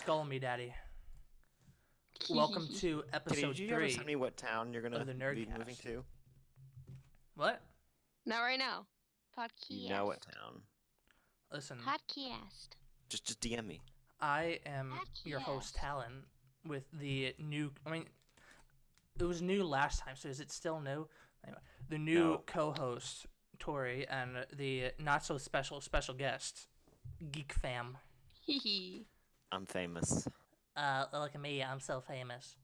Skull Me Daddy. Welcome to Kitty, episode did you ever 3 tell me what town you're of gonna the be moving Nerdcast. to? What? Not right now. You know what Podcast. town? Listen, Podcast. Just DM me. I am your host, Podcast. Talon, with the new. It was new last time, so is it still new? Anyway, the new No. co-host, Tori, and the not so special guest, Geek Fam. Hee I'm famous. Look at me, I'm so famous.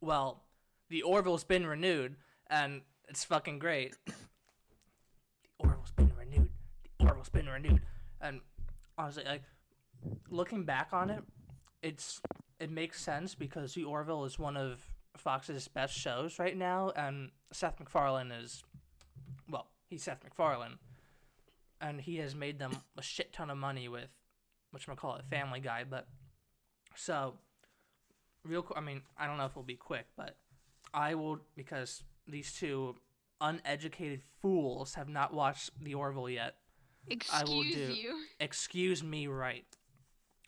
Well, the Orville's been renewed, and it's fucking great. The Orville's been renewed. The Orville's been renewed. And honestly, like, looking back on it, it makes sense because the Orville is one of Fox's best shows right now, and Seth MacFarlane is, well, he's Seth MacFarlane, and he has made them a shit ton of money with, whatchamacallit, Family Guy, but, so, I don't know if it'll be quick, but I will, because these two uneducated fools have not watched the Orville yet. I will Excuse do. you. Excuse me, right?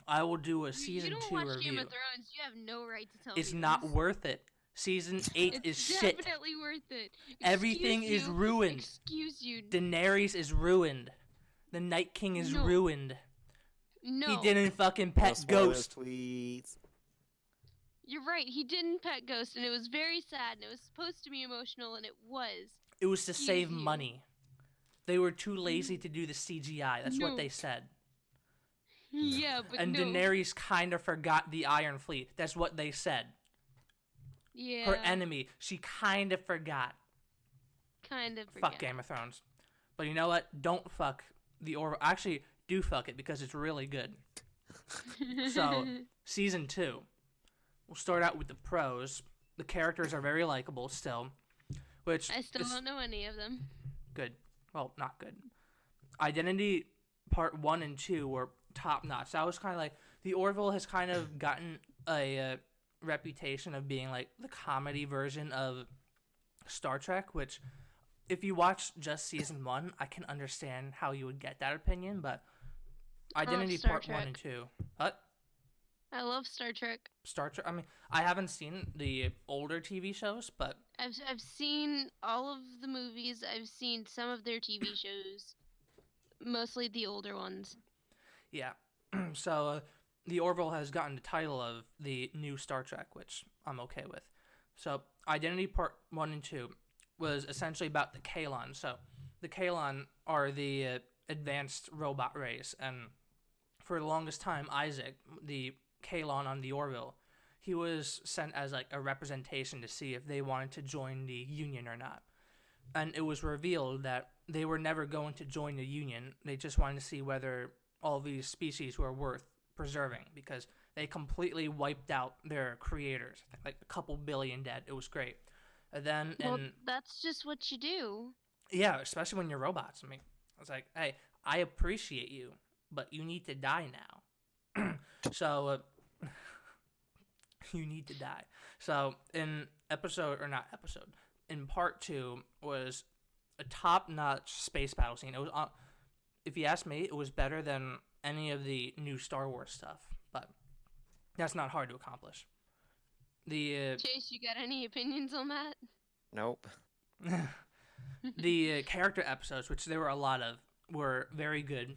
I will do a You season don't 2 watch review. Game of Thrones. You have no right to tell It's me not this. worth it. Season 8 is It's shit. definitely worth it. Everything is ruined. Excuse you. Daenerys is ruined. The Night King is No. ruined. No. He didn't fucking No pet spoilers, Ghost. tweets. You're right. He didn't pet Ghost, and it was very sad, and it was supposed to be emotional, and it was. It was to Excuse save you. money. They were too lazy to do the CGI. That's what No. they said. Yeah, but And no. Daenerys kind of forgot the Iron Fleet. That's what they said. Yeah. Her enemy, she kind of forgot. Kind of Fuck Game of Thrones. But you know what? Don't fuck the Orville. Actually, do fuck it because it's really good. So, season 2. We'll start out with the pros. The characters are very likable still. Which I still is don't know any of them. good. Well, not good. Identity part 1 and 2 were top notch. That was kind of like, the Orville has kind of gotten a reputation of being like the comedy version of Star Trek, which if you watch just season 1, I can understand how you would get that opinion, but Identity Star part 1 Trek. and 2. What? I love Star Trek. Star Trek? I haven't seen the older TV shows, but I've seen all of the movies. I've seen some of their TV shows, mostly the older ones. yeah. So, the Orville has gotten the title of the new Star Trek, which I'm okay with. So, Identity Part 1 and 2 was essentially about the Kaylon. So, the Kaylon are the advanced robot race, and for the longest time, Isaac, the Kaylon on the Orville, he was sent as like a representation to see if they wanted to join the Union or not. And it was revealed that they were never going to join the Union. They just wanted to see whether all these species were worth preserving, because they completely wiped out their creators. Like a couple billion dead. It was great. And then, Well, that's just what you do. yeah, especially when you're robots. I was like, hey, I appreciate you, but you need to die now. So, you need to die. So, in part 2 was a top-notch space battle scene. It was, if you ask me, it was better than any of the new Star Wars stuff, but that's not hard to accomplish. The Chase, you got any opinions on that? Nope. the character episodes, which there were a lot of, were very good.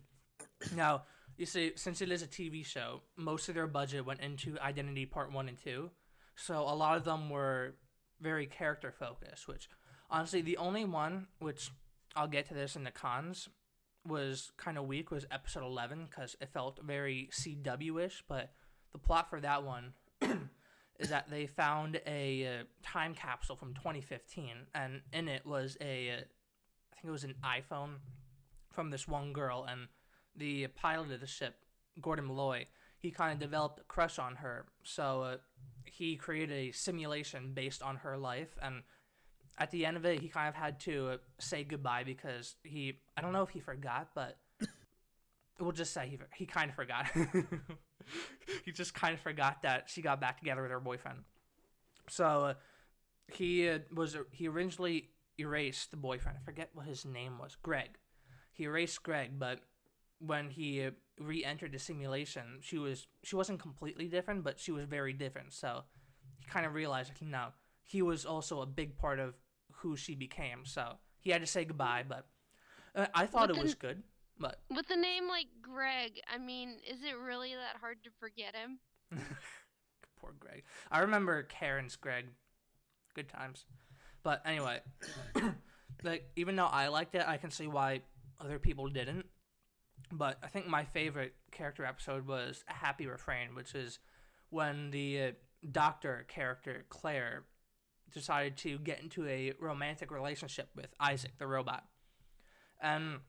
Now, you see, since it is a TV show, most of their budget went into Identity Part 1 and 2, so a lot of them were very character-focused, which, honestly, the only one, which I'll get to this in the cons, was kind of weak, was episode 11, because it felt very CW-ish, but the plot for that one is that they found a time capsule from 2015, and in it was I think it was an iPhone from this one girl, and the pilot of the ship, Gordon Malloy, he kind of developed a crush on her, so he created a simulation based on her life, and at the end of it, he kind of had to say goodbye because I don't know if he forgot, but we'll just say he kind of forgot. He just kind of forgot that she got back together with her boyfriend. So he originally erased the boyfriend. I forget what his name was. Greg. He erased Greg, but when he re-entered the simulation, she wasn't completely different, but she was very different. So he kind of realized, like, no, he was also a big part of who she became. So he had to say goodbye, but I thought With it the was good. But with a name like Greg, I mean, is it really that hard to forget him? poor Greg. I remember Karen's Greg. Good times. But anyway, like even though I liked it, I can see why other people didn't. But I think my favorite character episode was A Happy Refrain, which is when the doctor character Claire decided to get into a romantic relationship with Isaac the robot, and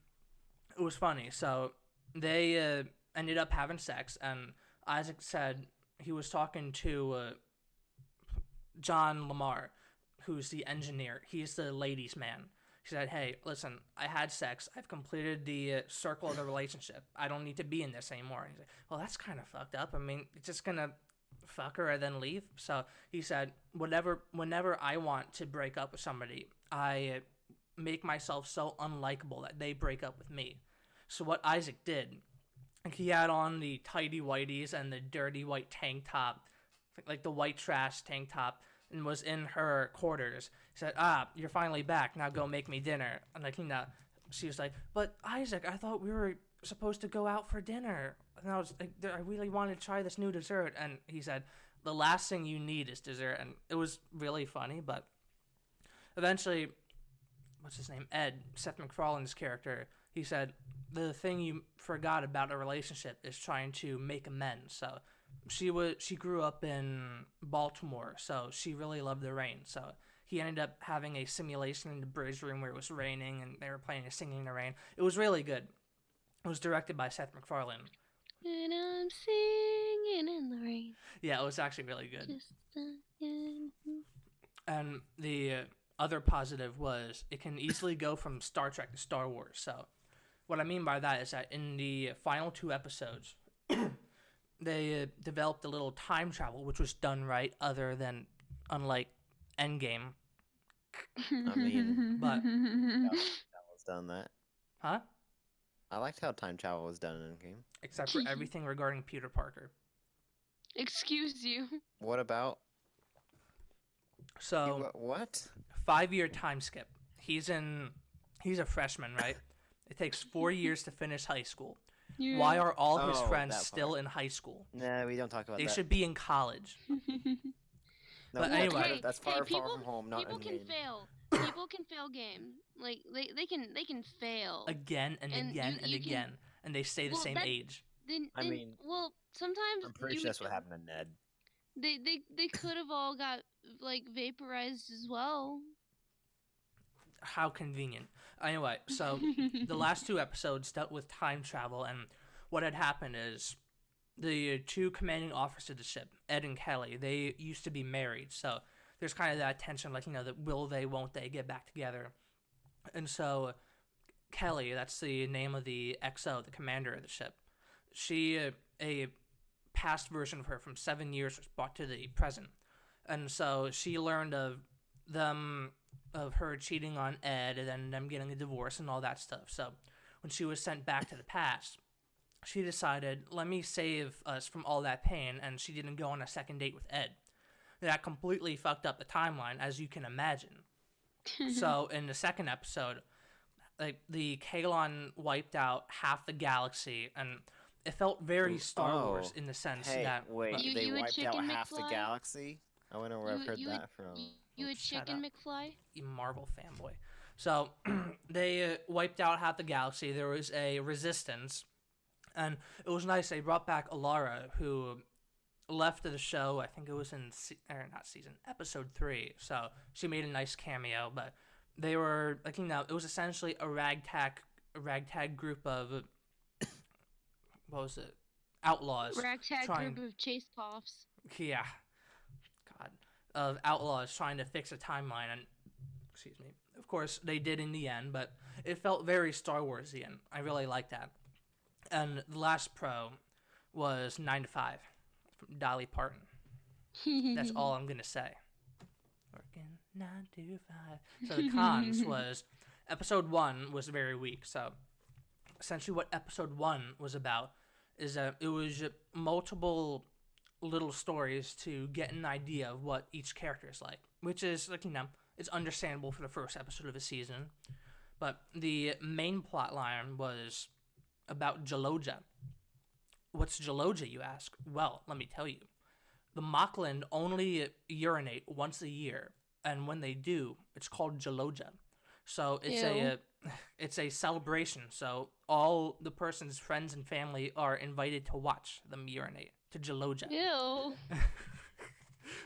it was funny. So they ended up having sex, and Isaac said he was talking to John Lamar, who's the engineer. He's the ladies' man. He said, "Hey, listen, I had sex. I've completed the circle of the relationship. I don't need to be in this anymore." And he's like, "Well, that's kind of fucked up. I mean, it's just gonna fuck her and then leave." So he said, whenever I want to break up with somebody, I make myself so unlikable that they break up with me. So what Isaac did, he had on the tidy whities and the dirty white tank top, like the white trash tank top, and was in her quarters. He said, "You're finally back. Now go make me dinner." And like, she was like, "But Isaac, I thought we were supposed to go out for dinner." And I was like, "I really wanted to try this new dessert." And he said, "The last thing you need is dessert." And it was really funny, but eventually, what's his name? Ed, Seth MacFarlane's character, he said, "The thing you forgot about a relationship is trying to make amends." So she grew up in Baltimore, so she really loved the rain. So he ended up having a simulation in the bridge room where it was raining, and they were playing a Singing in the Rain. It was really good. It was directed by Seth MacFarlane. And I'm singing in the rain. Yeah, it was actually really good. Just singing. And the other positive was it can easily go from Star Trek to Star Wars. So what I mean by that is that in the final 2 episodes, they developed a little time travel, which was done right, unlike Endgame. I mean, But that was done that. huh? I liked how time travel was done in the game. Except for everything regarding Peter Parker. Excuse you. What about So what? 5-year time skip. He's a freshman, right? It takes 4 years to finish high school. Yeah. Why are all his Oh, friends that still part. in high school? Nah, we don't talk about They that. should be in college. No, but that's anyway- far- that's far, people, far from home. Not people in can game. fail. People can fail game. Like they can fail. Again and And again you- and you can- again. And they stay the Well, same that- age. I mean, well, sometimes I'm pretty sure that's what happened to Ned. They could have all got like vaporized as well. How convenient. Anyway, so the last 2 episodes dealt with time travel, and what had happened is the 2 commanding officers of the ship, Ed and Kelly, they used to be married, so there's kind of that tension, like, that will they, won't they get back together. And so Kelly, that's the name of the XO, the commander of the ship, she, a past version of her from 7 years was brought to the present. And so she learned of her cheating on Ed and then them getting a divorce and all that stuff. So when she was sent back to the past, she decided, let me save us from all that pain, and she didn't go on a second date with Ed. That completely fucked up the timeline, as you can imagine. So in the second episode, like the Kalon wiped out half the galaxy, and it felt very Star Wars in the sense Hey, that wait, You- they you a wiped out chicken half the McFly? galaxy? I wonder where I've heard you that from. You a Shut chicken up. McFly? you Marvel fanboy. So they wiped out half the galaxy. There was a resistance, and it was nice. They brought back Alara, who left the show. I think it was in episode 3. So she made a nice cameo. But they were like, it was essentially a ragtag group of what was it? Outlaws. Ragtag trying- group of chase coughs. Yeah, God, of outlaws trying to fix a timeline, and excuse me. Of course, they did in the end, but it felt very Star Warsian. I really liked that. And the last pro was 9 to 5 from Dolly Parton. That's all I'm gonna say. Working 9 to 5. So the cons was episode 1 was very weak. So essentially what episode 1 was about is that it was multiple little stories to get an idea of what each character is like, which is like, it's understandable for the first episode of a season. But the main plot line was about Jaloja. What's Jaloja, you ask? Well, let me tell you. The Mokland only urinate once a year, and when they do, it's called Jaloja. So it's a celebration. So all the person's friends and family are invited to watch them urinate to Jaloja. Ew.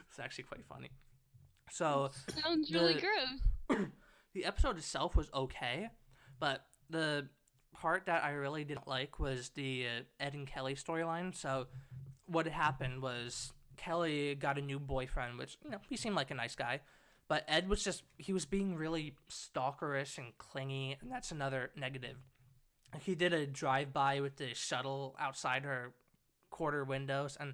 It's actually quite funny. So sounds really gross. The episode itself was okay, but the part that I really didn't like was the Ed and Kelly storyline. So what had happened was Kelly got a new boyfriend, which, he seemed like a nice guy. But Ed he was being really stalkerish and clingy, and that's another negative. He did a drive-by with the shuttle outside her quarter windows, and,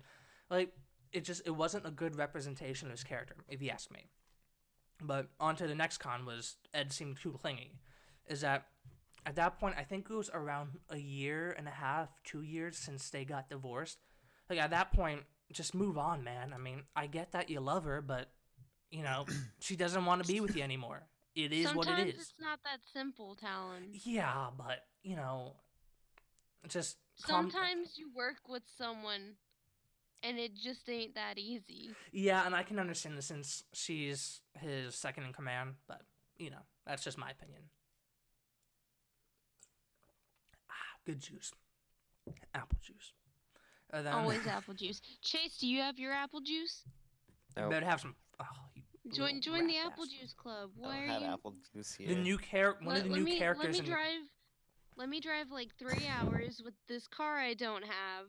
it wasn't a good representation of his character, if you ask me. But on to the next con was Ed seemed too clingy. Is that at that point, I think it was around a year and a half, 2 years since they got divorced. At that point, just move on, man. I mean, I get that you love her, but, she doesn't want to be with you anymore. It is Sometimes what it is. It's not that simple, Talon. Yeah, but, just... Sometimes you work with someone, and it just ain't that easy. Yeah, and I can understand this since she's his second in command, but, that's just my opinion. Good juice. Apple juice. Then, always apple juice. Chase, do you have your apple juice? Nope. Better have some... Oh, join the apple juice club. I don't have apple juice here. The new one of the new characters... Let me drive like 3 hours with this car I don't have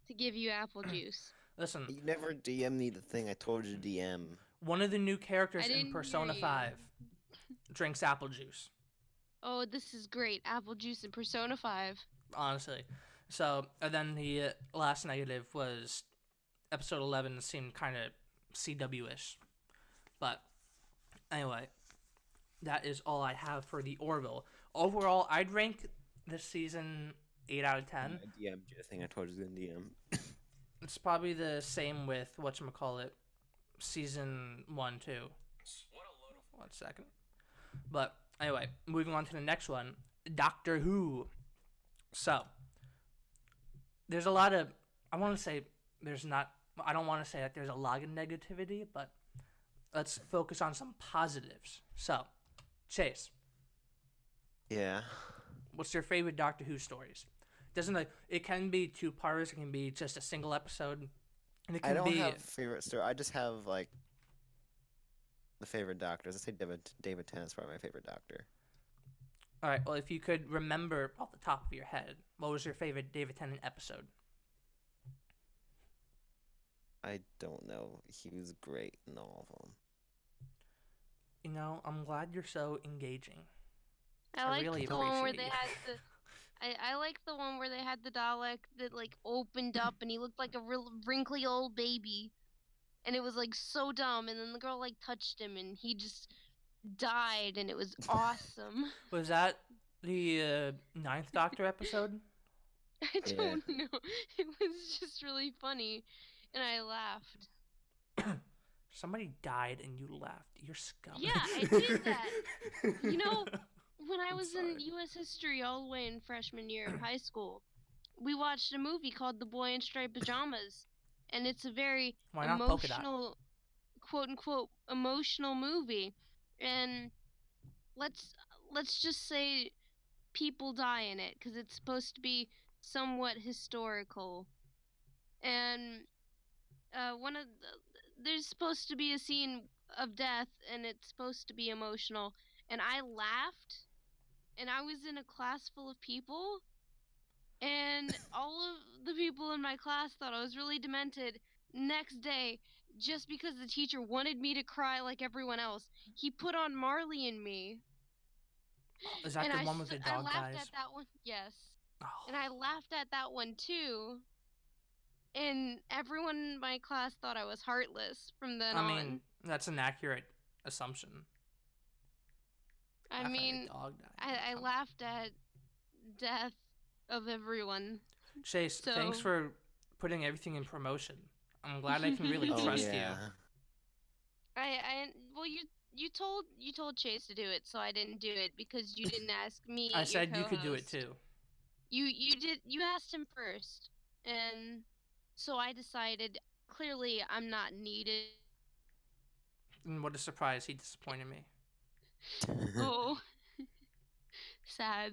to give you apple juice. Listen. You never DM me the thing I told you to DM. One of the new characters in Persona 5 drinks apple juice. Oh, this is great. Apple juice in Persona 5. Honestly. So, and then the last negative was episode 11 seemed kind of CW-ish. But, anyway, that is all I have for the Orville. Overall, I'd rank this season 8 out of 10. I DM'd you the thing I told you to DM. It's probably the same with, whatchamacallit, season 1, too. What a load of... 1 second. But, anyway, moving on to the next one, Doctor Who. So, there's a lot of, I don't want to say that there's a lot of negativity, but let's focus on some positives. So, Chase. Yeah. What's your favorite Doctor Who stories? It can be 2-parters, it can be just a single episode. And it can I don't have a favorite story. I just have, the favorite doctors. I say David Tennant's probably my favorite doctor. All right, well, if you could remember off the top of your head, what was your favorite David Tennant episode? I don't know. He was great in all of them. I'm glad you're so engaging. I like really the one where appreciate they you. had the. I like the one where they had the Dalek that opened up and he looked like a real wrinkly old baby, and it was so dumb. And then the girl touched him and he just died, and it was awesome. Was that the 9th Doctor episode? I don't know. It was just really funny, and I laughed. Somebody died and you laughed. You're scum. Yeah, I did that. When I was in U.S. history all the way in freshman year of high school, we watched a movie called The Boy in Striped Pajamas, and it's a very emotional, quote-unquote, emotional movie. And let's just say people die in it, because it's supposed to be somewhat historical. And there's supposed to be a scene of death, and it's supposed to be emotional. And I laughed, and I was in a class full of people, and all of the people in my class thought I was really demented. Next day, just because the teacher wanted me to cry like everyone else, he put on Marley and Me. Is that the one with the dog I laughed guys? at that one, yes. Oh. And I laughed at that one too. And everyone in my class thought I was heartless from then on. I mean, that's an accurate assumption. I mean, I laughed at death of everyone. Chase, thanks So for putting everything in promotion. I'm glad I can really Oh trust you. yeah. well, you told Chase to do it, so I didn't do it because you didn't ask me, I your said you could do it co-host. too. You asked him first, and so I decided clearly I'm not needed. And what a surprise, he disappointed me. Oh, sad.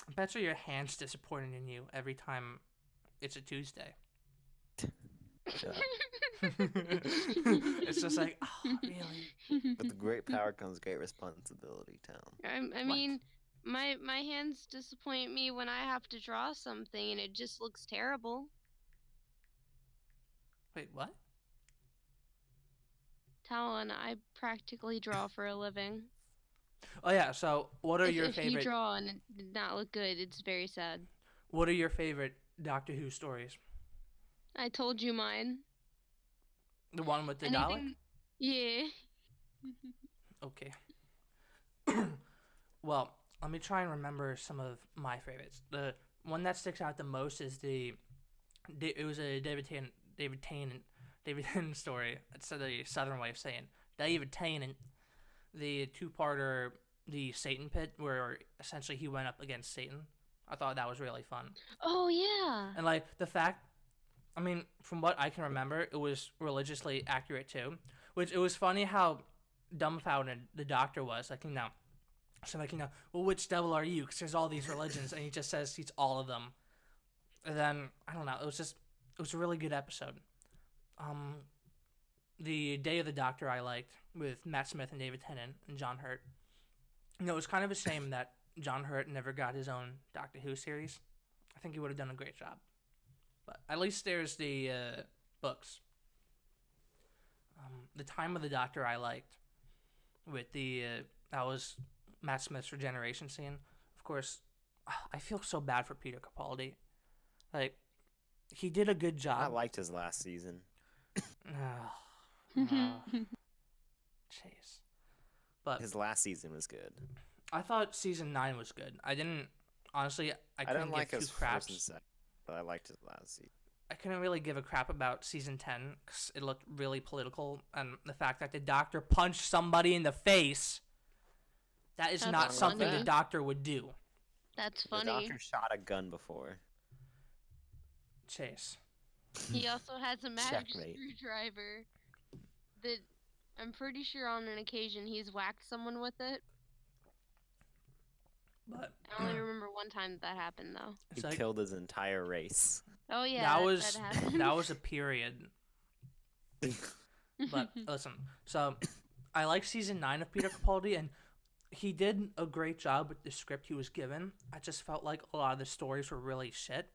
I bet you your hand's disappointed in you every time it's a Tuesday. Shut up. It's just like, oh, really? With great power comes great responsibility, Town. I mean, my hands disappoint me when I have to draw something and it just looks terrible. Wait, what? Talon, I practically draw for a living. Oh yeah. So, what are your If you favorite? draw and it did not look good, it's very sad. What are your favorite Doctor Who stories? I told you mine. The one with the Anything? Yeah. Dalek. Okay. Well, let me try and remember some of my favorites. The one that sticks out the most is it was a David Tennant story. It's the Southern way of saying David Tennant. The two-parter, the Satan Pit, where essentially he went up against Satan. I thought that was really fun. Oh yeah. And like the fact, I mean, from what I can remember, it was religiously accurate too. Which it was funny how dumbfounded the Doctor was. Like, so like, well, which devil are you? Because there's all these religions, and he just says he's all of them. And then I don't know. It was a really good episode. The Day of the Doctor I liked with Matt Smith and David Tennant and John Hurt. It was kind of a shame that John Hurt never got his own Doctor Who series. I think he would have done a great job. But at least there's the books. The Time of the Doctor I liked with that was Matt Smith's regeneration scene. Of course, I feel so bad for Peter Capaldi. Like, he did a good job. I liked his last season. Chase. But His last season was good. I thought season 9 was good. I didn't, honestly, I couldn't didn't like give his two craps. first and second, but I liked his last season. I couldn't really give a crap about season 10 because it looked really political, and the fact that the Doctor punched somebody in the face, that is That's not something funny. the Doctor would do. That's The funny. Doctor shot a gun before. Chase. He also has a magic Checkmate. screwdriver that I'm pretty sure on an occasion he's whacked someone with it. But I only remember one time that happened though. He it's like, killed his entire race. Oh yeah, that was that happened. that was a period. But listen, so I like season 9 of Peter Capaldi, and he did a great job with the script he was given. I just felt like a lot of the stories were really shit.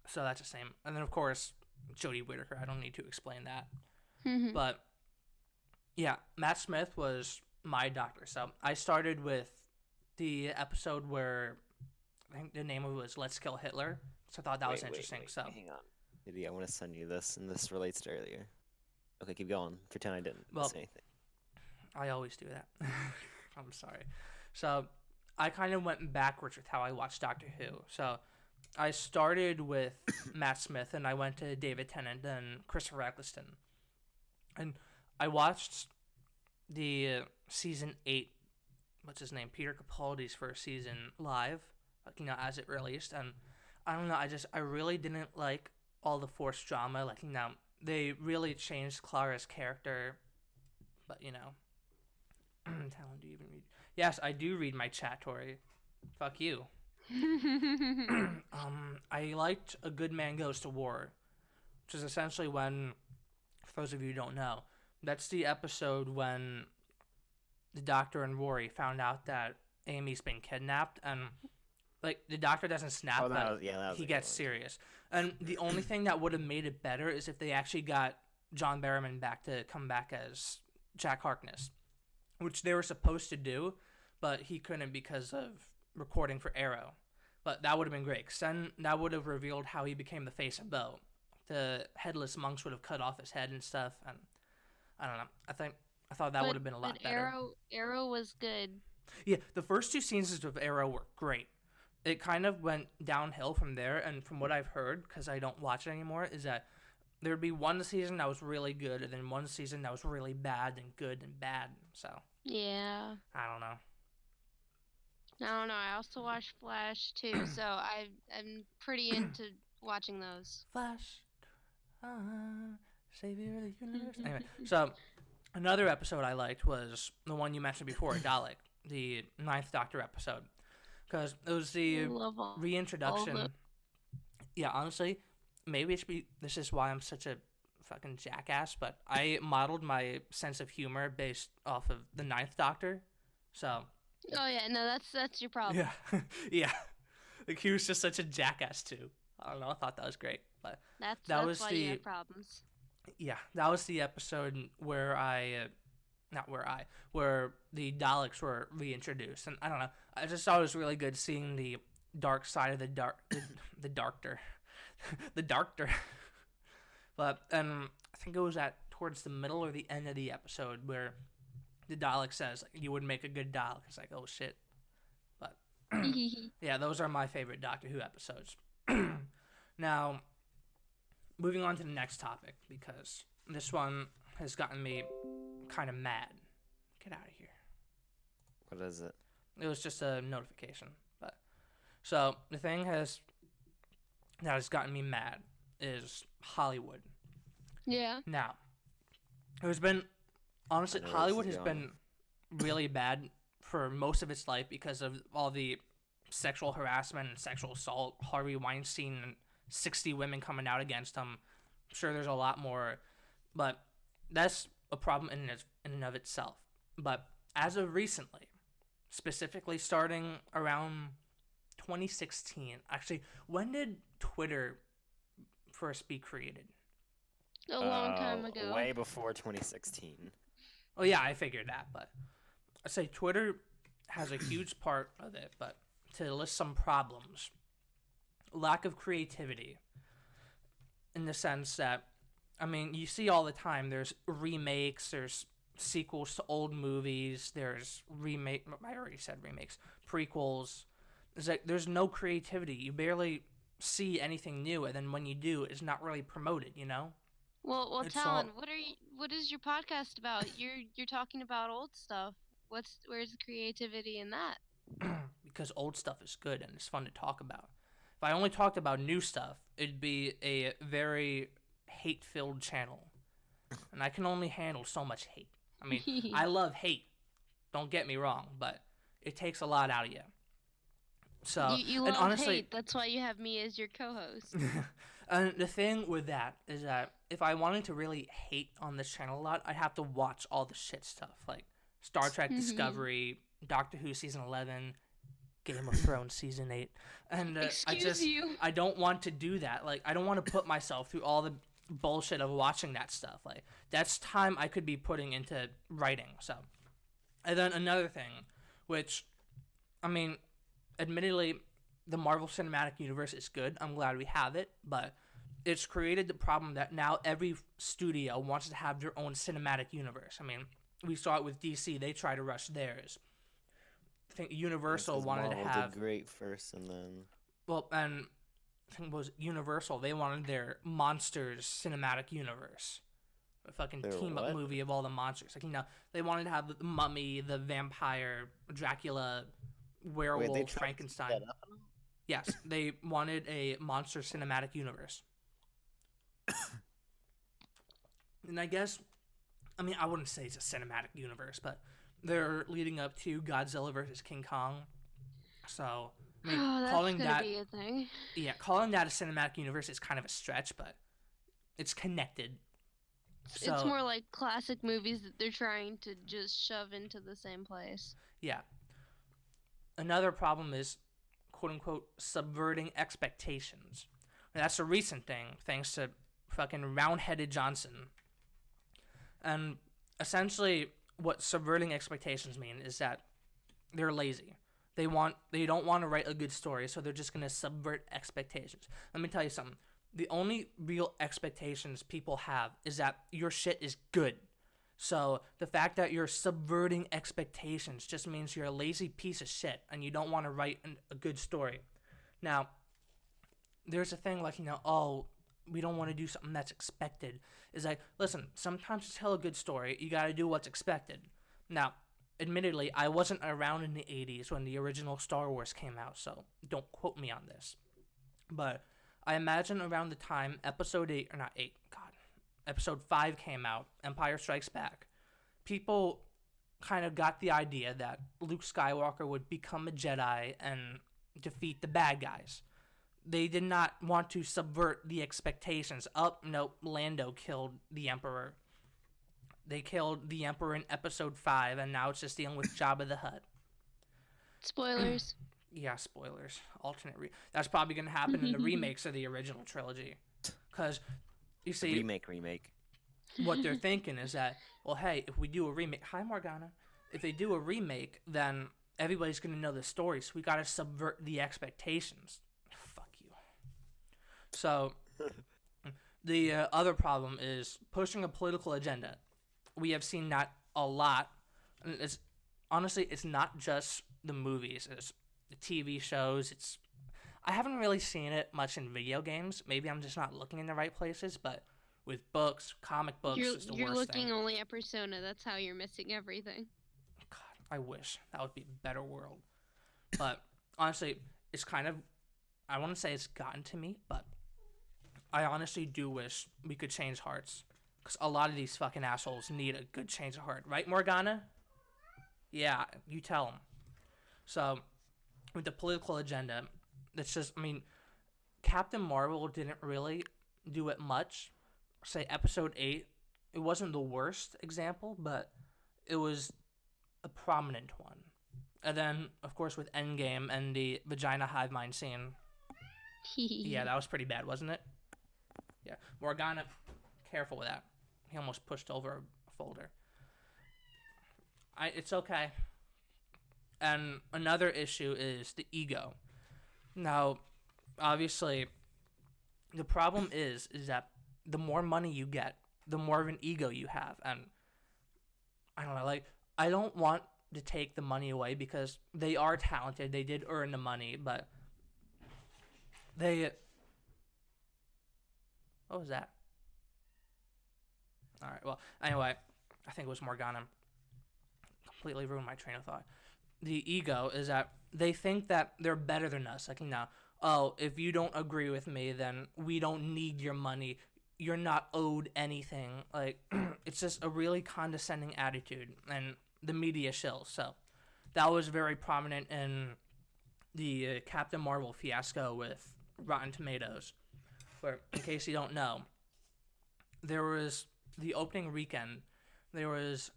So that's the same. And then of course, Jodie Whittaker. I don't need to explain that. But yeah, Matt Smith was my Doctor. So I started with the episode where I think the name of it was "Let's Kill Hitler." So I thought that was interesting. So hang on. Diddy, I want to send you this, and this relates to earlier. Okay, keep going. Pretend I didn't say anything. I always do that. I'm sorry. So I kind of went backwards with how I watched Doctor Who. So I started with Matt Smith, and I went to David Tennant, then Christopher Eccleston. And I watched the season 8, what's his name, Peter Capaldi's first season live, like, as it released. And I don't know, I really didn't like all the forced drama. Like, they really changed Clara's character. But, Talon, do you even read? Yes, I do read my chat, Tori. Fuck you. I liked A Good Man Goes to War, which is essentially when, for those of you who don't know, that's the episode when the Doctor and Rory found out that Amy's been kidnapped, and like the Doctor doesn't snap, but he gets serious. And the only thing that would have made it better is if they actually got John Barrowman back to come back as Jack Harkness, which they were supposed to do, but he couldn't because of recording for Arrow. But that would have been great, because then that would have revealed how he became the face of Bo. The headless monks would have cut off his head and stuff, and I don't know. I thought that would have been a lot better. Arrow was good. Yeah, the first 2 seasons of Arrow were great. it kind of went downhill from there. And from what I've heard, because I don't watch it anymore, is that there'd be one season that was really good, and then one season that was really bad, and good and bad. So Yeah. I don't know. I don't know. I also watch Flash too, so I'm pretty into watching those. Flash, savior of the universe. Anyway, so another episode I liked was the one you mentioned before, Dalek, the Ninth Doctor episode, because it was the Love all reintroduction. the- Yeah, honestly, maybe it should be. This is why I'm such a fucking jackass. But I modeled my sense of humor based off of the Ninth Doctor. So Oh yeah, no, that's your problem. yeah, yeah. Like he was just such a jackass too. I don't know. I thought that was great, but That's was why the- you have problems. yeah, that was the episode where where the Daleks were reintroduced, and I don't know. I just thought it was really good seeing the dark side of the Darkter, the Darkter. But I think it was towards the middle or the end of the episode where the Dalek says, like, "You would make a good Dalek." It's like, oh shit. But yeah, those are my favorite Doctor Who episodes. Now, moving on to the next topic, because this one has gotten me kind of mad. Get out of here. What is it? It was just a notification. But so the thing that has gotten me mad is Hollywood. Yeah. Now, there's been honestly I know where Hollywood this has is been really bad for most of its life because of all the sexual harassment and sexual assault, Harvey Weinstein and 60 women coming out against him. I'm sure there's a lot more, but that's a problem in and of itself. But as of recently, specifically starting around 2016, actually, when did Twitter first be created? A long time ago. Way before 2016. Oh yeah, I figured that, but I say Twitter has a huge part of it, but to list some problems, lack of creativity, in the sense that, I mean, you see all the time, there's remakes, there's sequels to old movies, there's I already said remakes, prequels. It's like, there's no creativity. You barely see anything new, and then when you do, it's not really promoted, you know? Well, It's Talon, all- what is your podcast about? You're talking about old stuff. Where's the creativity in that? Because old stuff is good and it's fun to talk about. If I only talked about new stuff, it'd be a very hate-filled channel. And I can only handle so much hate. I mean, I love hate. Don't get me wrong, but it takes a lot out of you. So, you and love honestly, hate. That's why you have me as your co-host. and the thing with that is that if I wanted to really hate on this channel a lot, I'd have to watch all the shit stuff, like Star Trek Discovery, Doctor Who Season 11, Game of Thrones Season 8. And Excuse you. I don't want to do that. Like, I don't want to put myself through all the bullshit of watching that stuff. Like, that's time I could be putting into writing. So, and then another thing, which, I mean, admittedly, the Marvel Cinematic Universe is good. I'm glad we have it, but it's created the problem that now every studio wants to have their own cinematic universe. I mean, we saw it with DC. They try to rush theirs. I think Universal wanted to have... did great first, and then... Well, and I think it was Universal. They wanted their Monsters cinematic universe. A fucking Their team-up what? movie of all the monsters. Like, you know, they wanted to have the Mummy, the Vampire, Dracula, Werewolf, Wait, they tried to speed Frankenstein. that up? Yes, they wanted a monster cinematic universe. And I guess, I mean, I wouldn't say it's a cinematic universe, but they're leading up to Godzilla versus King Kong. So, I mean, Oh, that's calling gonna that, be a thing. yeah, calling that a cinematic universe is kind of a stretch, but it's connected. It's So, more like classic movies that they're trying to just shove into the same place. yeah. Another problem is, quote unquote, subverting expectations. And that's a recent thing, thanks to fucking round-headed Johnson. And essentially, what subverting expectations mean is that they're lazy. They don't want to write a good story, so they're just gonna subvert expectations. Let me tell you something. The only real expectations people have is that your shit is good. So the fact that you're subverting expectations just means you're a lazy piece of shit and you don't want to write a good story. Now, there's a thing like, oh, we don't want to do something that's expected. Is like, listen, sometimes to tell a good story, you got to do what's expected. Now, admittedly, I wasn't around in the 80s when the original Star Wars came out, so don't quote me on this. But I imagine around the time Episode 8, or not 8, God, Episode 5 came out, Empire Strikes Back, people kind of got the idea that Luke Skywalker would become a Jedi and defeat the bad guys. They did not want to subvert the expectations. Nope, Lando killed the Emperor. They killed the Emperor in Episode 5, and now it's just dealing with Jabba the Hutt. Spoilers. Yeah, spoilers. That's probably going to happen in the remakes of the original trilogy. Because, you see... Remake. What they're thinking is that, well, hey, if we do a remake... Hi, Morgana. If they do a remake, then everybody's going to know the story, so we got to subvert the expectations. Fuck you. So, the other problem is pushing a political agenda. We have seen that a lot. And honestly, it's not just the movies. It's the TV shows. I haven't really seen it much in video games. Maybe I'm just not looking in the right places, but with books, comic books, it's the worst thing. You're looking only at Persona. That's how you're missing everything. God, I wish. That would be a better world. But honestly, it's kind of... I want to say it's gotten to me, but I honestly do wish we could change hearts. Because a lot of these fucking assholes need a good change of heart. Right, Morgana? Yeah, you tell them. So, with the political agenda, it's just... I mean, Captain Marvel didn't really do it much. Say, Episode 8, it wasn't the worst example, but it was a prominent one. And then, of course, with Endgame and the vagina hive mind scene. Yeah, that was pretty bad, wasn't it? Yeah. Morgana, careful with that. He almost pushed over a folder. It's okay. And another issue is the ego. Now, obviously, the problem is that the more money you get, the more of an ego you have. And I don't know, like, I don't want to take the money away because they are talented. They did earn the money, but what was that? All right, well, anyway, I think it was Morgana. Completely ruined my train of thought. The ego is that they think that they're better than us. Like, oh, if you don't agree with me, then we don't need your money. You're not owed anything. Like, it's just a really condescending attitude, and the media shills. So, that was very prominent in the Captain Marvel fiasco with Rotten Tomatoes. Where, in case you don't know, there was the opening weekend. There was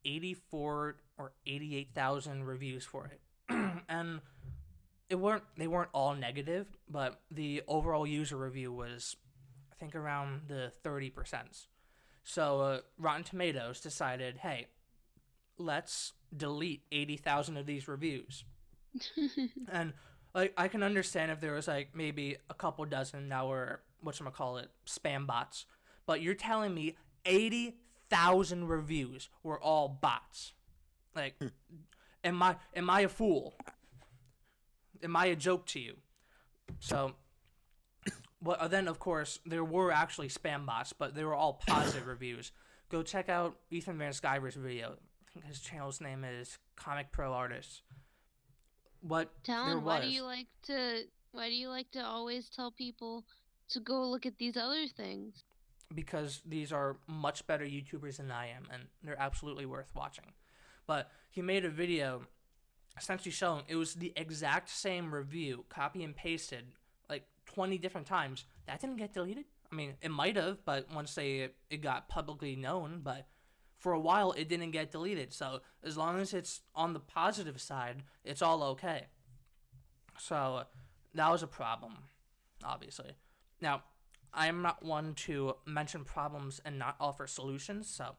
84 or 88,000 reviews for it, and they weren't all negative, but the overall user review was, I think, around the 30%. So Rotten Tomatoes decided, hey, let's delete 80,000 of these reviews. And like, I can understand if there was like maybe a couple dozen that were spam bots, but you're telling me 80,000 reviews were all bots. Like, am I a fool? Am I a joke to you? So, well, then of course there were actually spam bots, but they were all positive reviews. Go check out Ethan Van Sciver's video. I think his channel's name is Comic Pro Artist. Talon, why do you like to always tell people to go look at these other things? Because these are much better YouTubers than I am, and they're absolutely worth watching. But he made a video essentially showing it was the exact same review, copy and pasted, like 20 different times. That didn't get deleted. I mean, it might have, but once it got publicly known, but for a while it didn't get deleted. So as long as it's on the positive side, it's all okay. So that was a problem, obviously. Now, I'm not one to mention problems and not offer solutions. So,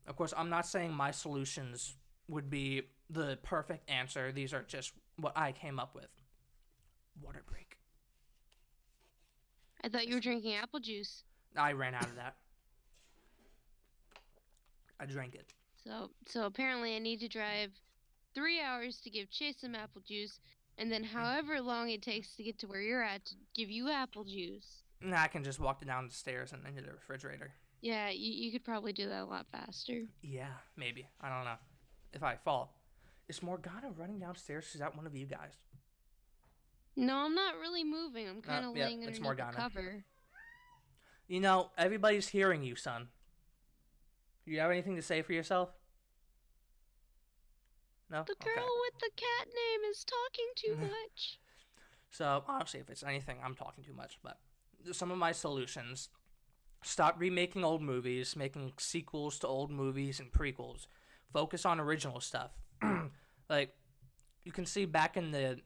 of course, I'm not saying my solutions would be the perfect answer. These are just what I came up with. Water break. I thought you were drinking apple juice. I ran out of that. I drank it. So apparently I need to drive 3 hours to give Chase some apple juice, and then however long it takes to get to where you're at to give you apple juice. Nah, I can just walk down the stairs and into the refrigerator. Yeah, you could probably do that a lot faster. Yeah, maybe. I don't know. If I fall. Is Morgana running downstairs? Is that one of you guys? No, I'm not really moving. I'm kind of yeah, laying it's underneath the Morgana. cover. You know, everybody's hearing you, son. You have anything to say for yourself? No? The girl Okay. with the cat name is talking too much. So, honestly, if it's anything, I'm talking too much. But some of my solutions: stop remaking old movies, making sequels to old movies and prequels. Focus on original stuff. Like, you can see back in the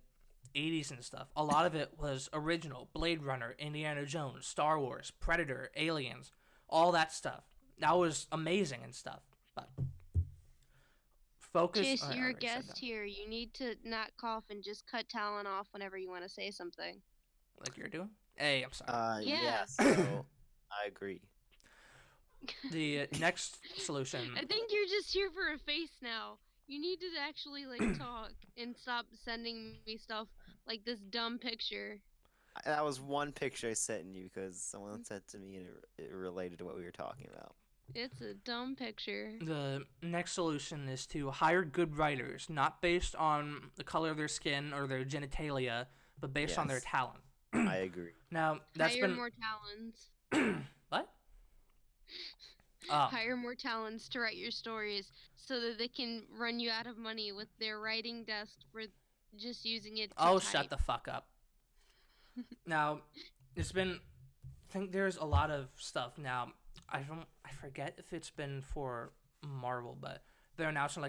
80s and stuff, a lot of it was original. Blade Runner, Indiana Jones, Star Wars, Predator, Aliens, all that stuff. That was amazing and stuff. But focus. Chase, oh, I you're a already said guest that. here. You need to not cough and just cut Talon off whenever you want to say something. Like you're doing? Hey, I'm sorry. Yeah. Yeah, so I agree. The next solution. I think you're just here for a face now. You need to actually talk and stop sending me stuff like this dumb picture. That was one picture I sent you because someone sent to me and it related to what we were talking about. It's a dumb picture. The next solution is to hire good writers, not based on the color of their skin or their genitalia, but based on their Yes. talent. I agree. Now, that's Hire been more talents. what? Oh, Hire more talents to write your stories so that they can run you out of money with their writing desk for just using it to oh, type. shut the fuck up. Now, it's been. I think there's a lot of stuff now. I forget if it's been for Marvel, but they're announcing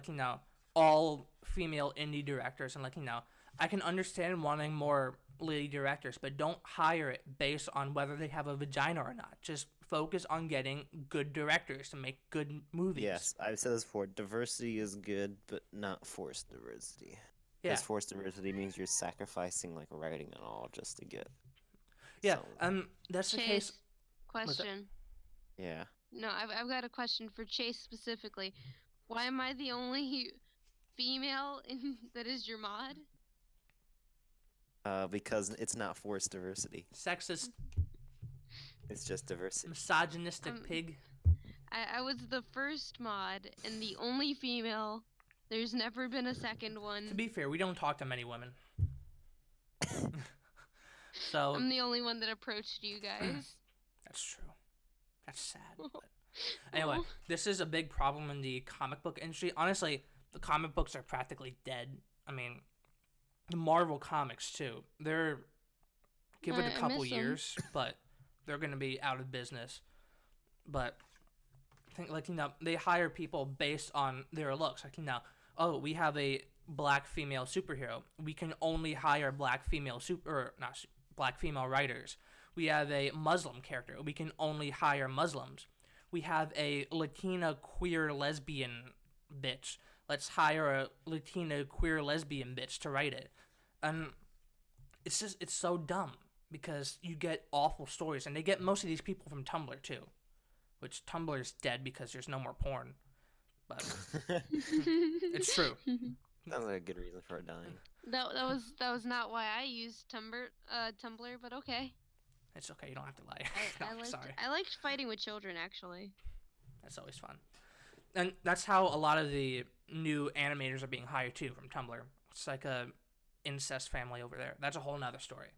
all female indie directors and I can understand wanting more lady directors, but don't hire it based on whether they have a vagina or not. Just focus on getting good directors to make good movies. Yes, I've said this before. Diversity is good, but not forced diversity. Yeah. Because forced diversity means you're sacrificing writing and all just to get. Yeah. someone. That's the Chase, case. question. Yeah. No, I've got a question for Chase specifically. Why am I the only female that is your mod? Because it's not forced diversity. Sexist, It's just diversity. misogynistic pig. I was the first mod and the only female. There's never been a second one. To be fair, we don't talk to many women. So I'm the only one that approached you guys. that's true. That's sad. But anyway, this is a big problem in the comic book industry. Honestly, the comic books are practically dead. I mean, the Marvel comics too. They're give it I a couple miss 'em. years, but they're gonna be out of business. But I think they hire people based on their looks. Oh, we have a black female superhero. We can only hire black female black female writers. We have a Muslim character. We can only hire Muslims. We have a Latina queer lesbian bitch. Let's hire a Latina queer lesbian bitch to write it. And it's so dumb because you get awful stories, and they get most of these people from Tumblr too, which Tumblr is dead because there's no more porn. But it's true. Sounds like a good reason for it dying. That was not why I used Tumblr, but okay. It's okay. You don't have to lie. No, sorry. I liked fighting with children actually. That's always fun. And that's how a lot of the new animators are being hired too from Tumblr. It's like a incest family over there. That's a whole nother story.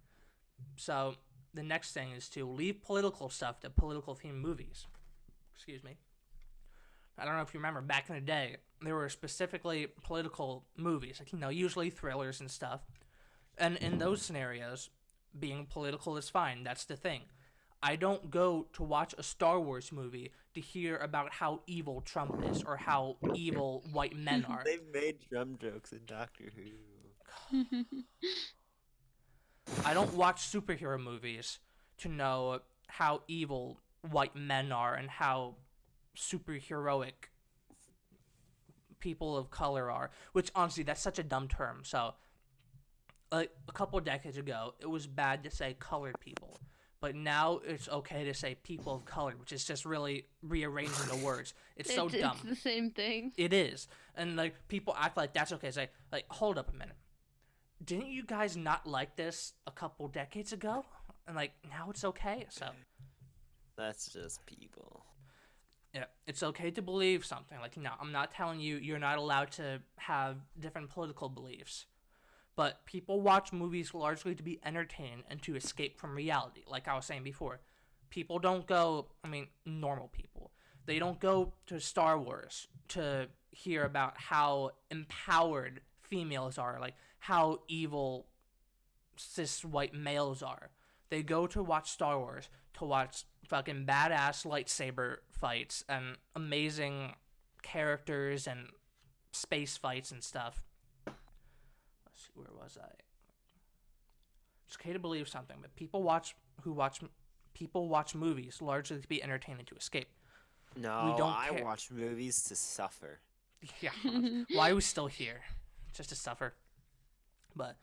So the next thing is to leave political stuff to political themed movies. Excuse me. I don't know if you remember back in the day, there were specifically political movies, usually thrillers and stuff. And in those scenarios, being political is fine. That's the thing. I don't go to watch a Star Wars movie to hear about how evil Trump is or how evil white men are. They've made Trump jokes in Doctor Who. I don't watch superhero movies to know how evil white men are and how superheroic people of color are. Which, honestly, that's such a dumb term. So, like, a couple of decades ago, it was bad to say colored people. But now it's okay to say people of color, which is just really rearranging the words. It's so dumb. It's the same thing. It is. And, people act like that's okay. It's like, hold up a minute. didn't you guys not like this a couple decades ago? And like now it's okay. So That's just people. yeah, it's okay to believe something. Like no, I'm not telling you you're not allowed to have different political beliefs. But people watch movies largely to be entertained and to escape from reality. Like I was saying before, people don't go, I mean, normal people, they don't go to Star Wars to hear about how empowered females are, like how evil cis white males are. They go to watch Star Wars to watch fucking badass lightsaber fights and amazing characters and space fights and stuff. Let's see, where was I? It's okay to believe something, but people watch movies largely to be entertained and to escape. No, don't I care. watch movies to suffer. Yeah, why are we still here? Just to suffer. But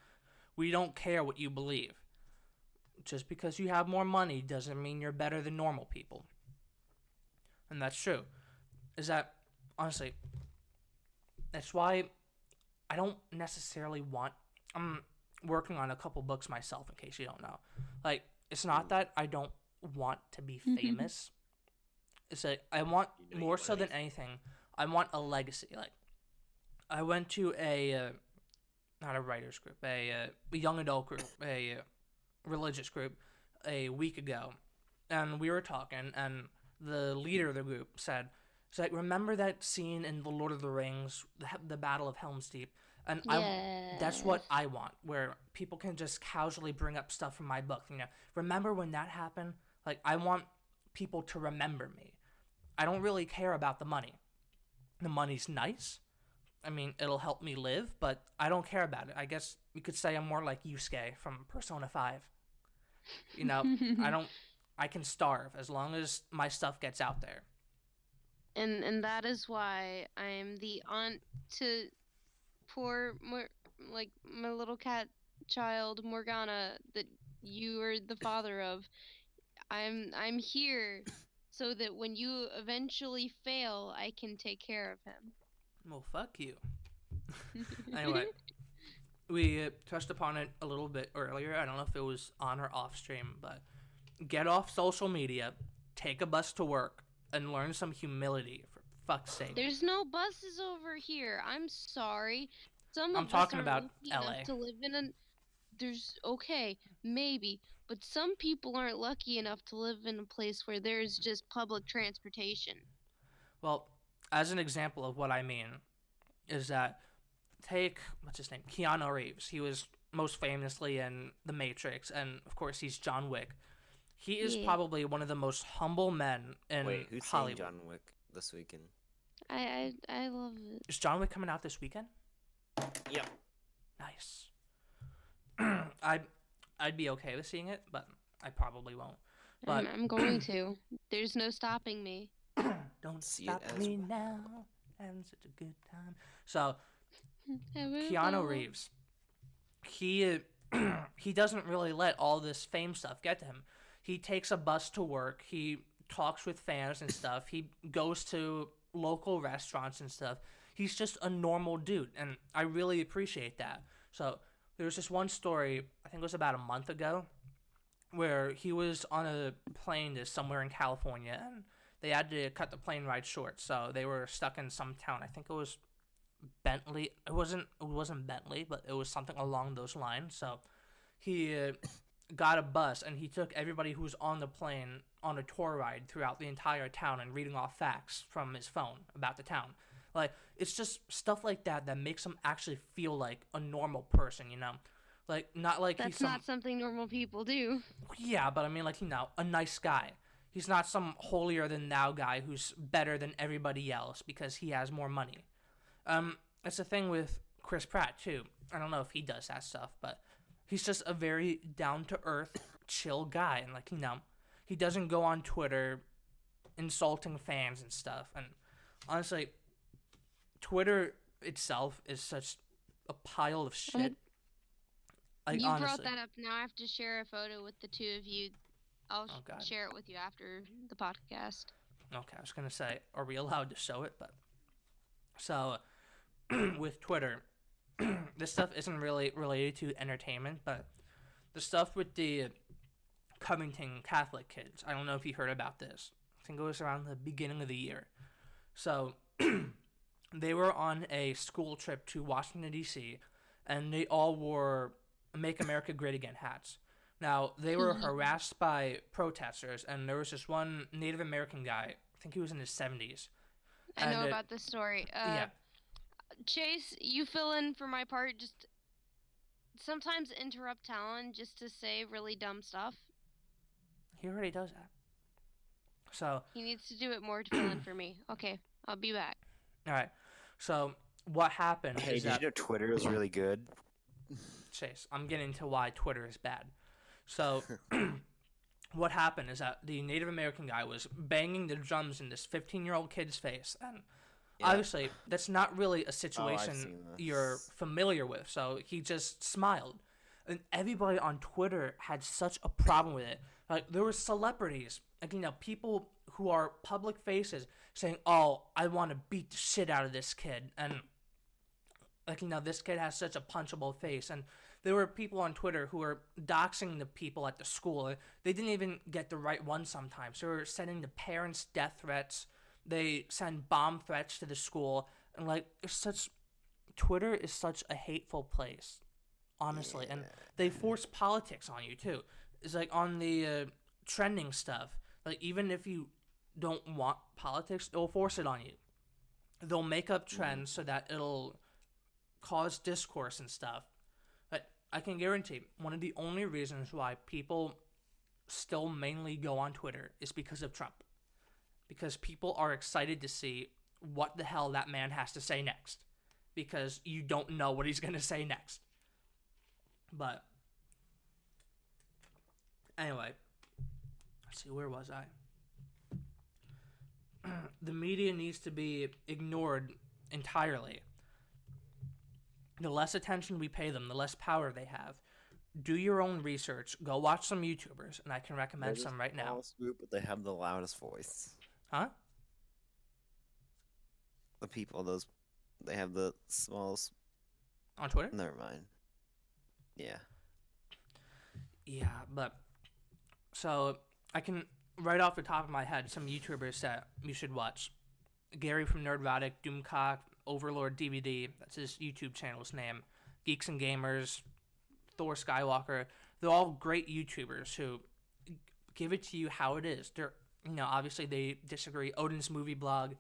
we don't care what you believe. Just because you have more money doesn't mean you're better than normal people. And that's true. Is that, honestly, that's why I don't necessarily want. I'm working on a couple books myself, in case you don't know. Like, it's not that I don't want to be famous. It's like I want You know more you so than wanna anything. I want a legacy. Like, I went to a not a writers group, a young adult group, a religious group, a week ago, and we were talking, and the leader of the group said, "It's like remember that scene in The Lord of the Rings, the Battle of Helm's Deep." And that's what Yes. I want, where people can just casually bring up stuff from my book. You know, remember when that happened? Like, I want people to remember me. I don't really care about the money. The money's nice. I mean, it'll help me live, but I don't care about it. I guess you could say I'm more like Yusuke from Persona 5. You know, I don't. I can starve as long as my stuff gets out there. And that is why I'm the aunt to like my little cat child Morgana that you are the father of. I'm here so that when you eventually fail, I can take care of Well, fuck you. him. Anyway, we touched upon it a little bit earlier. I don't know if it was on or off stream, but get off social media, take a bus to work, and learn some humility, for fuck's sake. There's no buses over here. I'm sorry. Some I'm of us talking aren't about lucky enough LA. to live in a there's okay, maybe, but some people aren't lucky enough to live in a place where there's just public transportation. Well, as an example of what I mean, is that take, what's his name? Keanu Reeves. He was most famously in The Matrix, and of course, he's John Wick. He is Yeah. probably one of the most humble men in Wait, who's seeing Hollywood. John Wick this weekend? I love it. Is John Wick coming out this weekend? Yep. Nice. I'd be okay with seeing it, but I probably won't. But I'm going to. There's no stopping me. don't See it stop as me well. now. Having such a good time. So Have Keanu it Reeves, he he doesn't really let all this fame stuff get to him. He takes a bus to work. He talks with fans and stuff. He goes to local restaurants and stuff. He's just a normal dude, and I really appreciate that. So there was this one story, I think it was about a month ago, where he was on a plane to somewhere in California, and they had to cut the plane ride short. So they were stuck in some town. I think it was Bentley. It wasn't Bentley, but it was something along those lines. So he got a bus and he took everybody who was on the plane on a tour ride throughout the entire town and reading off facts from his phone about the town. Like, it's just stuff like that that makes him actually feel like a normal person, you know? Like, not like he's That's some. not something normal people do. Yeah, but I mean, like, a nice guy. He's not some holier than thou guy who's better than everybody else because he has more money. It's the thing with Chris Pratt, too. I don't know if he does that stuff, but he's just a very down to earth, chill guy. And, like, he doesn't go on Twitter insulting fans and stuff. And honestly, Twitter itself is such a pile of shit. Like, You honestly. brought that up. Now I have to share a photo with the two of you. I'll Oh, God. share it with you after the podcast. Okay, I was gonna say, are we allowed to show it? But so with Twitter, this stuff isn't really related to entertainment, but the stuff with the Covington Catholic kids. I don't know if you heard about this. I think it was around the beginning of the year. So they were on a school trip to Washington, D.C., and they all wore Make America Great Again hats. Now, they were harassed by protesters, and there was this one Native American guy, I think he was in his 70s. I know about this story. Yeah. Chase, you fill in for my part. Just sometimes interrupt Talon just to say really dumb stuff. He already does that. So he needs to do it more to fill in for me. Okay, I'll be back. All right. So what happened Hey, is did that you know Twitter is really good? Chase, I'm getting to why Twitter is bad. So what happened is that the Native American guy was banging the drums in this 15-year-old kid's face, and obviously that's not really a situation you're familiar with. So he just smiled, and everybody on Twitter had such a problem with it. Like, there were celebrities, like, people who are public faces saying, "Oh, I want to beat the shit out of this kid," and like, this kid has such a punchable face. And there were people on Twitter who were doxing the people at the school. They didn't even get the right one sometimes. They were sending the parents death threats. They send bomb threats to the school. And, like, Twitter is such a hateful place, honestly. And they force politics on you, too. It's like on the trending stuff. Like, even if you don't want politics, they'll force it on you. They'll make up trends so that it'll cause discourse and stuff. But I can guarantee one of the only reasons why people still mainly go on Twitter is because of Trump. Because people are excited to see what the hell that man has to say next. Because you don't know what he's going to say next. But anyway, let's see, where was I? The media needs to be ignored entirely. The less attention we pay them, the less power they have. Do your own research. Go watch some YouTubers, and I can recommend some right now. Group, but they have the loudest voice. Huh? The people, they have the smallest. On Twitter? Never mind. Yeah. Yeah, but so I can right off the top of my head some YouTubers that you should watch. Gary from Nerdrotic, Doomcock, Overlord DVD, that's his YouTube channel's name. Geeks and Gamers, Thor Skywalker. They're all great YouTubers who give it to you how it is. They're, obviously they disagree. Odin's Movie Blog,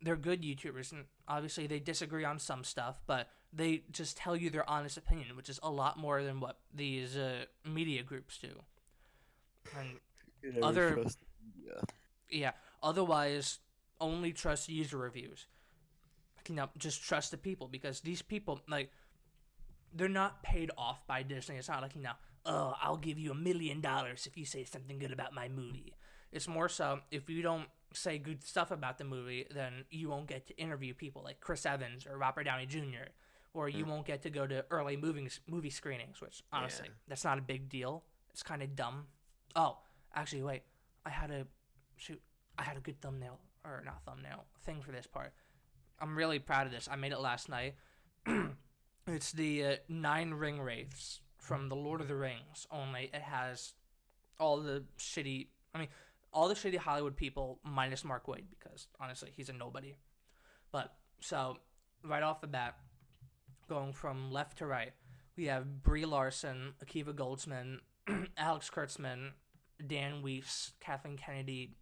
they're good YouTubers, and obviously they disagree on some stuff, but they just tell you their honest opinion, which is a lot more than what these media groups do. And otherwise, only trust user reviews. Just trust the people, because these people, like, they're not paid off by Disney. It's not like, oh, I'll give you $1 million if you say something good about my movie. It's more so, if you don't say good stuff about the movie, then you won't get to interview people like Chris Evans or Robert Downey Jr., or you won't get to go to early movie screenings, which, honestly, that's not a big deal. It's kind of dumb. Oh, actually, wait. I had a good thumbnail, or not thumbnail, thing for this part. I'm really proud of this. I made it last night. It's the 9 ring wraiths from The Lord of the Rings, only it has all the shitty Hollywood people minus Mark Waid, because honestly, he's a nobody. But, so, right off the bat, going from left to right, we have Brie Larson, Akiva Goldsman, Alex Kurtzman, Dan Weiss, Kathleen Kennedy,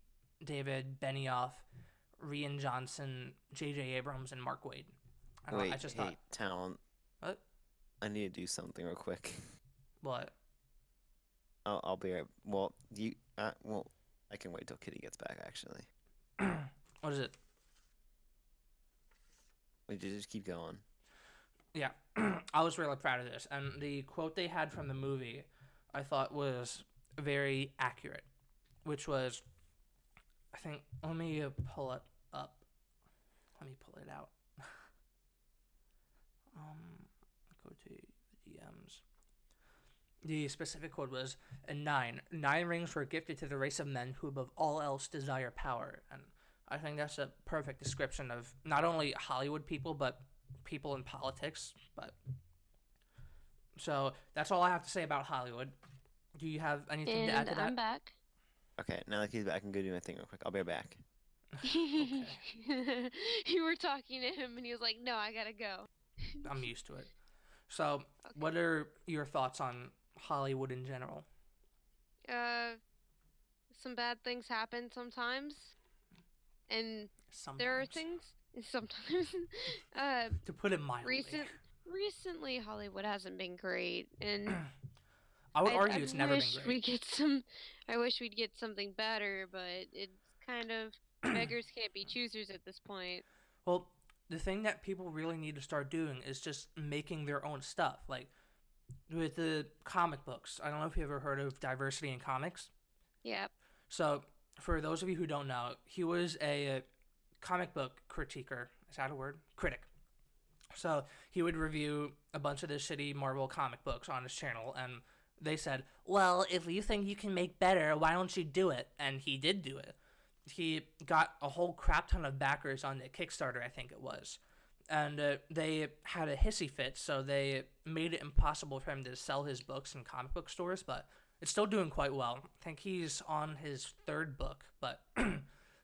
David Benioff, Rian Johnson, J.J. Abrams, and Mark Waid. Talent. What? I need to do something real quick. What? I'll be right. Well, I can wait till Kitty gets back, actually. What is it? Wait, just keep going. Yeah, I was really proud of this. And the quote they had from the movie, I thought was very accurate, which was, I think, let me pull it up. Let me pull it out. Go to the DMs. The specific quote was, "9 rings were gifted to the race of men who above all else desire power." And I think that's a perfect description of not only Hollywood people, but people in politics. But so that's all I have to say about Hollywood. Do you have anything to add And to that? I'm back. Okay, now that he's back, I can go do my thing real quick. I'll be right back. Okay, You were talking to him, and he was like, "No, I gotta go." I'm used to it. So, Okay. what are your thoughts on Hollywood in general? Uh, some bad things happen sometimes, and there are Sometimes, things sometimes. uh, to put it mildly, recently Hollywood hasn't been great, and I would I'd, argue I'd it's never been wish great. we get some. I wish we'd get something better, but it's kind of beggars can't be choosers at this point. Well, the thing that people really need to start doing is just making their own stuff. Like with the comic books. I don't know if you ever heard of diversity in comics. Yep. So, for those of you who don't know, he was a comic book critiquer. Is that a word? Critic. So, he would review a bunch of the shitty Marvel comic books on his channel, and they said, well, if you think you can make better, why don't you do it? And he did do it. He got a whole crap ton of backers on the Kickstarter, I think it was. And they had a hissy fit, so they made it impossible for him to sell his books in comic book stores, but it's still doing quite well. I think he's on his third book, but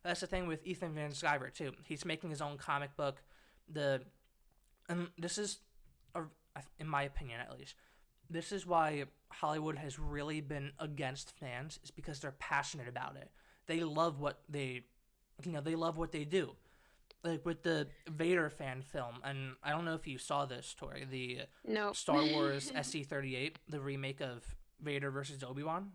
that's the thing with Ethan Van Sciver, too. He's making his own comic book. And this is, in my opinion at least, this is why Hollywood has really been against fans, is because they're passionate about it. They love what they do. Like with the Vader fan film, and I don't know if you saw this, Tori, the Nope. Star Wars SC-38, the remake of Vader versus Obi-Wan.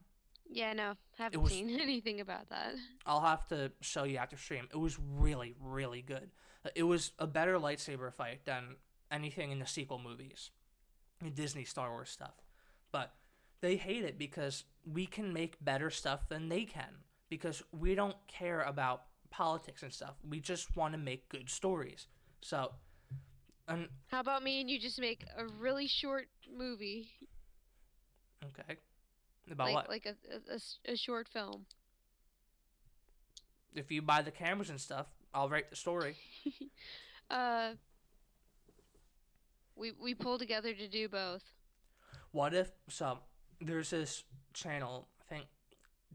Yeah, no, haven't was- seen anything about that. I'll have to show you after stream. It was really, really good. It was a better lightsaber fight than anything in the sequel movies, Disney Star Wars stuff. But they hate it because we can make better stuff than they can, because we don't care about politics and stuff. We just want to make good stories. So, and How about me and you just make a really short movie, okay, about what? like a short film? If you buy the cameras and stuff, I'll write the story. uh, we pull together to do both. What if there's this channel, I think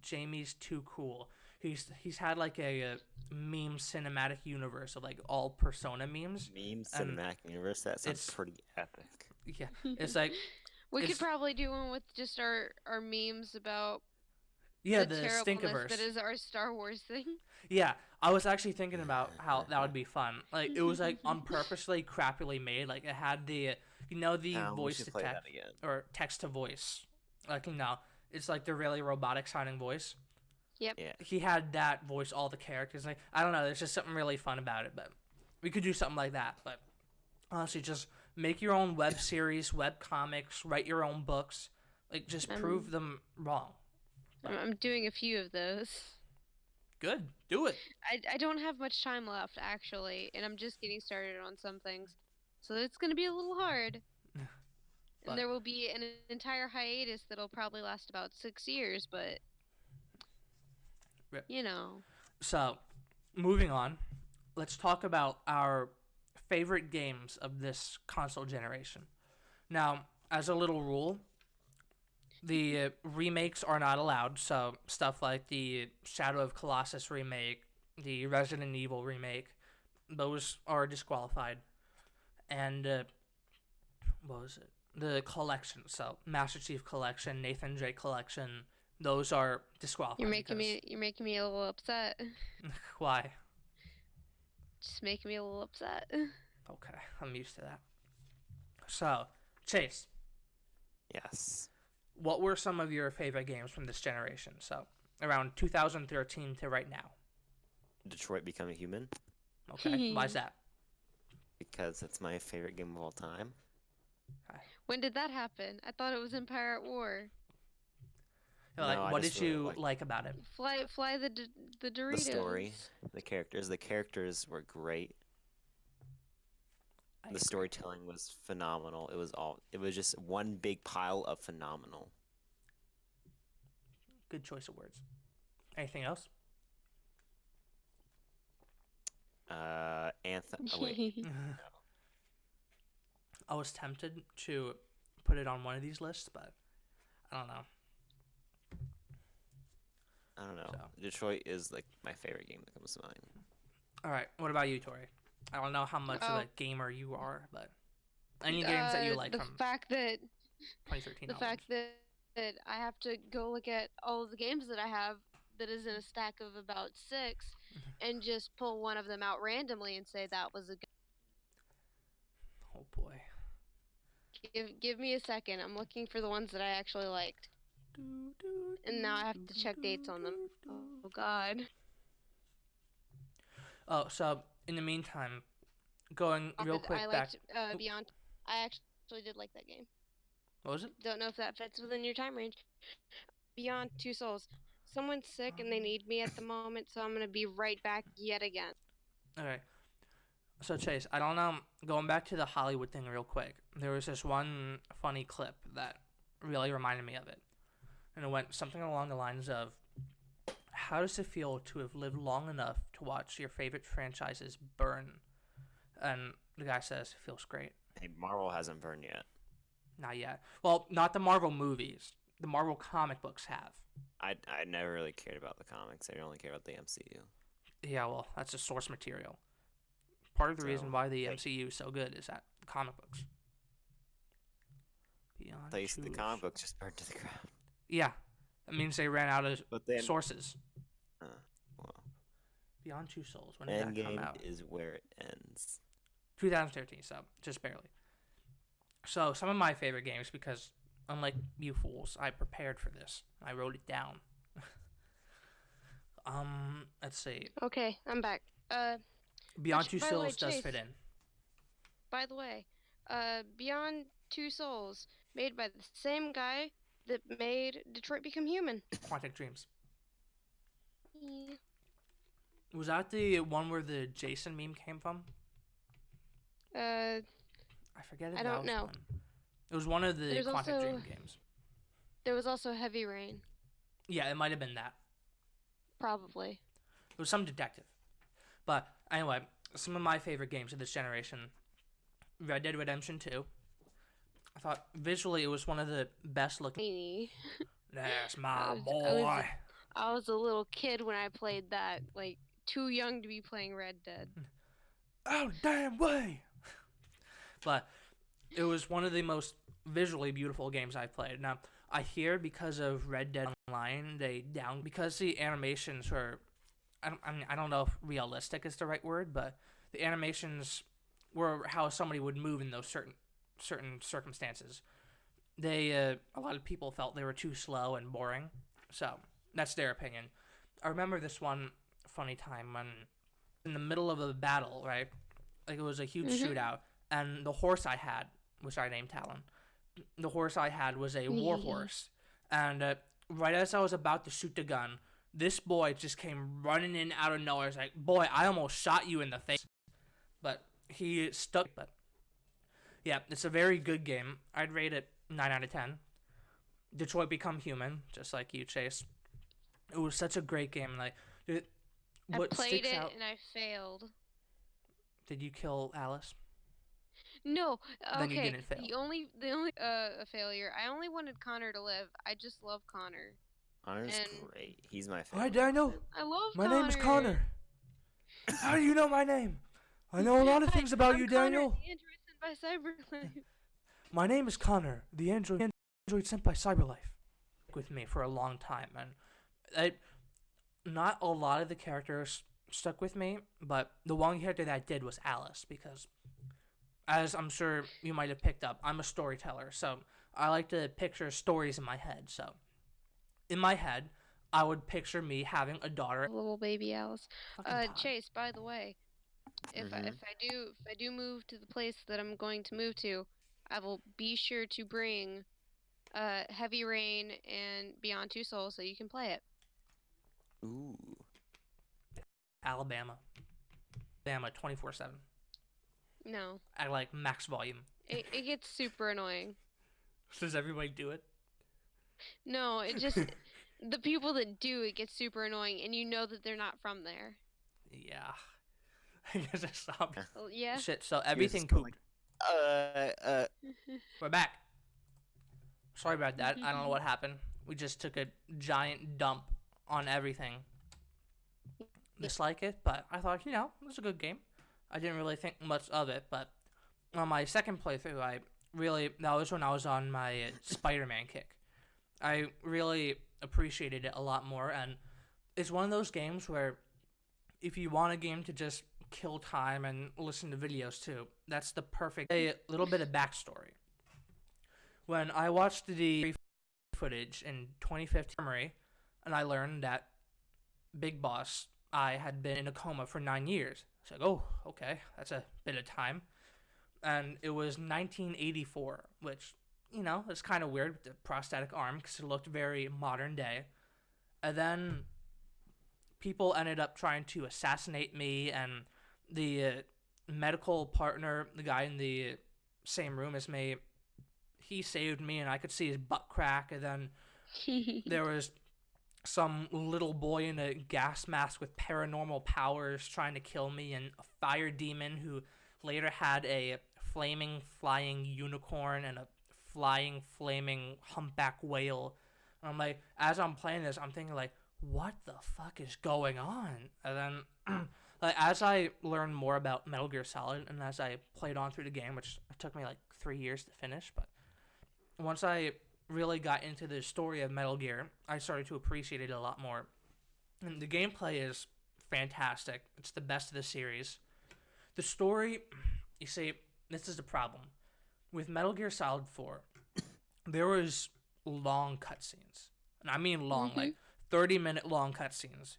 Jamie's Too Cool. He's had like a meme cinematic universe of like all Persona memes. Meme And cinematic universe. That sounds it's- pretty epic. Yeah, it's like We could It's- probably do one with just our memes about the terribleness Stinkiverse. that is our Star Wars thing. Yeah, I was actually thinking about how that would be fun. Like it was like on purposely crappily made. Like it had the the We voice should to play text that again. or text to voice. Like it's like the really robotic sounding voice. Yep. Yeah. He had that voice all the characters. Like I don't know, there's just something really fun about it. But we could do something like that. But honestly, just make your own web series, web comics, write your own books. Like just prove them wrong. I'm doing a few of those. Good, do it. I don't have much time left actually, and I'm just getting started on some things, so it's gonna be a little hard. But- And there will be an entire hiatus that'll probably last about 6 years, but Rip. you know. So, moving on, let's talk about our favorite games of this console generation. Now, as a little rule, the remakes are not allowed. So, stuff like the Shadow of Colossus remake, the Resident Evil remake, those are disqualified. And what was it? The collection. So, Master Chief Collection, Nathan Drake Collection, those are disqualified. You're making because- me a little upset. Why? Just making me a little upset. Okay, I'm used to that. So, Chase, Yes. what were some of your favorite games from this generation? So, around 2013 to right now. Detroit Become a Human, Okay, why's that? because it's my favorite game of all time. When did that happen? I thought it was Empire at War. Like, No, I what just did really you like- like about it? Fly the Doritos. The story, the characters. The characters were great. I The agree. storytelling was phenomenal. It was just one big pile of phenomenal. Good choice of words. Anything else? Anthem. Oh, wait. I was tempted to put it on one of these lists, but I don't know. I don't know. So. Detroit is like my favorite game that comes to mind. All right, what about you, Tori? I don't know how much of a gamer you are, but any games that you like from fact that 2013 the onwards. fact that I have to go look at all of the games that I have that is in a stack of about 6 and just pull one of them out randomly and say that was a good. Oh boy. Give me a second. I'm looking for the ones that I actually liked. And now I have to check dates on them. Oh god. Oh, so in the meantime, going real quick I back. liked Beyond. I actually did like that game. What was it? Don't know if that fits within your time range. Beyond Two Souls. Someone's sick and they need me at the moment, so I'm gonna be right back yet again. Okay. So Chase, I don't know. Going back to the Hollywood thing real quick, there was this one funny clip that really reminded me of it, and it went something along the lines of, "How does it feel to have lived long enough to watch your favorite franchises burn?" And the guy says, "It feels great." Hey, Marvel hasn't burned yet. Not yet. Well, not the Marvel movies. The Marvel comic books have. I never really cared about the comics. I only cared about the MCU. Yeah, well, that's just source material. Part of the reason So, why the like- MCU is so good is that the comic books. Beyond The Two comic books just burned to the ground. Yeah, that means they ran out of But then, sources. well, Beyond Two Souls. When did that come Endgame out? is where it ends. 2013, so just barely. So some of my favorite games, because unlike you fools, I prepared for this. I wrote it down. Let's see. Okay, I'm back. Beyond Two by the way, Souls does Chase, fit in. By the way, Beyond Two Souls, made by the same guy that made Detroit Become Human. Quantic Dreams. Yeah. Was that the one where the Jason meme came from? I forget if I that don't was know. one. It was one of the There's Quantic also- Dream games. There was also Heavy Rain, Yeah, it might have been that. probably. It was some detective. But anyway, some of my favorite games of this generation. Red Dead Redemption 2. I thought visually it was one of the best looking. Tiny. That's my I was- boy. I was a little kid when I played that, like too young to be playing Red Dead. Oh, damn way. But it was one of the most visually beautiful games I've played. Now, I hear because of Red Dead Online, because the animations were, I don't know if realistic is the right word, but the animations were how somebody would move in those certain circumstances. A lot of people felt they were too slow and boring. So that's their opinion. I remember this one funny time when in the middle of a battle, right? Like it was a huge shootout, and the horse I had, which I named Talon, the horse I had was a war horse, and right as I was about to shoot the gun, this boy just came running in out of nowhere. It's like, boy, I almost shot you in the face, but he stuck. But yeah, it's a very good game. I'd rate it 9 out of 10. Detroit Become Human, just like you, Chase. It was such a great game. Like, what I played sticks it out? and I failed. Did you kill Alice? No, Then you okay. didn't fail. The only a failure. I only wanted Connor to live. I just love Connor. Connor's And- great. He's my Hi, favorite. Daniel. I love My Connor. name is Connor. How do you know my name? I know a lot of Hi, things about I'm you, Connor, Daniel. the android sent by Cyberlife. My name is Connor, the android sent by Cyberlife. With me for a long time, and not a lot of the characters stuck with me, but the one character that did was Alice, because as I'm sure you might have picked up, I'm a storyteller, so I like to picture stories in my head. So in my head, I would picture me having a daughter. Little baby Alice. Fucking Todd. Chase, by the way, if Mhm. I do move to the place that I'm going to move to, I will be sure to bring Heavy Rain and Beyond Two Souls so you can play it. Ooh. Alabama 24/7 No, at like max volume. it gets super annoying. Does everybody do it? No, it just the people that do it get super annoying, and you know that they're not from there. Yeah. I guess I stopped. Well, yeah. Shit. So everything just go pooped. like- We're back. Sorry about that. I don't know what happened. We just took a giant dump on everything. Dislike it, but I thought, it was a good game. I didn't really think much of it, but on my second playthrough, that was when I was on my Spider-Man kick. I really appreciated it a lot more, and it's one of those games where if you want a game to just kill time and listen to videos too, that's the perfect. A little bit of backstory. When I watched the footage in 2015, and I learned that Big Boss, I had been in a coma for 9 years. It's like, oh, okay, that's a bit of time. And it was 1984, which, is kind of weird with the prosthetic arm because it looked very modern day. And then people ended up trying to assassinate me, and the medical partner, the guy in the same room as me, he saved me, and I could see his butt crack. And then there was some little boy in a gas mask with paranormal powers trying to kill me, and a fire demon who later had a flaming flying unicorn and a flying flaming humpback whale. And I'm like, as I'm playing this, I'm thinking like, what the fuck is going on? And then like as I learned more about Metal Gear Solid, and as I played on through the game, which took me like 3 years to finish, but once I really got into the story of Metal Gear, I started to appreciate it a lot more. And the gameplay is fantastic. It's the best of the series. The story, you see, this is the problem. With Metal Gear Solid 4, there was long cutscenes. And I mean long, like 30-minute long cutscenes.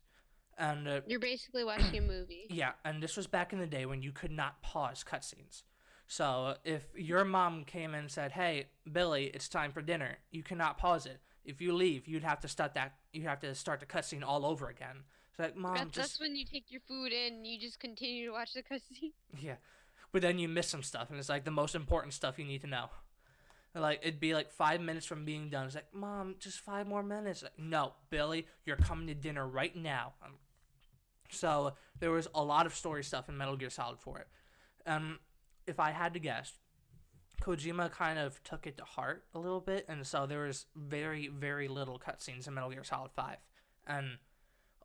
And you're basically watching a movie. Yeah, and this was back in the day when you could not pause cutscenes. So if your mom came in and said, "Hey, Billy, it's time for dinner," you cannot pause it. If you leave, you'd have to start the cutscene all over again. It's like, Mom, that's when you take your food in and you just continue to watch the cutscene. Yeah, but then you miss some stuff, and it's like the most important stuff you need to know. Like it'd be like 5 minutes from being done. It's like, Mom, just 5 more minutes. Like, no, Billy, you're coming to dinner right now. So there was a lot of story stuff in Metal Gear Solid for it. If I had to guess, Kojima kind of took it to heart a little bit, and so there was very, very little cutscenes in Metal Gear Solid 5. And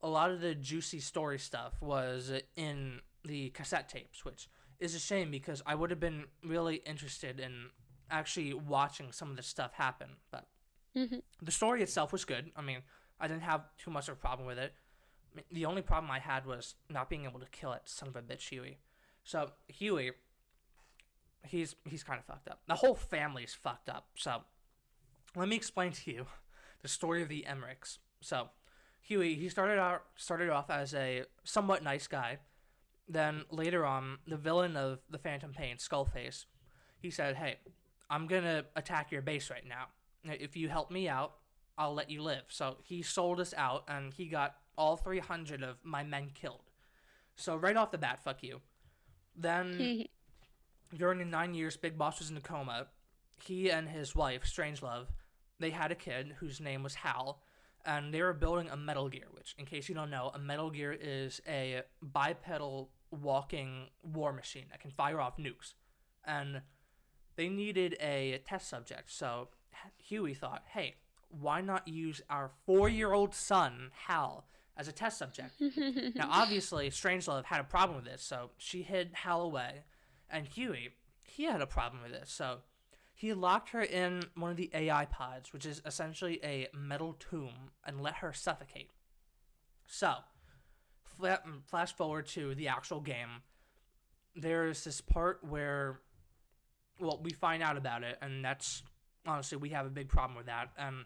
a lot of the juicy story stuff was in the cassette tapes, which is a shame because I would have been really interested in actually watching some of this stuff happen. But the story itself was good. I mean, I didn't have too much of a problem with it. The only problem I had was not being able to kill it, son of a bitch, Huey. So, Huey, he's kind of fucked up. The whole family's fucked up. So, let me explain to you the story of the Emmerichs. So, Huey, he started off as a somewhat nice guy. Then, later on, the villain of the Phantom Pain, Skullface, he said, "Hey, I'm gonna attack your base right now. If you help me out, I'll let you live." So, he sold us out, and he got all 300 of my men killed. So, right off the bat, fuck you. Then, during the 9 years Big Boss was in a coma, he and his wife, Strangelove, they had a kid whose name was Hal, and they were building a Metal Gear, which, in case you don't know, a Metal Gear is a bipedal walking war machine that can fire off nukes. And they needed a test subject, so Huey thought, hey, why not use our 4-year-old son, Hal, as a test subject? Now, obviously, Strangelove had a problem with this, so she hid Hal away. And Huey, he had a problem with this, so he locked her in one of the AI pods, which is essentially a metal tomb, and let her suffocate. So, flash forward to the actual game. There's this part where, well, we find out about it, and that's, honestly, we have a big problem with that. And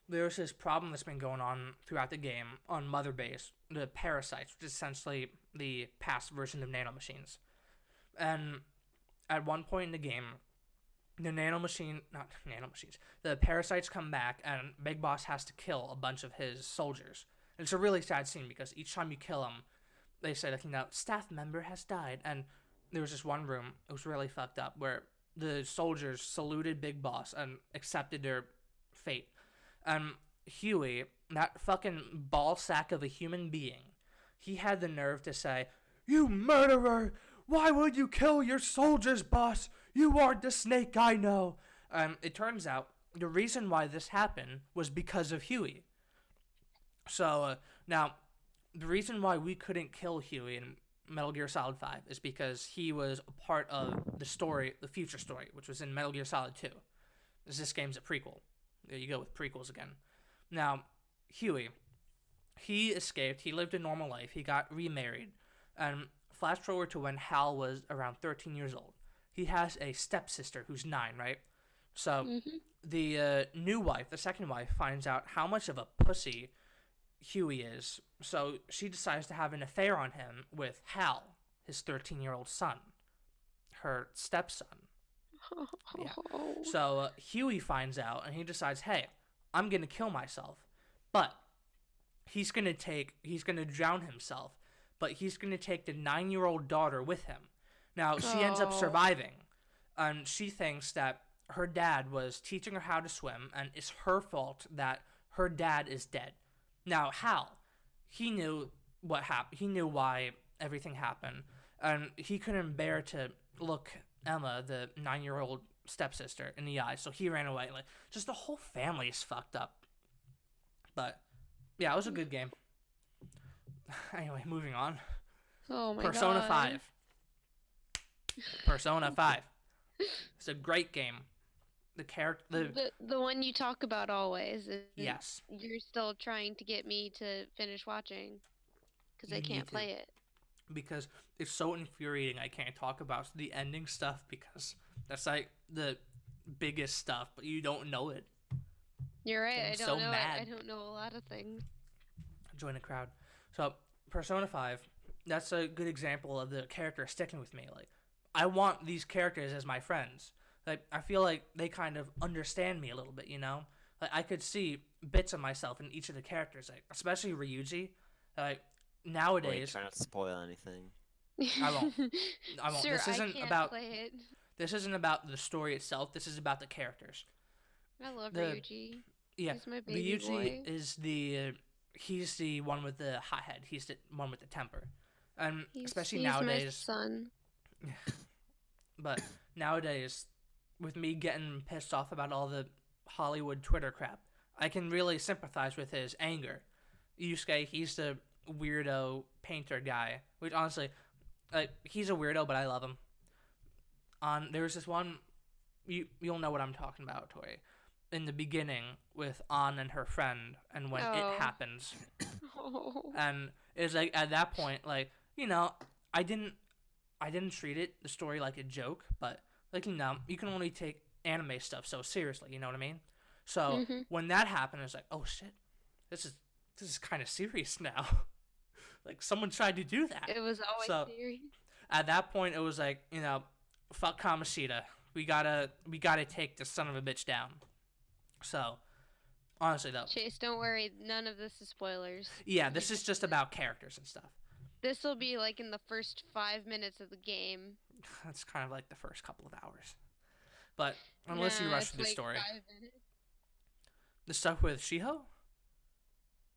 there's this problem that's been going on throughout the game on Mother Base, the parasites, which is essentially the past version of nanomachines. And at one point in the game, the parasites come back, and Big Boss has to kill a bunch of his soldiers. And it's a really sad scene because each time you kill them, they say that, staff member has died. And there was this one room, it was really fucked up, where the soldiers saluted Big Boss and accepted their fate. And Huey, that fucking ball sack of a human being, he had the nerve to say, "You murderer! Why would you kill your soldiers, boss? "You aren't the Snake I know." It turns out the reason why this happened was because of Huey. So now, the reason why we couldn't kill Huey in Metal Gear Solid 5 is because he was a part of the story, the future story, which was in Metal Gear Solid 2. This game's a prequel. There you go with prequels again. Now, Huey, he escaped. He lived a normal life. He got remarried. And flash forward to when Hal was around 13 years old. He has a stepsister who's 9, right? So the new wife, the second wife, finds out how much of a pussy Huey is. So she decides to have an affair on him with Hal, his 13-year-old son, her stepson. Yeah. So Huey finds out and he decides, hey, I'm going to kill myself. But he's going to drown himself. But he's going to take the 9-year-old daughter with him. Now, she ends up surviving. And she thinks that her dad was teaching her how to swim. And it's her fault that her dad is dead. Now, Hal, he knew what happened. He knew why everything happened. And he couldn't bear to look Emma, the 9-year-old stepsister, in the eye. So he ran away. Like, just the whole family is fucked up. But, yeah, it was a good game. Anyway, moving on. Oh my Persona God. 5. Persona 5. It's a great game. The one you talk about always. Yes. You're still trying to get me to finish watching because I You need can't to. play it. Because it's so infuriating I can't talk about the ending stuff because that's like the biggest stuff, but you don't know it. You're right. I'm I don't so know. mad. I don't know a lot of things. Join the crowd. So Persona 5, that's a good example of the character sticking with me. Like, I want these characters as my friends. Like, I feel like they kind of understand me a little bit, you know? Like, I could see bits of myself in each of the characters, like, especially Ryuji. Like, nowadays, Wait, try not to spoil anything. I won't. I won't. Sir, This isn't I can't about play it. this isn't about the story itself. This is about the characters. I love The- Ryuji. Yeah, He's my baby Ryuji boy. is he's the one with the hot head. He's the one with the temper, and especially he's nowadays. my son. But nowadays, with me getting pissed off about all the Hollywood Twitter crap, I can really sympathize with his anger. Yusuke, he's the weirdo painter guy, which honestly, he's a weirdo, but I love him. There was this one, you'll know what I'm talking about, Tori. In the beginning with An and her friend, and when Oh. it happens, Oh. and it's like at that point, like, you know, I didn't treat the story like a joke, but like, you know, you can only take anime stuff so seriously, you know what I mean? So when that happened, it's like, oh shit, this is kind of serious now. Like, someone tried to do that. It was always So- serious. At that point, it was like, you know, fuck Kamoshida. We gotta take this son of a bitch down. So, honestly though, Chase, don't worry. None of this is spoilers. yeah, this is just about characters and stuff. This will be like in the first 5 minutes of the game. That's kind of like the first couple of hours. But unless you Nah, rush it's through the like story, 5 minutes. the stuff with Shiho,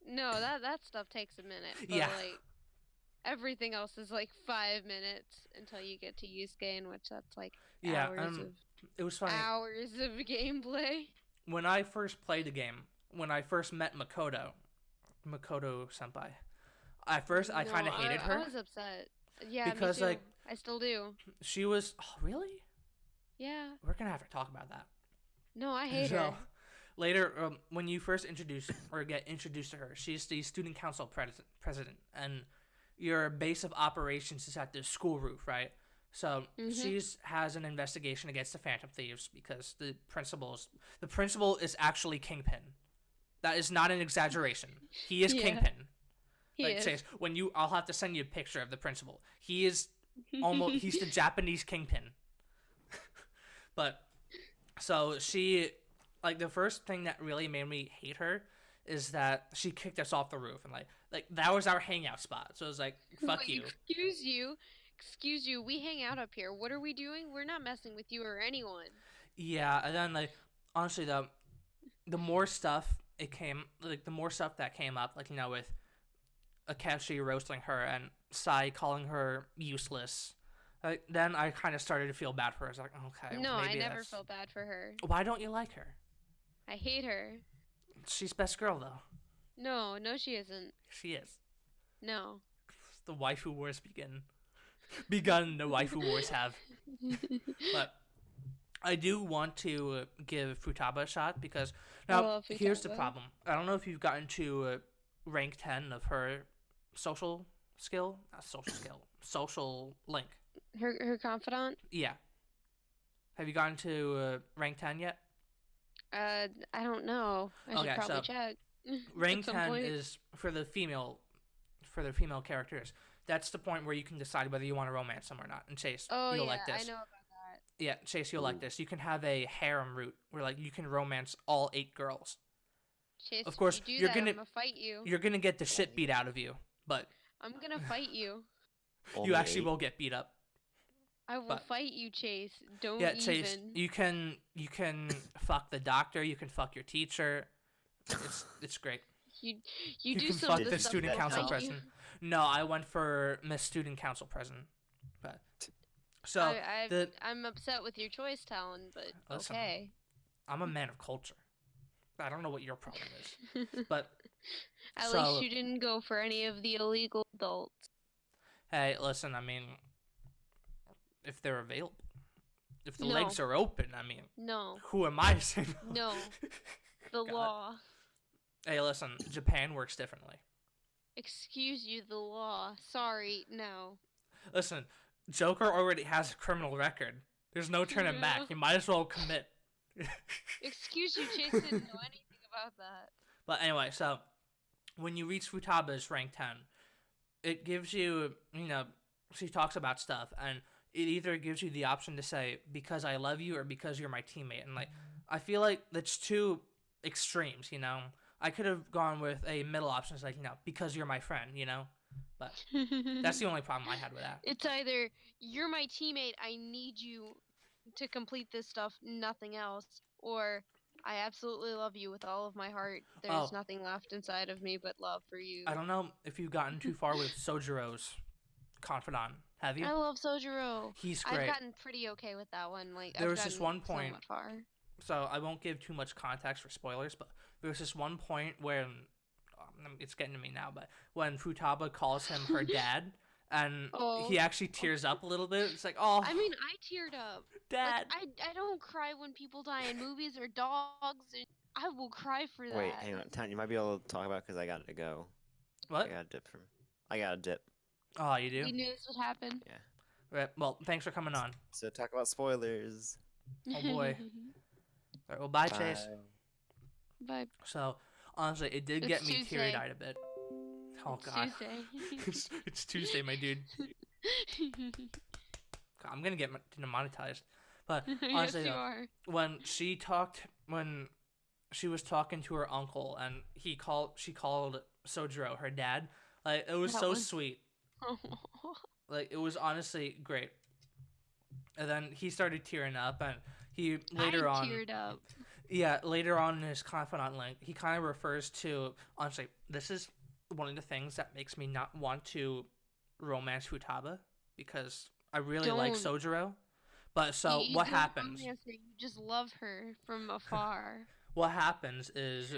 No, that stuff takes a minute. But Yeah. like everything else is like 5 minutes until you get to Yusuke, in which that's like yeah, it was funny. hours of gameplay. When I first played the game, when I first met Makoto senpai, at first I kind of hated her. I was upset. Yeah, Because, me too. like- I still do. She was, oh really? Yeah. We're gonna have to talk about that. No, I hate So, her. later, when you first get introduced to her, she's the student council president, and your base of operations is at the school roof, right? So she's has an investigation against the Phantom Thieves because the principal is actually Kingpin. That is not an exaggeration. He is Yeah. Kingpin. He Like, is. Chase, I'll have to send you a picture of the principal. He is he's the Japanese Kingpin. But so she, like, the first thing that really made me hate her is that she kicked us off the roof, and like that was our hangout spot. So it was like, fuck Wait, you. Excuse you. We hang out up here. What are we doing? We're not messing with you or anyone. Yeah, and then, like, honestly though, the more stuff that came up, like, you know, with Akashi roasting her and Sai calling her useless, Then I kind of started to feel bad for her. I was like, okay, No, I maybe never that's... felt bad for her. Why don't you like her? I hate her. She's best girl, though. No, she isn't. She is. No. The waifu wars begin. Begun, the waifu wars have. But I do want to give Futaba a shot because now here's the Futaba. problem. I don't know if you've gotten to rank 10 of her social link. Her confidant? Yeah. Have you gotten to rank 10 yet? I don't know. I should probably check. Rank 10 is for the female characters. That's the point where you can decide whether you want to romance them or not. And Chase, you'll like this. I know about that. Yeah, Chase, you'll like this. You can have a harem route where you can romance all 8 girls. Chase, of course, I'm gonna fight you. You're gonna get the shit beat out of you, but I'm gonna fight you. You actually will get beat up. I will fight you, Chase. Don't even. Yeah, Chase, you can fuck the doctor. You can fuck your teacher. It's great. You do can some fuck of the the stuff student that council fight president. No, I went for Miss Student Council president. But so I'm upset with your choice, Talon, but listen, okay. I'm a man of culture. I don't know what your problem is, but at least you didn't go for any of the illegal adults. Hey, listen, I mean, if they're available, if the legs are open, I mean, no. Who am I to say no? No, the law. Hey, listen, Japan works differently. Excuse you, the law. Sorry, no. Listen, Joker already has a criminal record. There's no turning back. You might as well commit. Excuse you, Chase didn't know anything about that. But anyway, so when you reach Futaba's rank 10, it gives you, she talks about stuff, and it either gives you the option to say, because I love you, or because you're my teammate. And, I feel like that's two extremes, I could have gone with a middle option, because you're my friend, But that's the only problem I had with that. It's either, you're my teammate, I need you to complete this stuff, nothing else, or I absolutely love you with all of my heart. There's nothing left inside of me but love for you. I don't know if you've gotten too far with Sojiro's confidant. Have you? I love Sojiro. He's great. I've gotten pretty okay with that one. There was this one point. Far. So I won't give too much context for spoilers, but there was this one point when it's getting to me now, but when Futaba calls him her dad, and he actually tears up a little bit. It's like, oh. I mean, I teared up. Dad. I don't cry when people die in movies or dogs. I will cry for that. Wait, hang on, Tom. You might be able to talk about because I got to go. What? I got a dip. Oh, you do? You knew this would happen. Yeah. Right. Well, thanks for coming on. So talk about spoilers. Oh boy. All right, well, bye, Chase. Bye. So honestly, it did get me teary-eyed a bit. Oh God. It's Tuesday, my dude. God, I'm gonna get demonetized. But honestly, yes, you are. when she was talking to her uncle and she called Sojiro her dad, it was sweet. It was honestly great. And then he started tearing up, and he later on teared up. Yeah, later on in his confidant link, he kind of refers to, honestly, this is one of the things that makes me not want to romance Futaba, because I really like Sojiro. But so what happens? You just love her from afar. What happens is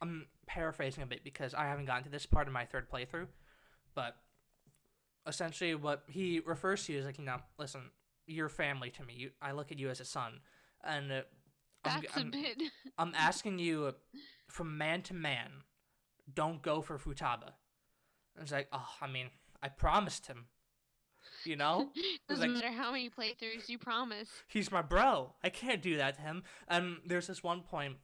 I'm paraphrasing a bit because I haven't gotten to this part of my third playthrough, but essentially what he refers to is listen, you're family to me. I look at you as a son, and I'm asking you from man to man, don't go for Futaba. And it's like, I promised him. Doesn't matter how many playthroughs you promise. He's my bro. I can't do that to him. And there's this one point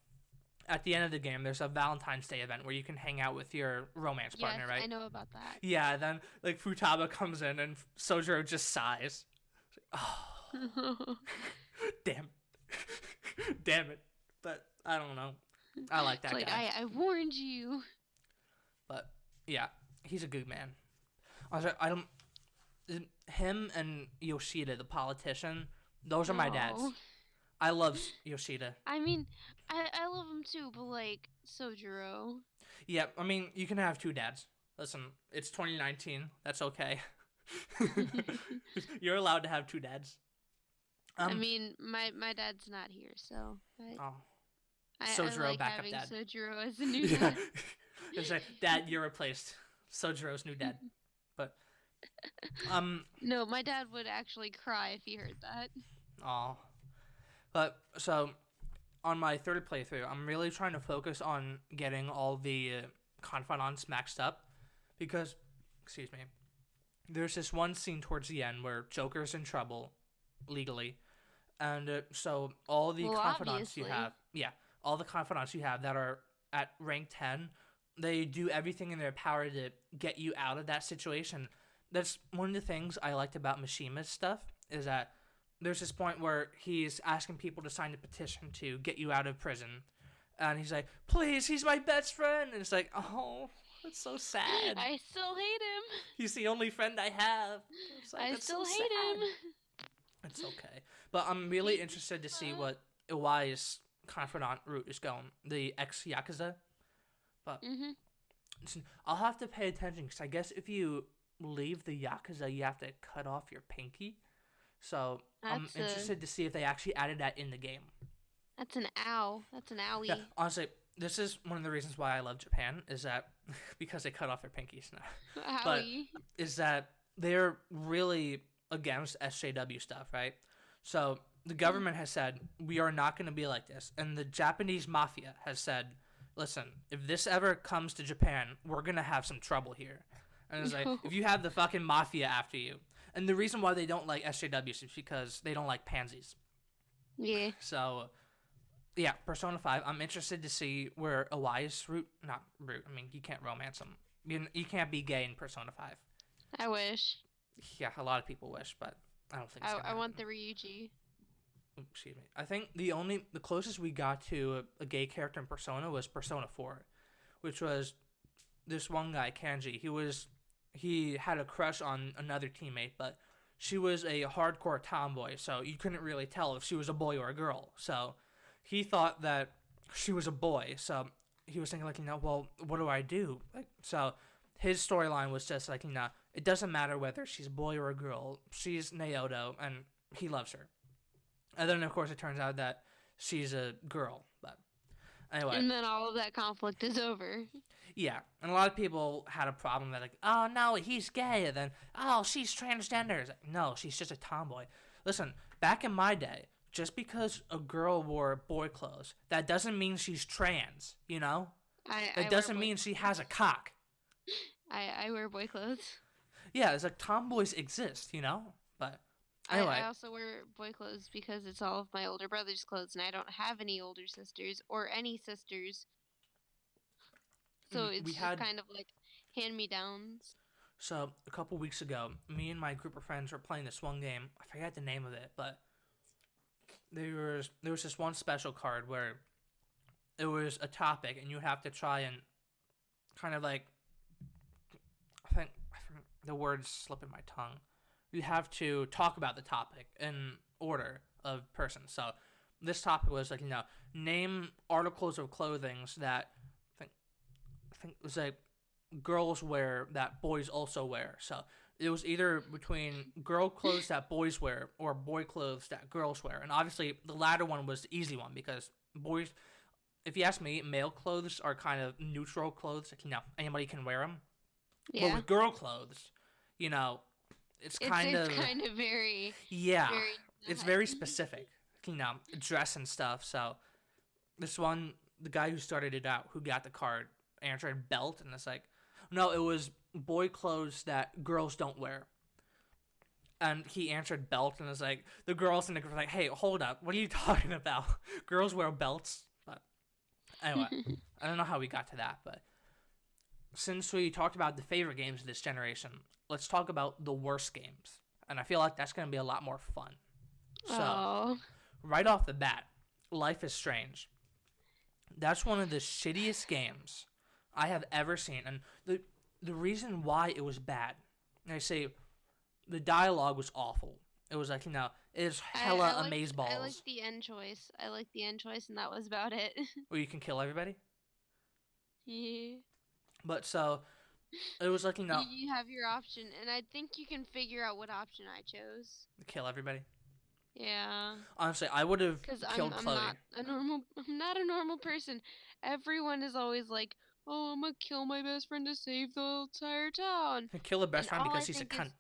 at the end of the game, there's a Valentine's Day event where you can hang out with your romance partner, right? I know about that. Yeah, then Futaba comes in and Sojiro just sighs. Oh, damn it. But I don't know. I like that guy. I warned you. But yeah, he's a good man. Him and Yoshida, the politician, those are my dads. I love Yoshida. I mean, I love him too, but Sojiro. Yeah, you can have two dads. Listen, it's 2019. That's okay. You're allowed to have two dads. I mean, my dad's not here, so Oh, I Sojiro like backup having dad. Sojiro as a new Yeah. dad. It's like, Dad, you're replaced. Sojiro's new dad. But No, my dad would actually cry if he heard that. aw. But so on my third playthrough, I'm really trying to focus on getting all the confidants maxed up because, excuse me, there's this one scene towards the end where Joker's in trouble legally, and so all the confidants you Obviously. have, all the confidants you have that are at rank 10, they do everything in their power to get you out of that situation. That's one of the things I liked about Mishima's stuff is that there's this point where he's asking people to sign a petition to get you out of prison, and he's like, "Please, he's my best friend," and it's like, oh, that's so sad. I still hate him. He's the only friend I have. It's like, I that's still so hate sad. him. It's okay, but I'm really interested to see what Iwai's confidant route is going. The ex Yakuza, but I'll have to pay attention because I guess if you leave the Yakuza, you have to cut off your pinky. So I'm interested to see if they actually added that in the game. That's an ow. That's an owie. Yeah, honestly, this is one of the reasons why I love Japan is that because they cut off their pinkies now. But Owie. is that they're really against SJW stuff, right? So the government has said we are not going to be like this, and the Japanese mafia has said, "Listen, if this ever comes to Japan, we're going to have some trouble here." And it's like, if you have the fucking mafia after you. And the reason why they don't like SJWs is because they don't like pansies. Yeah. So, yeah, Persona 5, I'm interested to see where Iwai's not route, I mean, you can't romance him. You can't be gay in Persona 5. I wish. Yeah, a lot of people wish, but I don't think it's gonna I want happen. the Ryuji. Excuse me. I think the closest we got to a gay character in Persona was Persona 4, which was this one guy, Kanji. He had a crush on another teammate, but she was a hardcore tomboy, so you couldn't really tell if she was a boy or a girl. So he thought that she was a boy, so he was thinking, like, well, what do I do? Like, so his storyline was just like, it doesn't matter whether she's a boy or a girl. She's Naoto, and he loves her. And then, of course, it turns out that she's a girl. But anyway. And then all of that conflict is over. Yeah, and a lot of people had a problem that, like, oh, no, he's gay, and then, oh, she's transgender. It's like, no, she's just a tomboy. Listen, back in my day, just because a girl wore boy clothes, that doesn't mean she's trans, you know? That doesn't mean she has a cock. I wear boy clothes. Yeah, it's like tomboys exist, you know? But anyway. I also wear boy clothes because it's all of my older brother's clothes, and I don't have any older sisters or any sisters. So it's kind of like hand-me-downs. So a couple weeks ago, me and my group of friends were playing this one game. I forget the name of it, but there was this one special card where it was a topic, and you would have to try and kind of like, I think the words slip in my tongue. You have to talk about the topic in order of person. So this topic was like, name articles of clothing that I think it was like girls wear that boys also wear. So it was either between girl clothes that boys wear or boy clothes that girls wear. And obviously the latter one was the easy one because boys, if you ask me, male clothes are kind of neutral clothes. Like, anybody can wear them. Yeah. But with girl clothes, it's kind of very... Yeah. It's very specific, dress and stuff. So this one, the guy who started it out, who got the card, answered belt, and it's like, no, it was boy clothes that girls don't wear. And he answered belt, and it's like, the girls in the group were like, hey, hold up, what are you talking about? Girls wear belts. But anyway, I don't know how we got to that, but since we talked about the favorite games of this generation, let's talk about the worst games. And I feel like that's going to be a lot more fun. So, right off the bat, Life is Strange. That's one of the shittiest games I have ever seen. And the reason why it was bad, and I say the dialogue was awful. It was like, it's hella amazeballs. I like the end choice. And that was about it. Where you can kill everybody? Yeah. But so, It was like, you know, You have your option, and I think you can figure out what option I chose. kill everybody. Yeah, Honestly, I would have because killed I'm Chloe. not a normal. I'm not a normal person. Everyone is always like, "Oh, I'm gonna kill my best friend to save the entire town," Kill the best and friend all I because he's a think is, cunt.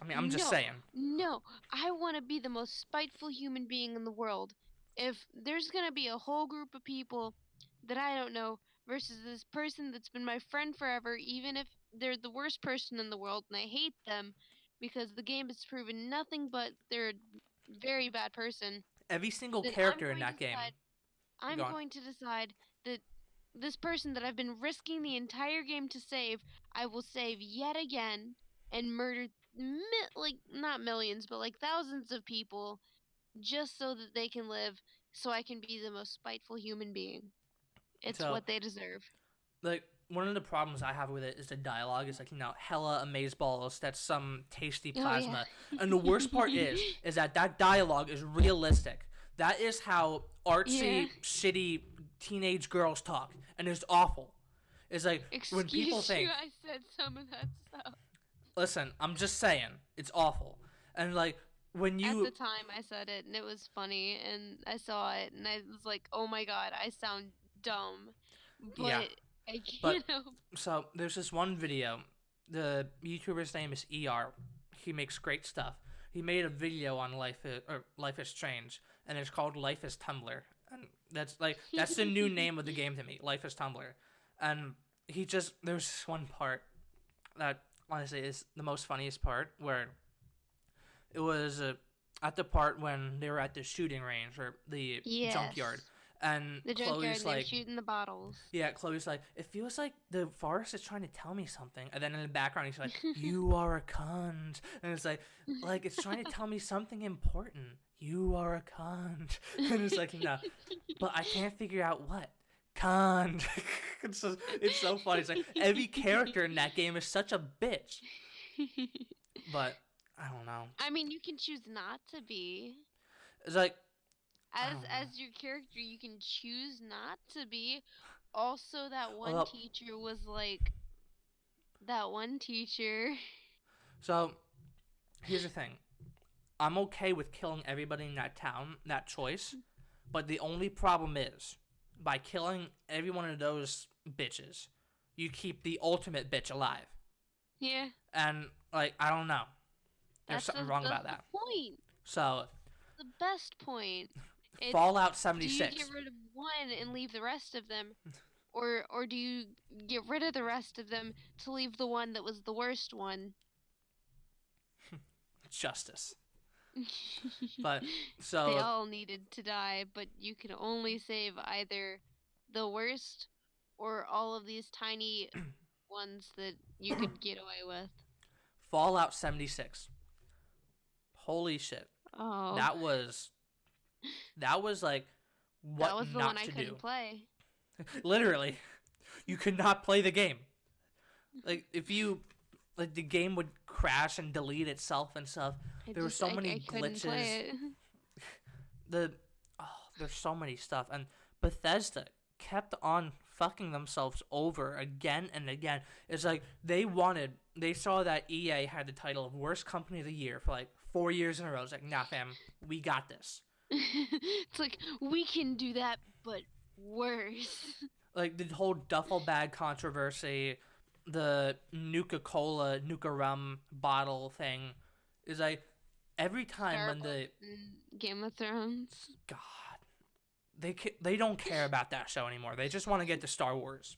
I mean, I'm just no, saying. no. I want to be the most spiteful human being in the world. If there's gonna be a whole group of people that I don't know versus this person that's been my friend forever, even if they're the worst person in the world and I hate them because the game has proven nothing but they're a very bad person, Every single then character in that game. I'm Go on. going to decide that this person that I've been risking the entire game to save, I will save yet again and murder like not millions, but like thousands of people just so that they can live, so I can be the most spiteful human being. It's So, what they deserve. like, one of the problems I have with it is the dialogue is like, you know, hella amazeballs. That's some tasty Oh yeah. plasma. And the worst part is that dialogue is realistic. That is how artsy, Yeah. shitty teenage girls talk, and it's awful. It's like when people Excuse think, you, I said some of that stuff. listen, I'm just saying, it's awful. And like when At you the time I said it and it was funny and I saw it and I was like, "Oh my god, I sound dumb." But Yeah. I But can't help. so there's this one video. The YouTuber's name is ER. He makes great stuff. He made a video on Life is Strange, and it's called Life is Tumblr. And that's the new name of the game to me. Life is Tumblr. And there's this one part that honestly is the most funniest part where it was at the part when they were at the shooting range or the Yes. junkyard, and The junkyard Chloe's and they're like, shooting the bottles. yeah, Chloe's like, it feels like the forest is trying to tell me something. And then in the background, he's like, you are a cunt. And it's like it's trying to tell me something important. You are a cunt. And it's like, no, but I can't figure out what. Cunt. it's so funny. It's like every character in that game is such a bitch. But I don't know. I mean, you can choose not to be. It's like, As your character, you can choose not to be. Also, that one Well, teacher was like, that one teacher. so here's the thing. I'm okay with killing everybody in that town, that choice, but the only problem is by killing every one of those bitches, you keep the ultimate bitch alive. Yeah. And like, I don't know. There's something wrong about that's that. the point. So The best point. It's, Fallout do 76. you get rid of one and leave the rest of them, or do you get rid of the rest of them to leave the one that was the worst one? Justice. But They all needed to die, but you can only save either the worst or all of these tiny ones that you could get away with. Fallout 76. Holy shit. Oh, That was like what that was the not one I to couldn't do. play. Literally, you could not play the game. Like if you like the game would crash and delete itself and stuff. There were so many I couldn't glitches. play it. There's so many stuff, and Bethesda kept on fucking themselves over again and again. It's like they saw that EA had the title of worst company of the year for like 4 years in a row. It's like, nah, fam, we got this. It's like, we can do that, but worse. Like the whole duffel bag controversy, the Nuka-Cola, Nuka-Rum bottle thing, is like every time when the Game of Thrones. God, they don't care about that show anymore. They just want to get to Star Wars.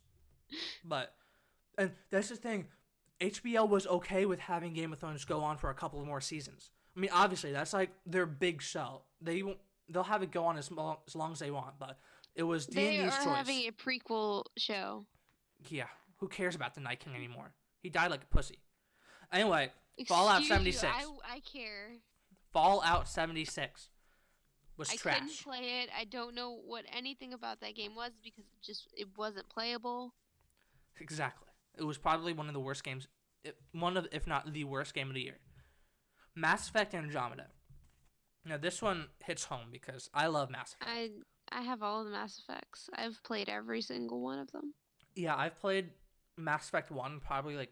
And that's the thing. HBO was okay with having Game of Thrones go on for a couple of more seasons. I mean, obviously that's like their big show. They'll have it go on as long as they want. But it was D&D's choice. They are having a prequel show. Yeah, who cares about the Night King anymore? He died like a pussy. Anyway, Excuse Fallout you, 76. I care. Fallout 76 was I trash. couldn't play it. I don't know what anything about that game was because it wasn't playable. Exactly. It was probably one of the worst games, if not the worst game of the year. Mass Effect Andromeda. Now this one hits home because I love Mass Effect. I have all of the Mass Effects. I've played every single one of them. Yeah, I've played Mass Effect 1 probably like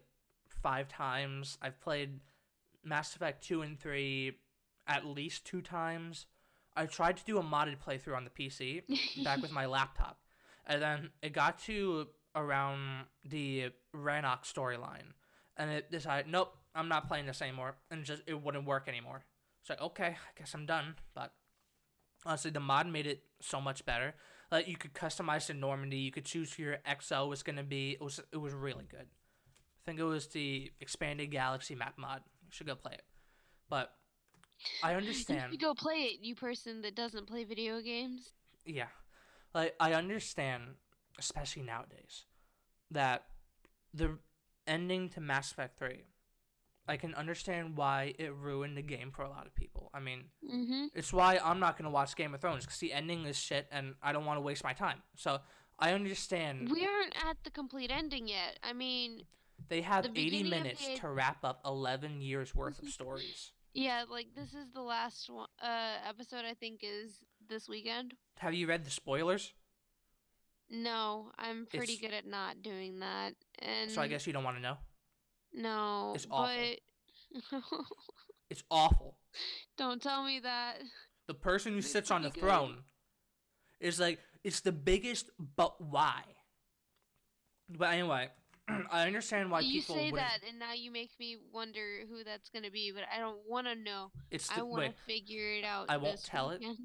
5 times. I've played Mass Effect 2 and 3 at least 2 times. I tried to do a modded playthrough on the PC back with my laptop. And then it got to around the Rannoch storyline. And it decided, nope, I'm not playing this anymore. And it wouldn't work anymore. It's like, okay, I guess I'm done. But honestly, the mod made it so much better. Like, you could customize the Normandy. You could choose who your XO was going to be. It was really good. I think it was the Expanded Galaxy map mod. You should go play it. But I understand. You go play it, you person that doesn't play video games. Yeah. Like, I understand, especially nowadays, that the ending to Mass Effect 3, I can understand why it ruined the game for a lot of people. I mean, it's why I'm not going to watch Game of Thrones, because the ending is shit, and I don't want to waste my time. So, I understand. We aren't at the complete ending yet. I mean... They have the 80 beginning of minutes the- to wrap up 11 years worth of stories. Yeah, like, this is the last one, episode, I think, is this weekend. Have you read the spoilers? No, I'm pretty It's- good at not doing that. And So I guess you don't want to know? no, It's awful. but It's awful. don't tell me that. The person who It's sits on the pretty good. throne is like, it's the biggest, but why? But anyway, I understand why You people say wouldn't. that, and now you make me wonder who that's gonna be. But I don't want to know. It's I the, want to wait, figure it out. I won't this tell it. weekend.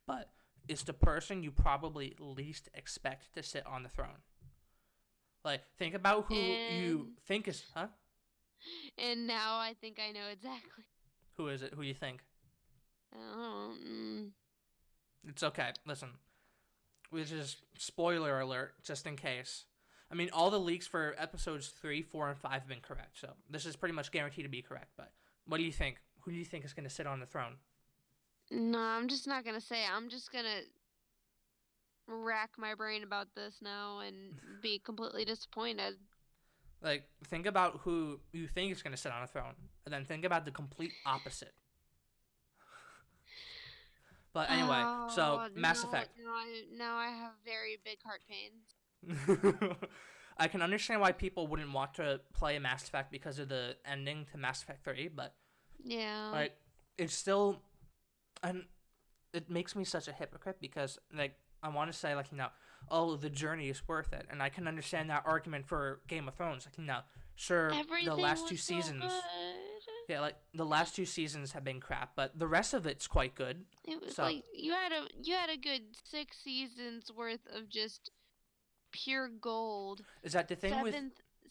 but it's the person you probably least expect to sit on the throne. Like, think about who you And- think is, huh? And now I think I know exactly. Who is it? Who you think? Mm. It's okay. Listen, which is spoiler alert, just in case. I mean, all the leaks for episodes 3, 4, and 5 have been correct, so this is pretty much guaranteed to be correct. But what do you think? Who do you think is going to sit on the throne? No, I'm just not gonna say it. I'm just gonna rack my brain about this now and be completely disappointed. Like, think about who you think is going to sit on a throne, and then think about the complete opposite. But anyway, so Mass Effect. Now I have very big heart pains. I can understand why people wouldn't want to play Mass Effect because of the ending to Mass Effect 3, but Yeah. like, it's still, and it makes me such a hypocrite because, like, I want to say, like, oh, the journey is worth it, and I can understand that argument for Game of Thrones. Like, sure, Everything the last was 2 so seasons, good. yeah, like the last 2 seasons have been crap, but the rest of it's quite good. It was So- like you had a good 6 seasons worth of just pure gold. Is that the thing with?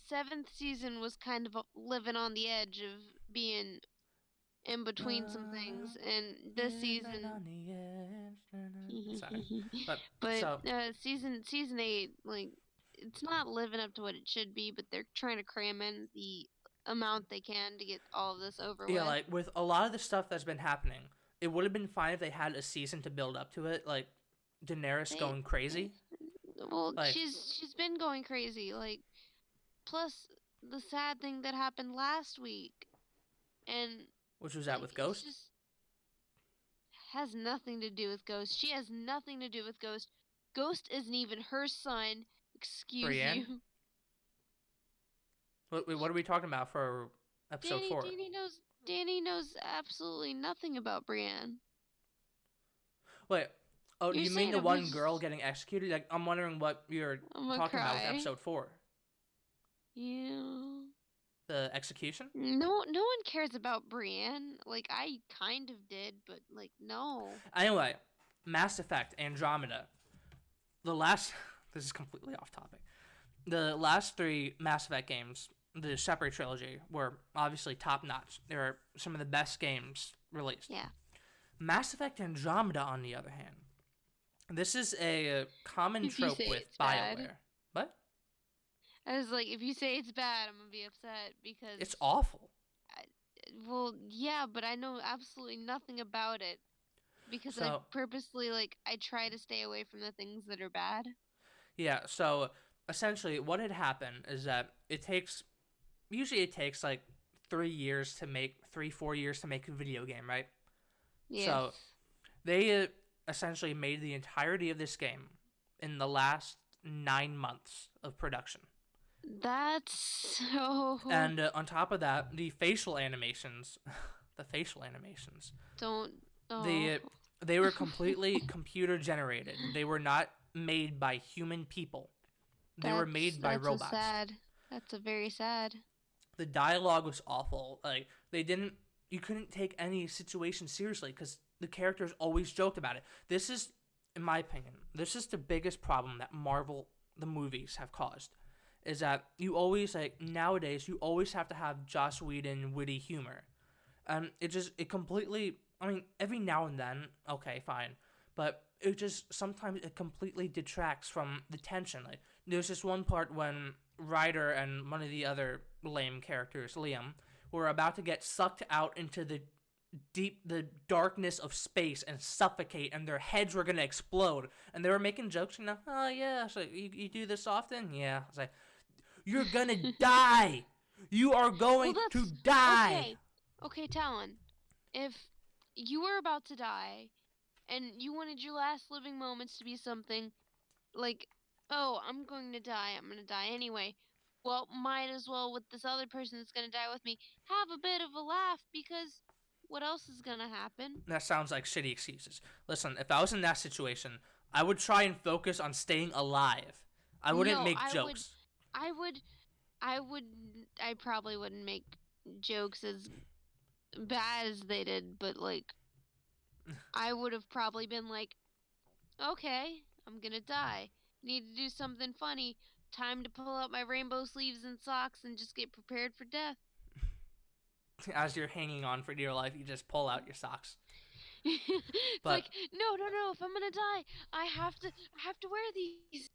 Seventh season was kind of living on the edge of being in between some things, and this season. Sorry. But, But so, season 8, like, it's not living up to what it should be, but they're trying to cram in the amount they can to get all of this over yeah, with. like, with a lot of the stuff that's been happening, it would have been fine if they had a season to build up to it, like Daenerys They- going crazy. Well, like- she's been going crazy. Like, plus the sad thing that happened last week, and Which was that with it's Ghost? just has nothing to do with Ghost. She has nothing to do with Ghost. Ghost isn't even her son. Excuse Brienne? you. What are we talking about for episode 4? Danny knows absolutely nothing about Brienne. Wait, oh, You're you mean saying the it one was- girl getting executed? Like, I'm wondering what you're I'm gonna talking about with cry. episode 4. Yeah. The execution? No one cares about Brienne. Like, I kind of did, but like, no. Anyway, Mass Effect Andromeda. The last this is completely off topic. The last 3 Mass Effect games, the Separate trilogy, were obviously top notch. They were some of the best games released. Yeah. Mass Effect Andromeda, on the other hand, this is a common If you trope say with it's bad. BioWare. What? I was like, if you say it's bad, I'm gonna be upset because It's awful. well, yeah, but I know absolutely nothing about it because I So- purposely I try to stay away from the things that are bad. Yeah, so essentially what had happened is that usually it takes like 3 years to make, 4 years to make a video game, right? Yes. So they essentially made the entirety of this game in the last 9 months of production. That's so. And on top of that, the facial animations, the facial animations, Don't. Oh. they were completely computer generated. They were not made by human people. They were made by robots. That's sad. That's a very sad. The dialogue was awful. Like you couldn't take any situation seriously because the characters always joked about it. This is, in my opinion, this is the biggest problem that Marvel the movies have caused. Is that you always nowadays you always have to have Joss Whedon witty humor, and it completely. I mean, every now and then, okay, fine, but it just sometimes it completely detracts from the tension. Like there's this one part when Ryder and one of the other lame characters, Liam, were about to get sucked out into the darkness of space and suffocate, and their heads were gonna explode, and they were making jokes, oh yeah, so you do this often, yeah. It's like, you're gonna die. You are going to die. Okay, Talon. If you were about to die, and you wanted your last living moments to be something like, oh, I'm going to die anyway. Well, might as well, with this other person that's gonna die with me, have a bit of a laugh, because what else is gonna happen? That sounds like shitty excuses. Listen, if I was in that situation, I would try and focus on staying alive. I wouldn't make jokes. I probably wouldn't make jokes as bad as they did, but like, I would have probably been like, okay, I'm gonna die. Need to do something funny. Time to pull out my rainbow sleeves and socks and just get prepared for death. As you're hanging on for dear life, you just pull out your socks. It's like, no. If I'm gonna die, I have to wear these.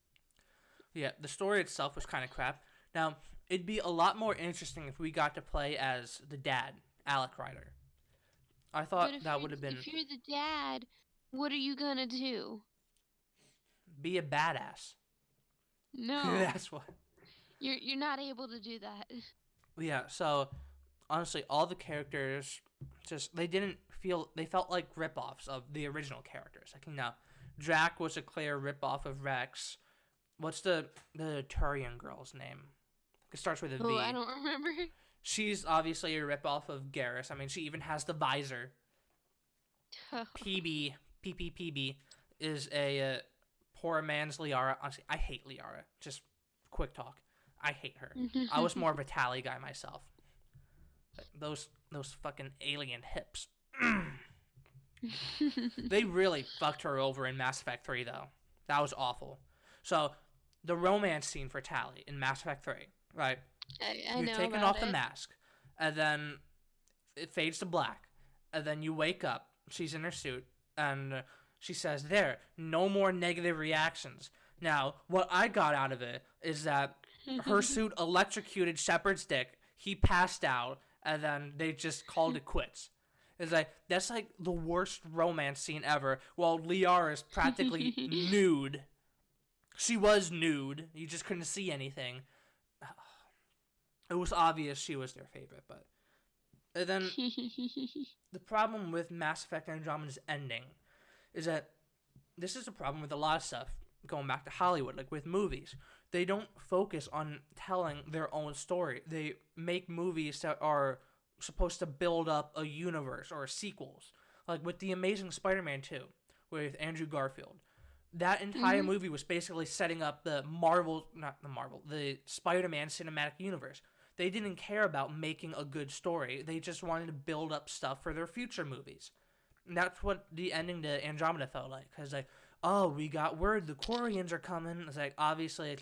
Yeah, the story itself was kind of crap. Now, it'd be a lot more interesting if we got to play as the dad, Alec Ryder. I thought that would have been. If you're the dad, what are you gonna do? Be a badass. No. That's what. You're not able to do that. Yeah, so honestly, all the characters they felt like rip-offs of the original characters. Like, Drac was a clear rip-off of Rex. What's the Turian girl's name? It starts with a V. Oh, I don't remember. She's obviously a rip-off of Garrus. I mean, she even has the visor. PB is a poor man's Liara. Honestly, I hate Liara. Just quick talk. I hate her. I was more of a Tally guy myself. Those fucking alien hips. They really fucked her over in Mass Effect 3, though. That was awful. So, the romance scene for Tally in Mass Effect 3, right? You're taking off the mask, and then it fades to black, and then you wake up, she's in her suit, and she says, there, no more negative reactions. Now, what I got out of it is that her suit electrocuted Shepard's dick, he passed out, and then they just called it quits. It's like, that's like the worst romance scene ever, while Liara is practically nude. She was nude. You just couldn't see anything. It was obvious she was their favorite, but... And then, the problem with Mass Effect Andromeda's ending is that this is a problem with a lot of stuff, going back to Hollywood, like with movies. They don't focus on telling their own story. They make movies that are supposed to build up a universe or sequels. Like with The Amazing Spider-Man 2, with Andrew Garfield. That entire movie was basically setting up the Spider-Man cinematic universe. They didn't care about making a good story. They just wanted to build up stuff for their future movies. And that's what the ending to Andromeda felt like. Because, like, oh, we got word the Quarians are coming. It's like, obviously,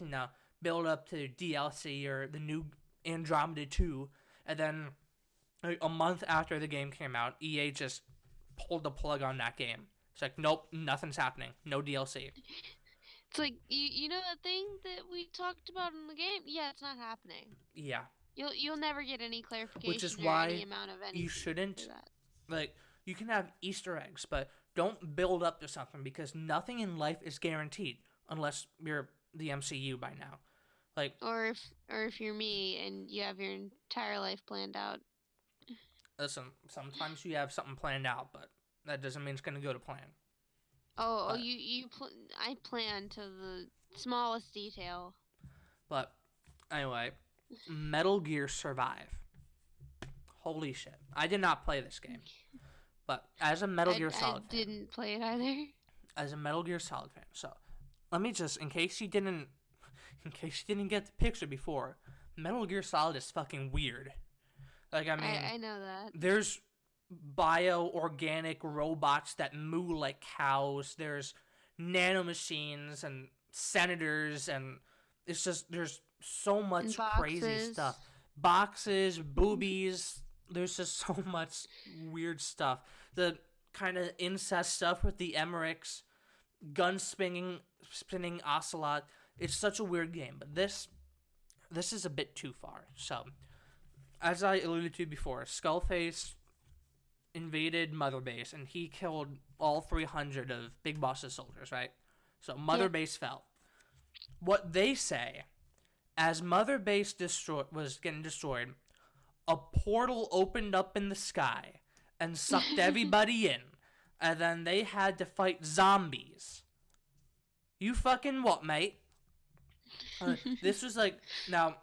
build up to DLC or the new Andromeda 2. And then, like, a month after the game came out, EA just pulled the plug on that game. It's like, nope, nothing's happening. No DLC. It's like, you know that thing that we talked about in the game? Yeah, it's not happening. Yeah. You'll never get any clarification. Which is why any amount of anything you shouldn't, like, you can have Easter eggs, but don't build up to something because nothing in life is guaranteed unless you're the MCU by now. Like, or if you're me and you have your entire life planned out. Listen, sometimes you have something planned out, but that doesn't mean it's going to go to plan. I plan to the smallest detail. But Anyway, Metal Gear Survive. Holy shit. I did not play this game. But as a Metal Gear Solid fan. I didn't play it either. As a Metal Gear Solid fan. So, let me just, in case you didn't get the picture before, Metal Gear Solid is fucking weird. Like, I mean, I know that. There's bio-organic robots that moo like cows. There's nanomachines and senators, and it's just, there's so much crazy stuff. Boxes, boobies. There's just so much weird stuff. The kind of incest stuff with the Emmerichs, gun spinning ocelot. It's such a weird game, but this is a bit too far. So, as I alluded to before, Skullface invaded Mother Base, and he killed all 300 of Big Boss's soldiers, right? So Mother Base fell. What they say, as Mother Base was getting destroyed, a portal opened up in the sky and sucked everybody in, and then they had to fight zombies. You fucking what, mate? This was like, now,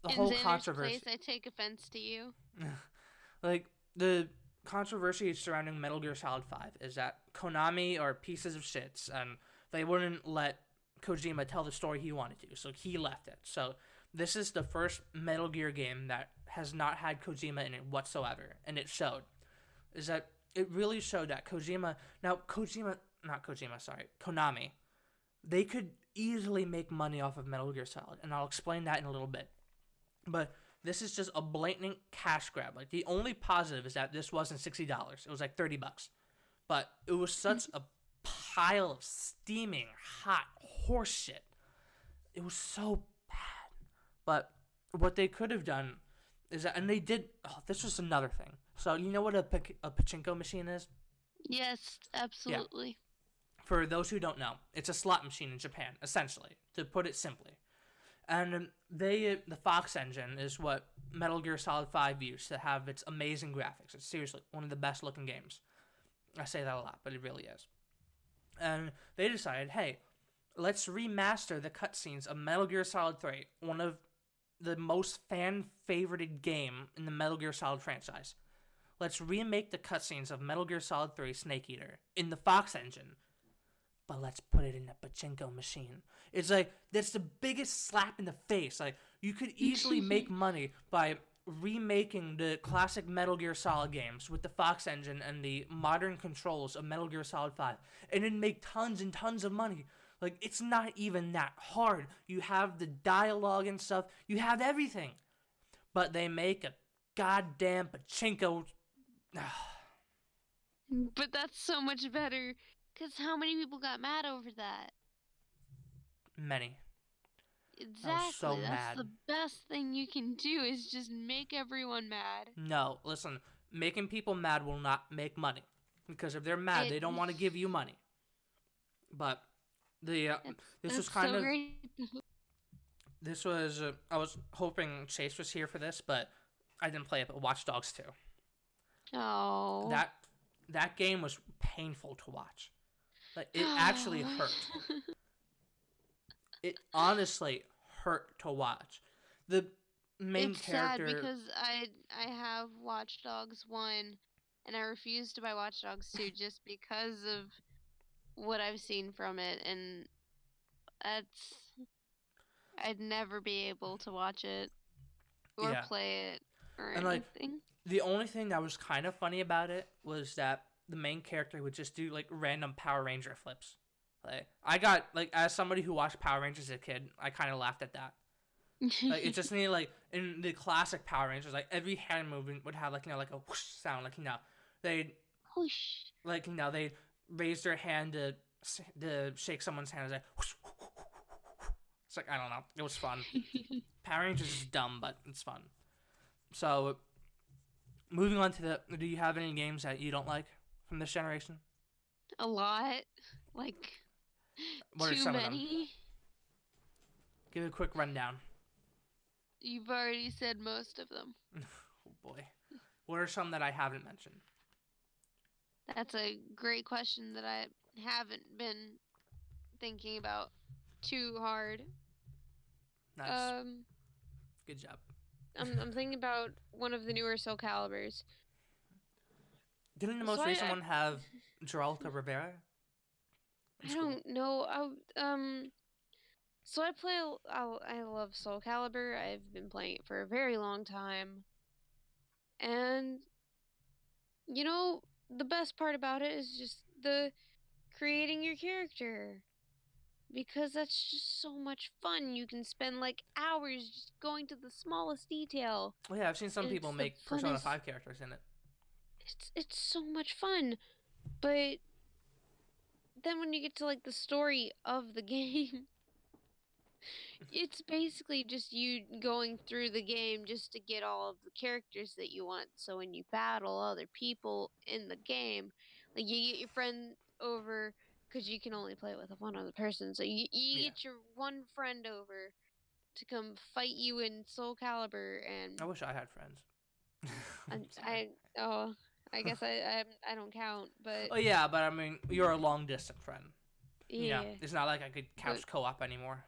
the whole controversy. Place, I take offense to you. Like, the controversy surrounding Metal Gear Solid 5 is that Konami are pieces of shits, and they wouldn't let Kojima tell the story he wanted to, so he left it. So this is the first Metal Gear game that has not had Kojima in it whatsoever, and it showed. Is that it really showed that Konami, they could easily make money off of Metal Gear Solid, and I'll explain that in a little bit. But this is just a blatant cash grab. Like, the only positive is that this wasn't $60. It was like $30. But it was such a pile of steaming hot horse shit. It was so bad. But what they could have done is that, and they did. Oh, this was another thing. So you know what a pachinko machine is? Yes, absolutely. Yeah. For those who don't know, it's a slot machine in Japan, essentially, to put it simply. And the Fox engine is what Metal Gear Solid 5 used to have its amazing graphics. It's seriously one of the best looking games. I say that a lot, but it really is. And they decided, hey, let's remaster the cutscenes of Metal Gear Solid 3, one of the most fan-favorited game in the Metal Gear Solid franchise. Let's remake the cutscenes of Metal Gear Solid 3 Snake Eater in the Fox engine, but let's put it in a pachinko machine. It's like, that's the biggest slap in the face. Like, you could easily make money by remaking the classic Metal Gear Solid games with the Fox engine and the modern controls of Metal Gear Solid 5, and then make tons and tons of money. Like, it's not even that hard. You have the dialogue and stuff. You have everything. But they make a goddamn pachinko. But that's so much better. Because how many people got mad over that? Many. Exactly. I was so That's mad. the best thing you can do is just make everyone mad. No, listen. Making people mad will not make money. Because if they're mad, they don't want to give you money. But this was kind of... Great. This was... I was hoping Chase was here for this, but I didn't play it, but Watch Dogs 2. Oh. That game was painful to watch. Like, it actually hurt. It honestly hurt to watch. The main character... It's sad because I have Watch Dogs 1, and I refuse to buy Watch Dogs 2 just because of what I've seen from it, and I'd never be able to watch it or play it or anything. Like, the only thing that was kind of funny about it was that the main character would just do, like, random Power Ranger flips. Like, I got, like, as somebody who watched Power Rangers as a kid, I kind of laughed at that. Like, it just needed, like, in the classic Power Rangers, like, every hand movement would have, like, you know, like a whoosh sound. Like, you know, they'd, whoosh. Like, you know, they'd raise their hand to shake someone's hand. It's like, whoosh, it's like, I don't know. It was fun. Power Rangers is dumb, but it's fun. So, moving on to do you have any games that you don't like from this generation? A lot. Like, what are too some many. of them? Give it a quick rundown. You've already said most of them. Oh boy. What are some that I haven't mentioned? That's a great question that I haven't been thinking about too hard. Nice. Um, Good job. I'm thinking about one of the newer Soul Calibers. Didn't the So most recent one have Geralta Rivera? I don't know. So I play. I love Soul Calibur. I've been playing it for a very long time, and you know the best part about it is just the creating your character, because that's just so much fun. You can spend like hours just going to the smallest detail, Oh yeah, I've seen some and people it's the make Persona funnest. 5 characters in it. It's so much fun, but then when you get to like the story of the game, it's basically just you going through the game just to get all of the characters that you want. So when you battle other people in the game, like you get your friend over, because you can only play with one other person. So you Yeah. get your one friend over to come fight you in Soul Calibur, I and wish I had friends. I'm I sorry. oh I guess I don't count, but Oh yeah, but I mean, you're a long distance friend. yeah, It's not like I could but couch co-op anymore.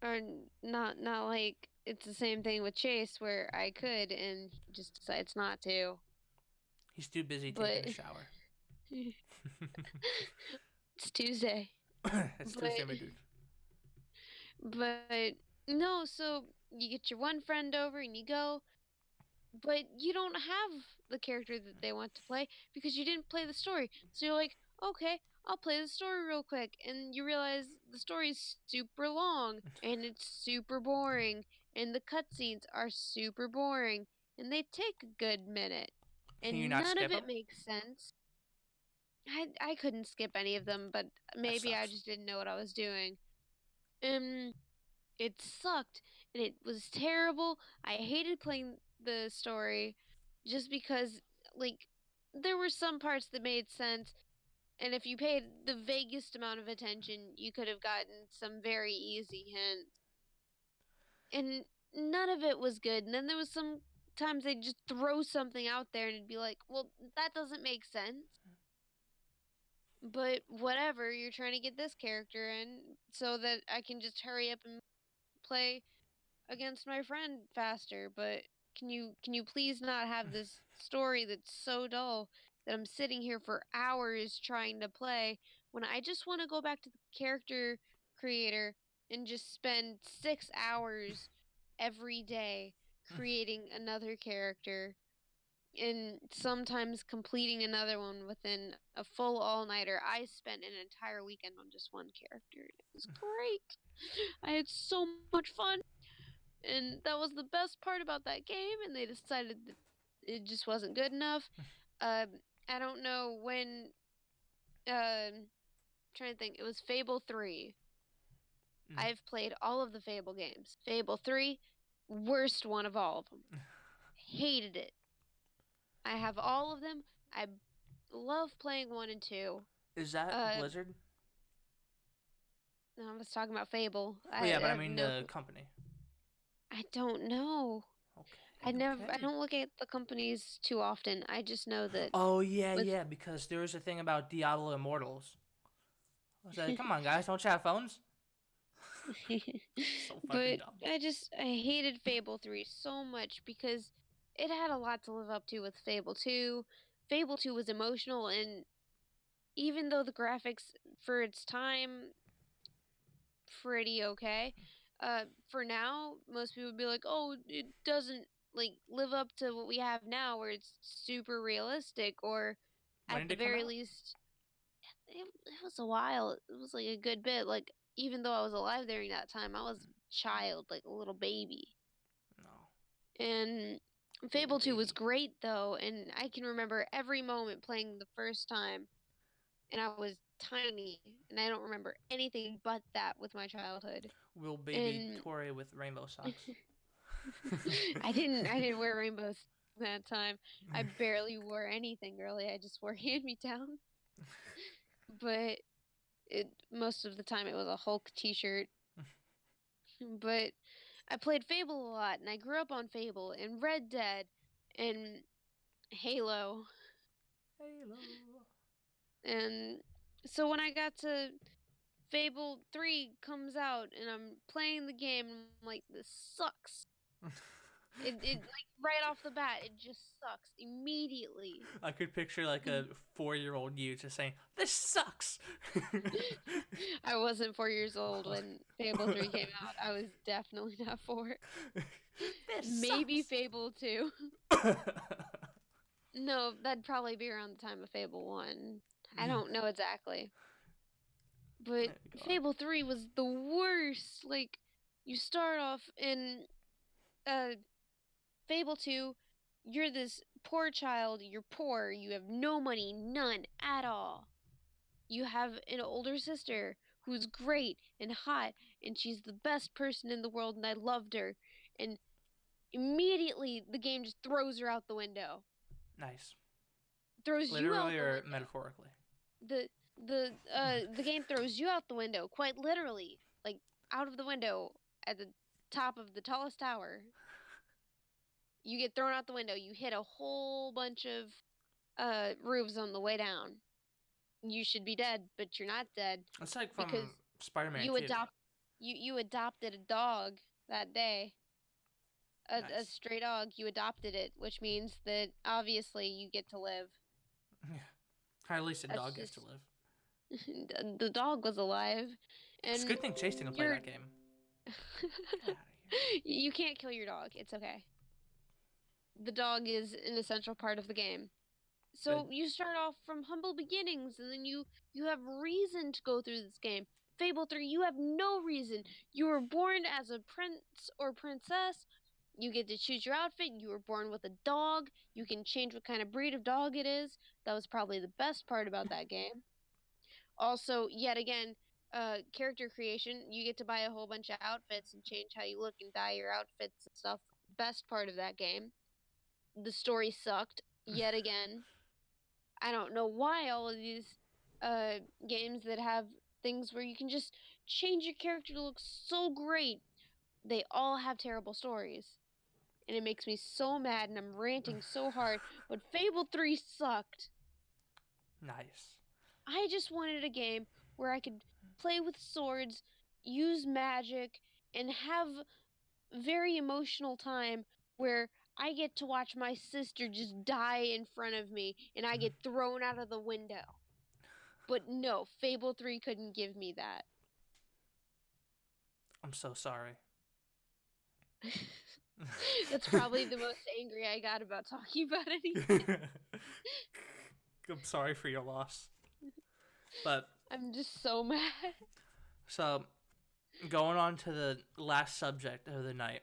or not like it's the same thing with Chase where I could and he just decides not to. He's too busy taking But a shower. it's Tuesday. It's But Tuesday, my dude. but no, so you get your one friend over and you go, but you don't have the character that they want to play because you didn't play the story. So you're like, okay, I'll play the story real quick, and you realize the story is super long and it's super boring, and the cutscenes are super boring, and they take a good minute, Can you and not none of skip it them? makes sense. I couldn't skip any of them, but That maybe I sucks. just didn't know what I was doing. Um, it sucked and it was terrible. I hated playing the story just because, like, there were some parts that made sense, and if you paid the vaguest amount of attention, you could have gotten some very easy hints. And none of it was good. And then there was some times they'd just throw something out there and it'd be like, well, that doesn't make sense. But whatever, you're trying to get this character in so that I can just hurry up and play against my friend faster. But can you please not have this story that's so dull that I'm sitting here for hours trying to play when I just want to go back to the character creator and just spend 6 hours every day creating another character, and sometimes completing another one within a full all-nighter. I spent an entire weekend on just one character. It was great. I had so much fun, and that was the best part about that game, and they decided that it just wasn't good enough. Um, I don't know when. Trying to think. It was Fable 3. I've played all of the Fable games. Fable 3, worst one of all of them. Hated it. I have all of them. I love playing 1 and 2. Is that Uh, Blizzard? no, I was talking about Fable. Oh yeah, I but I have mean no the clue. company. I don't know. I Okay, never. I okay. don't look at the companies too often. I just know that Oh yeah, with. yeah, because there was a thing about Diablo Immortals. I was like, come on, guys, don't you have phones? So fucking But dumb. I hated Fable 3 so much because it had a lot to live up to with Fable 2. Fable 2 was emotional, and even though the graphics for its time pretty okay, for now most people would be like, "Oh, it doesn't like live up to what we have now where it's super realistic," or When at did the it come very out? least it was a while. It was like a good bit. Like even though I was alive during that time, I was a child, like a little baby. No, And little Fable 2 was baby. great though, and I can remember every moment playing the first time, and I was tiny, and I don't remember anything but that with my childhood. Little baby And Tori with rainbow socks. I didn't wear rainbows that time. I barely wore anything girly. I just wore hand me down. But most of the time it was a Hulk t-shirt. But I played Fable a lot, and I grew up on Fable and Red Dead and Halo. Halo. And so when I got to Fable 3 comes out and I'm playing the game and I'm like, this sucks. It like right off the bat, it just sucks immediately. I could picture like a 4-year-old you just saying, "This sucks." I wasn't 4 years old when Fable 3 came out. I was definitely not 4. This Maybe sucks. Fable 2. No, that'd probably be around the time of Fable 1. I don't know exactly. But There we go. Fable 3 was the worst. Like, you start off in Fable 2, you're this poor child, you're poor, you have no money, none at all. You have an older sister who's great and hot, and she's the best person in the world, and I loved her. And immediately, the game just throws her out the window. Nice. Throws you out Literally the or window. metaphorically? The game throws you out the window, quite literally, like out of the window at the top of the tallest tower. You get thrown out the window. You hit a whole bunch of roofs on the way down. You should be dead, but you're not dead. It's like from Because Spider-Man you 2. you adopted a dog that day. A Nice. stray dog. You adopted it, which means that obviously you get to live. Or at least a That's dog gets to just- live. The dog was alive, and It's a good thing Chase didn't play you're- that game. Get outta here. You can't kill your dog. It's okay. The dog is an essential part of the game. So Good. you start off from humble beginnings, and then you have reason to go through this game. Fable 3, you have no reason. You were born as a prince or princess. You get to choose your outfit. You were born with a dog. You can change what kind of breed of dog it is. That was probably the best part about that game. Also, yet again, character creation. You get to buy a whole bunch of outfits and change how you look and dye your outfits and stuff. Best part of that game. The story sucked, yet again. I don't know why all of these games that have things where you can just change your character to look so great, they all have terrible stories. And it makes me so mad, and I'm ranting so hard. But Fable 3 sucked. Nice. I just wanted a game where I could play with swords, use magic, and have very emotional time where I get to watch my sister just die in front of me and I get thrown out of the window. But no, Fable 3 couldn't give me that. I'm so sorry. That's probably the most angry I got about talking about anything. I'm sorry for your loss. But I'm just so mad. so, going on to the last subject of the night.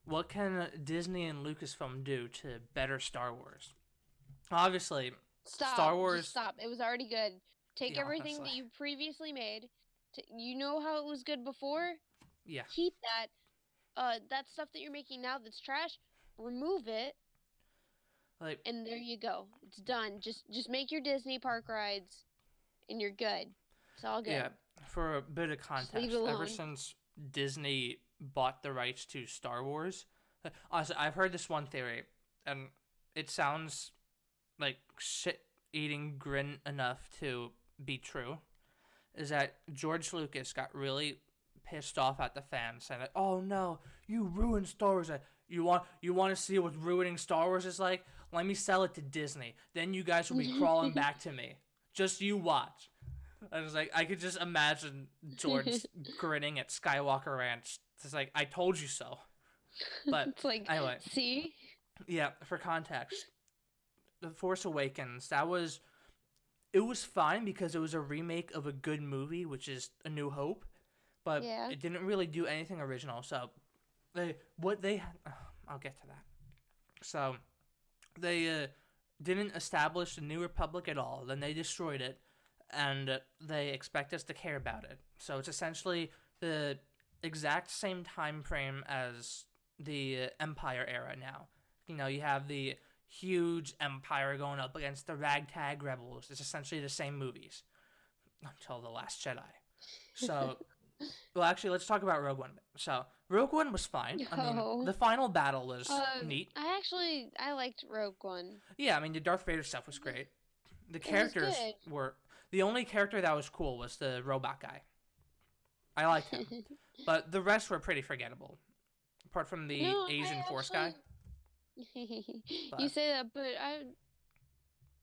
What can Disney and Lucasfilm do to better Star Wars? Obviously, Stop. Star Wars. Just stop. It was already good. Take Yeah, everything that honestly. you previously made. You know how it was good before? Yeah. Keep that. That stuff that you're making now that's trash, remove it, Like, and there you go. It's done. Just make your Disney park rides, and you're good. It's all good. yeah, for a bit of leave context, it ever alone. since Disney bought the rights to Star Wars, honestly, I've heard this one theory, and it sounds like shit-eating grin enough to be true, is that George Lucas got really pissed off at the fans, saying, like, "Oh no, you ruined Star Wars. You want to see what ruining Star Wars is like? Let me sell it to Disney. Then you guys will be crawling back to me. Just you watch." I was like, I could just imagine George grinning at Skywalker Ranch. It's like, I told you so. But It's like, anyway, see? yeah, for context, The Force Awakens, it was fine because it was a remake of a good movie, which is A New Hope, but Yeah. it didn't really do anything original. So, I'll get to that. So, they didn't establish the New Republic at all. Then they destroyed it, and they expect us to care about it. So it's essentially the exact same time frame as the Empire era now. You know, you have the huge Empire going up against the ragtag rebels. It's essentially the same movies until The Last Jedi. So, well, actually, let's talk about Rogue One. So, Rogue One was fine. I mean, No. the final battle was neat. I liked Rogue One. Yeah, I mean, the Darth Vader stuff was great. The was characters good. were... The only character that was cool was the robot guy. I liked him, but the rest were pretty forgettable, apart from the No, Asian I Force guy. actually. You But say that, but I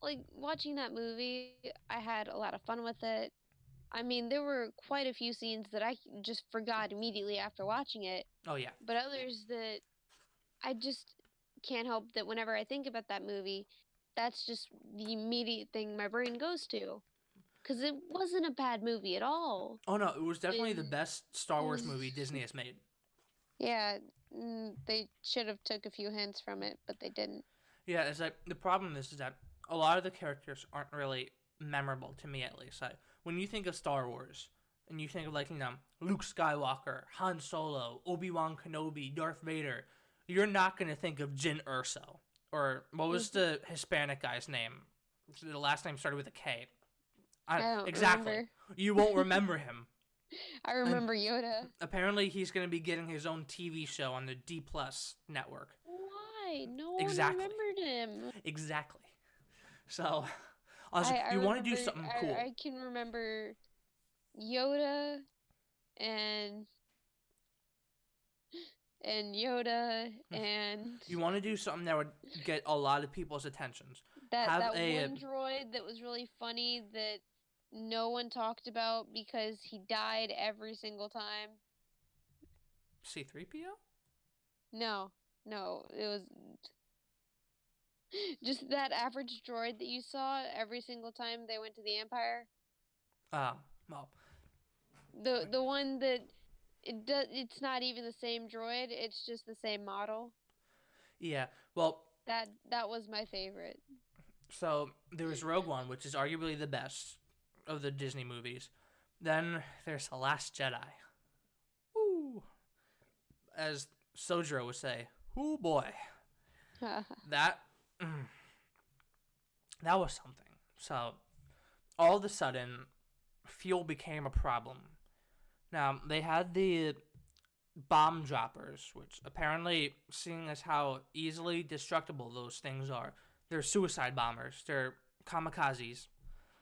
like watching that movie. I had a lot of fun with it. I mean, there were quite a few scenes that I just forgot immediately after watching it, oh yeah, but others that I just can't help that whenever I think about that movie, that's just the immediate thing my brain goes to. Because it wasn't a bad movie at all. oh no, it was definitely the It, best Star it Wars was, movie Disney has made. yeah, they should have took a few hints from it, but they didn't. Yeah, it's like the problem is that a lot of the characters aren't really memorable to me, at least. Like when you think of Star Wars and you think of like Luke Skywalker, Han Solo, Obi-Wan Kenobi, Darth Vader, you're not gonna think of Jyn Erso or what was the Hispanic guy's name? The last name started with a K. I don't Exactly. remember. You won't remember him. I remember Yoda. Apparently, he's gonna be getting his own TV show on the D Plus network. Why? No one Exactly. remembered him. Exactly. So, I was like, I you want to do remember- something cool. I can remember Yoda and Yoda and You want to do something that would get a lot of people's attentions. that have that a- one droid that was really funny that no one talked about because he died every single time. C-3PO? No, it was just that average droid that you saw every single time they went to the Empire. Well, The one that it's not even the same droid, it's just the same model. yeah. Well, That was my favorite. so there was Rogue One, which is arguably the best of the Disney movies. Then there's The Last Jedi. Woo! As Sojiro would say, "Ooh boy." That that was something. So all of a sudden, fuel became a problem. Now they had the bomb droppers, which apparently, seeing as how easily destructible those things are, they're suicide bombers. They're kamikazes.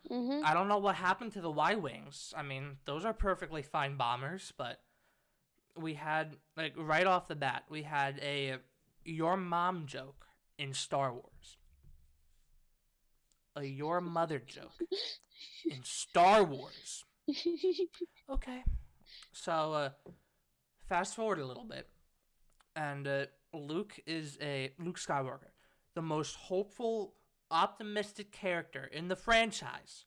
Mhm. I don't know what happened to the Y-wings. I mean, those are perfectly fine bombers, but we had, like, right off the bat, we had a your mom joke in Star Wars. A your mother joke in Star Wars. Okay. So, fast forward a little bit, and Luke Skywalker, the most hopeful, optimistic character in the franchise,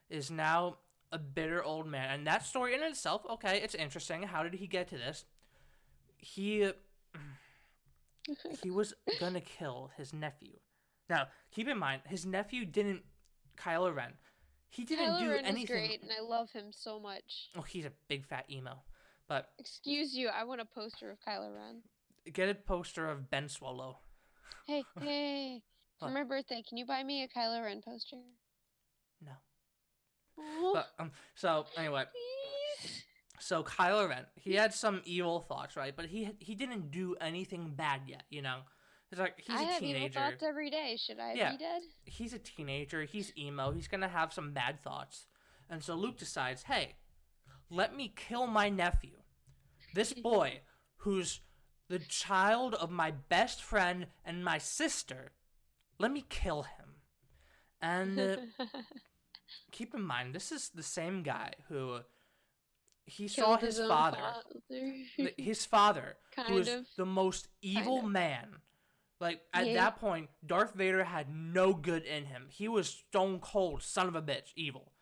is now a bitter old man. And that story in itself, okay, it's interesting. How did he get to this? He was gonna kill his nephew. Now, keep in mind, his nephew didn't. Kylo Ren. He didn't Kylo do Ren anything. is great, and I love him so much. Oh, he's a big fat emo. But Excuse you, I want a poster of Kylo Ren. get a poster of Ben Swallow. Hey, for What? my birthday, can you buy me a Kylo Ren poster? No. Oh, But so anyway, please. so Kylo Ren, he had some evil thoughts, right? But he didn't do anything bad yet, you know. It's like he's I a have evil teenager. thoughts every day. Should I Yeah. be dead? He's a teenager. He's emo. He's gonna have some bad thoughts, and so Luke decides, hey, let me kill my nephew. This boy, who's the child of my best friend and my sister, let me kill him. And keep in mind, this is the same guy who he saw Killed his own father. father. His father, who Kind was of. the most evil of. man. Like, at Yeah. that point, Darth Vader had no good in him. He was stone cold, son of a bitch, evil.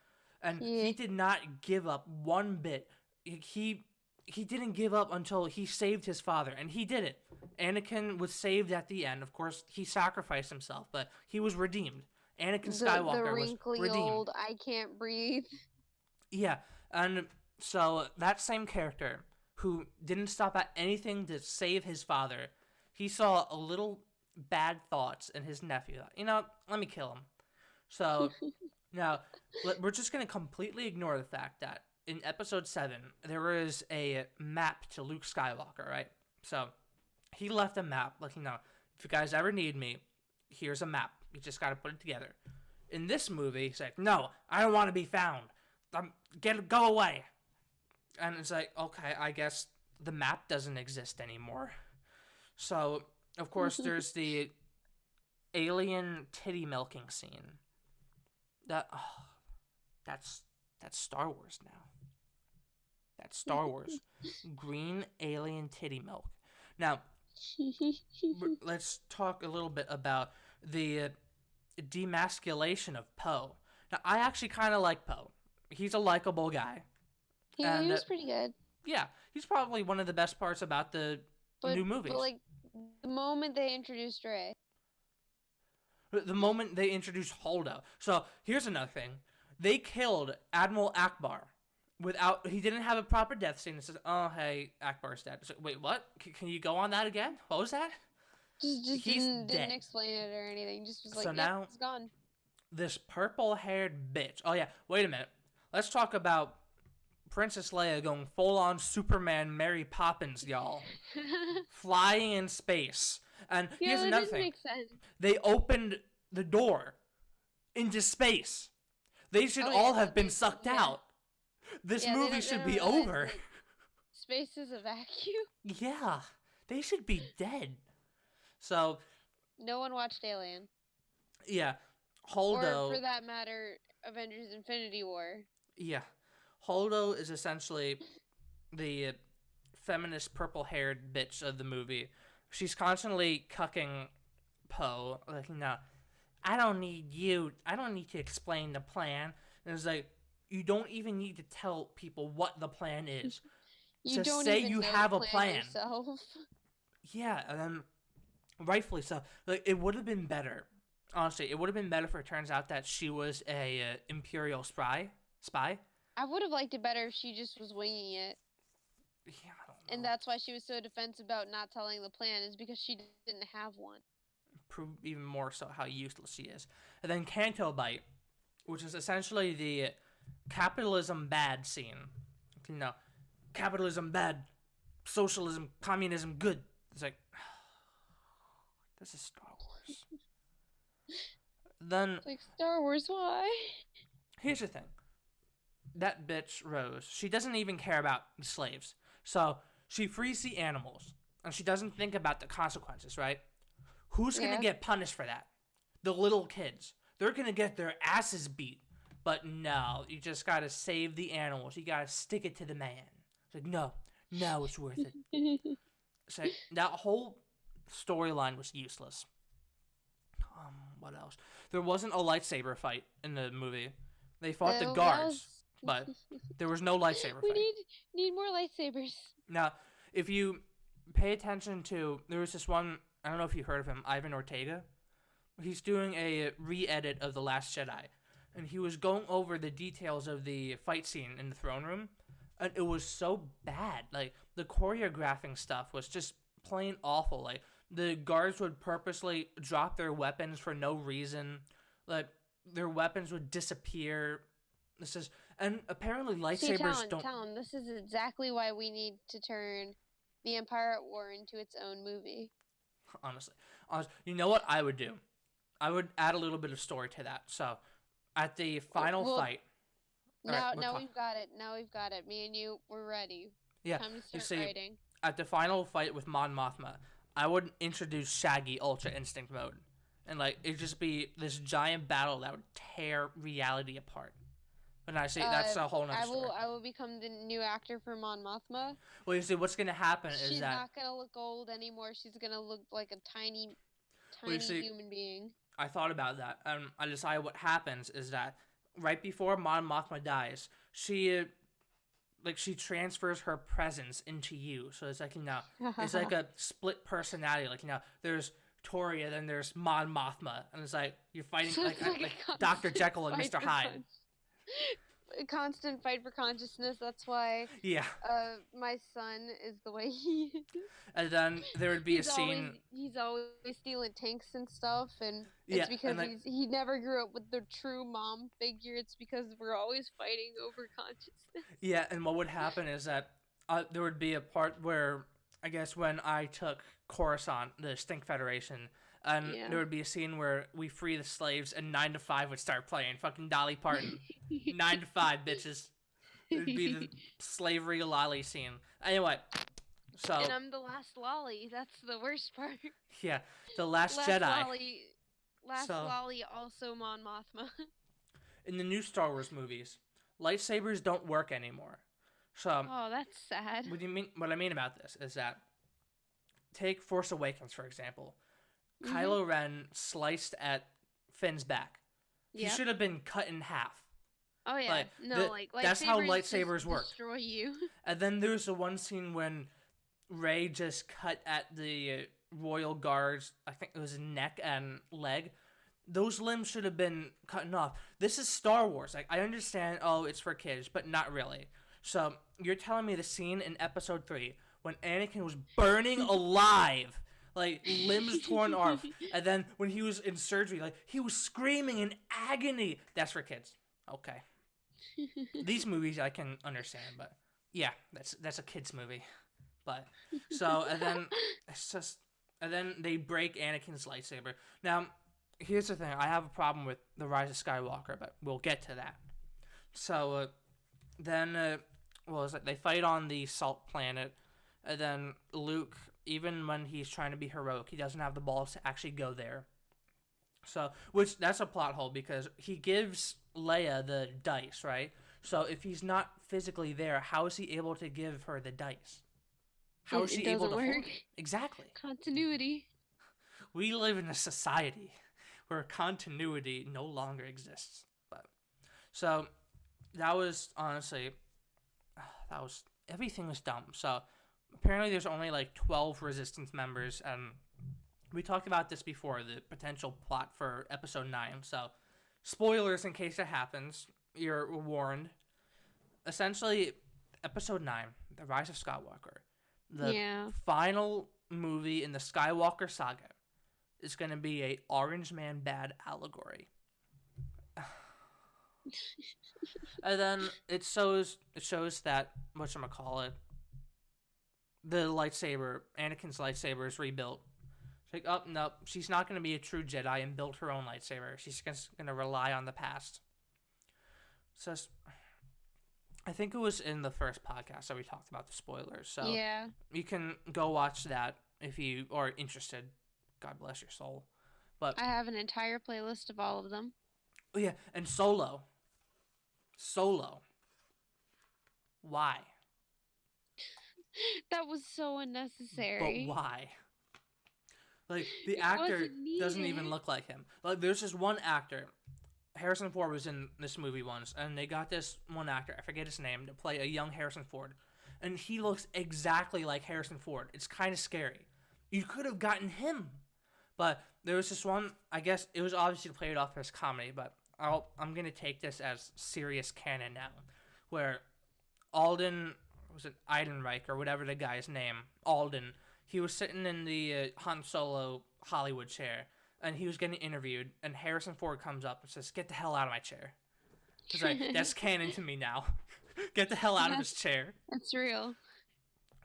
And Yeah. he did not give up one bit. He didn't give up until he saved his father, and he did it. Anakin was saved at the end. Of course, he sacrificed himself, but he was redeemed. Anakin The Skywalker was wrinkly redeemed. old, I can't breathe. Yeah, and so that same character who didn't stop at anything to save his father, he saw a little bad thoughts in his nephew. You know, let me kill him. So now we're just gonna completely ignore the fact that in Episode 7 there is a map to Luke Skywalker, right? So he left a map, like, you know, if you guys ever need me, here's a map. You just gotta put it together. In this movie, he's like, no, I don't want to be found. Go away. And it's like, okay, I guess the map doesn't exist anymore. So, of course, there's the alien titty milking scene. That's Star Wars now. That's Star Wars. Green alien titty milk. Now, let's talk a little bit about the demasculation of Poe. Now, I actually kind of like Poe. He's a likable guy. He was pretty good. Yeah, he's probably one of the best parts about the new movies. But like the moment they introduced Rey. The moment they introduced Holdo. So here's another thing. They killed Admiral Akbar he didn't have a proper death scene. It says, oh, hey, Akbar's dead. So, wait, what? Can you go on that again? What was that? Just He's didn't dead. explain it or anything. Just was like, So yeah, now- it's gone. This purple-haired bitch. Oh, yeah, wait a minute. Let's talk about Princess Leia going full-on Superman Mary Poppins, y'all. Flying in space. And Yeah, here's that another didn't thing. make sense. They opened the door into space. They should all have been sucked out. This Yeah, movie they should don't be realize over. that space is a vacuum. Yeah, they should be dead. So, No one watched Alien. yeah, Or Holdo. for that matter, Avengers Infinity War. Yeah, Holdo is essentially the feminist purple-haired bitch of the movie. She's constantly cucking Poe. Like, no, I don't need you. I don't need to explain the plan. And it's like, you don't even need to tell people what the plan is. You Just don't say even you know have the a plan. yourself. Yeah, and then rightfully so. Like, it would have been better. Honestly, it would have been better if it turns out that she was a Imperial spy. I would have liked it better if she just was winging it. Yeah, I don't know. And that's why she was so defensive about not telling the plan, is because she didn't have one. Prove even more so how useless she is. And then Canto Bite, which is essentially the capitalism bad scene. You know, capitalism bad, socialism, communism good. It's like, this is Star Wars. Then, It's like, Star Wars, why? here's the thing. That bitch, Rose, she doesn't even care about the slaves. So, she frees the animals, and she doesn't think about the consequences, right? Who's going to get punished for that? The little kids. They're going to get their asses beat. But no, you just got to save the animals. You got to stick it to the man. It's like, no, it's worth it. It's like, that whole storyline was useless. What else? There wasn't a lightsaber fight in the movie. They fought the guards, but there was no lightsaber We fight. need more lightsabers. Now, if you pay attention to, there was this one, I don't know if you heard of him, Ivan Ortega. He's doing a re-edit of The Last Jedi, and he was going over the details of the fight scene in the throne room, and it was so bad. Like, the choreographing stuff was just plain awful. Like, the guards would purposely drop their weapons for no reason. Like, their weapons would disappear. And apparently lightsabers don't... Talon, this is exactly why we need to turn The Empire at War into its own movie. Honestly, you know what I would do? I would add a little bit of story to that. So, at the final fight... Now we've got it. Now we've got it. Me and you, we're ready. Yeah, Time to you start see, writing. at the final fight with Mon Mothma, I would introduce Shaggy Ultra Instinct mode. And, like, it'd just be this giant battle that would tear reality apart. And I say that's a whole nother story. I will become the new actor for Mon Mothma. Well, you see, what's going to happen is She's that... not going to look old anymore. She's going to look like a tiny human being. I thought about that. I decided what happens is that right before Mon Mothma dies, she transfers her presence into you. So it's like, you know, it's like a split personality. Like, you know, there's Toria, then there's Mon Mothma. And it's like, you're fighting like Dr. Jekyll and Mr. Hyde. A constant fight for consciousness. That's why my son is the way he is. And then there would be a scene... He's always stealing tanks and stuff, and it's because he never grew up with the true mom figure. It's because we're always fighting over consciousness. Yeah, and what would happen is that there would be a part where, I guess when I took Coruscant, the Stink Federation, and there would be a scene where we free the slaves and 9 to 5 would start playing. Fucking Dolly Parton. 9 to 5, bitches. It'd be the slavery lolly scene. Anyway, so And I'm the last lolly. That's the worst part. yeah, the Last Last Jedi. lolly. Last So- lolly, also Mon Mothma. In the new Star Wars movies, lightsabers don't work anymore. So Oh, that's sad. what I mean about this is that take Force Awakens for example. Mhm. Kylo Ren sliced at Finn's back. He Yep. should have been cut in half. Oh yeah. like, No, like that's how lightsabers just lightsabers work. Destroy you. And then there's the one scene when Rey just cut at the royal guard's, I think it was his neck and leg. Those limbs should have been cut off. This is Star Wars. Like, I understand, oh, it's for kids, but not really. So, you're telling me the scene in Episode 3 when Anakin was burning alive, like, limbs torn off, and then when he was in surgery, like, he was screaming in agony. That's for kids. Okay. These movies I can understand, but yeah, that's a kid's movie. But, so, and then, it's just, and then they break Anakin's lightsaber. Now, here's the thing. I have a problem with The Rise of Skywalker, but we'll get to that. So, then, they fight on the Salt Planet, and then Luke, even when he's trying to be heroic, he doesn't have the balls to actually go there. So, which, that's a plot hole, because he gives Leia the dice, right? So, if he's not physically there, how is he able to give her the dice? How is It she able to doesn't hold work. it? Exactly. Continuity. We live in a society where continuity no longer exists. But so that was honestly everything was dumb. So apparently there's only like 12 resistance members, and we talked about this before, the potential plot for episode 9. So spoilers in case it happens, you're warned. Essentially, episode 9, The Rise of Skywalker, the Yeah. final movie in the Skywalker saga, is going to be a Orange Man Bad allegory. And then it shows that, whatchamacallit, the lightsaber, Anakin's lightsaber is rebuilt. It's like, oh, no, she's not going to be a true Jedi and build her own lightsaber. She's just going to rely on the past. So, I think it was in the first podcast that we talked about the spoilers. So, Yeah. you can go watch that if you are interested. God bless your soul. But I have an entire playlist of all of them. oh yeah, and Solo. Why? That was so unnecessary. But why? Like, the It actor wasn't doesn't even needed. look like him. Like, there's this one actor. Harrison Ford was in this movie once, and they got this one actor, I forget his name, to play a young Harrison Ford. And he looks exactly like Harrison Ford. It's kind of scary. You could have gotten him. But there was this one, I guess it was obviously to play it off as comedy, but I'm going to take this as serious canon now, where Alden, was it Eidenreich or whatever the guy's name, Alden, he was sitting in the Han Solo Hollywood chair, and he was getting interviewed, and Harrison Ford comes up and says, "Get the hell out of my chair." It's like, that's canon to me now. Get the hell out of his chair. That's real.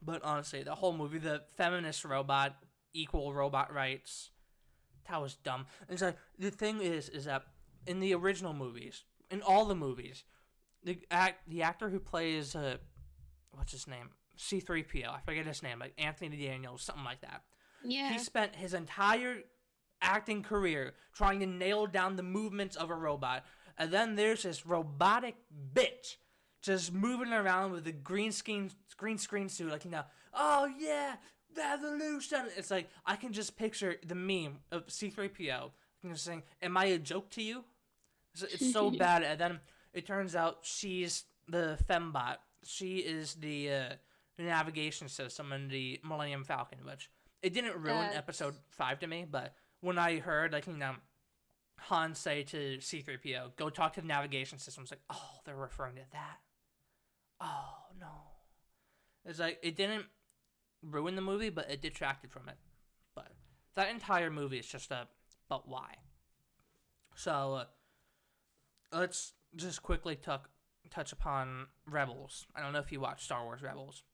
But honestly, the whole movie, the feminist robot, equal robot rights, that was dumb. And it's like, the thing is that in the original movies, in all the movies, the actor who plays, what's his name? C-3PO, I forget his name, like Anthony Daniels, something like that. Yeah. He spent his entire acting career trying to nail down the movements of a robot, and then there's this robotic bitch just moving around with a green screen suit, like, oh yeah, revolution. It's like, I can just picture the meme of C-3PO just saying, "Am I a joke to you?" It's so bad. And then it turns out she's the fembot. She is the navigation system in the Millennium Falcon, which it didn't ruin episode 5 to me, but when I heard, like, Han say to C-3PO, "Go talk to the navigation system," it's like, oh, they're referring to that. Oh, no. It's like, it didn't ruin the movie, but it detracted from it. But that entire movie is just but why? So, let's just quickly touch upon Rebels. I don't know if you watched Star Wars Rebels.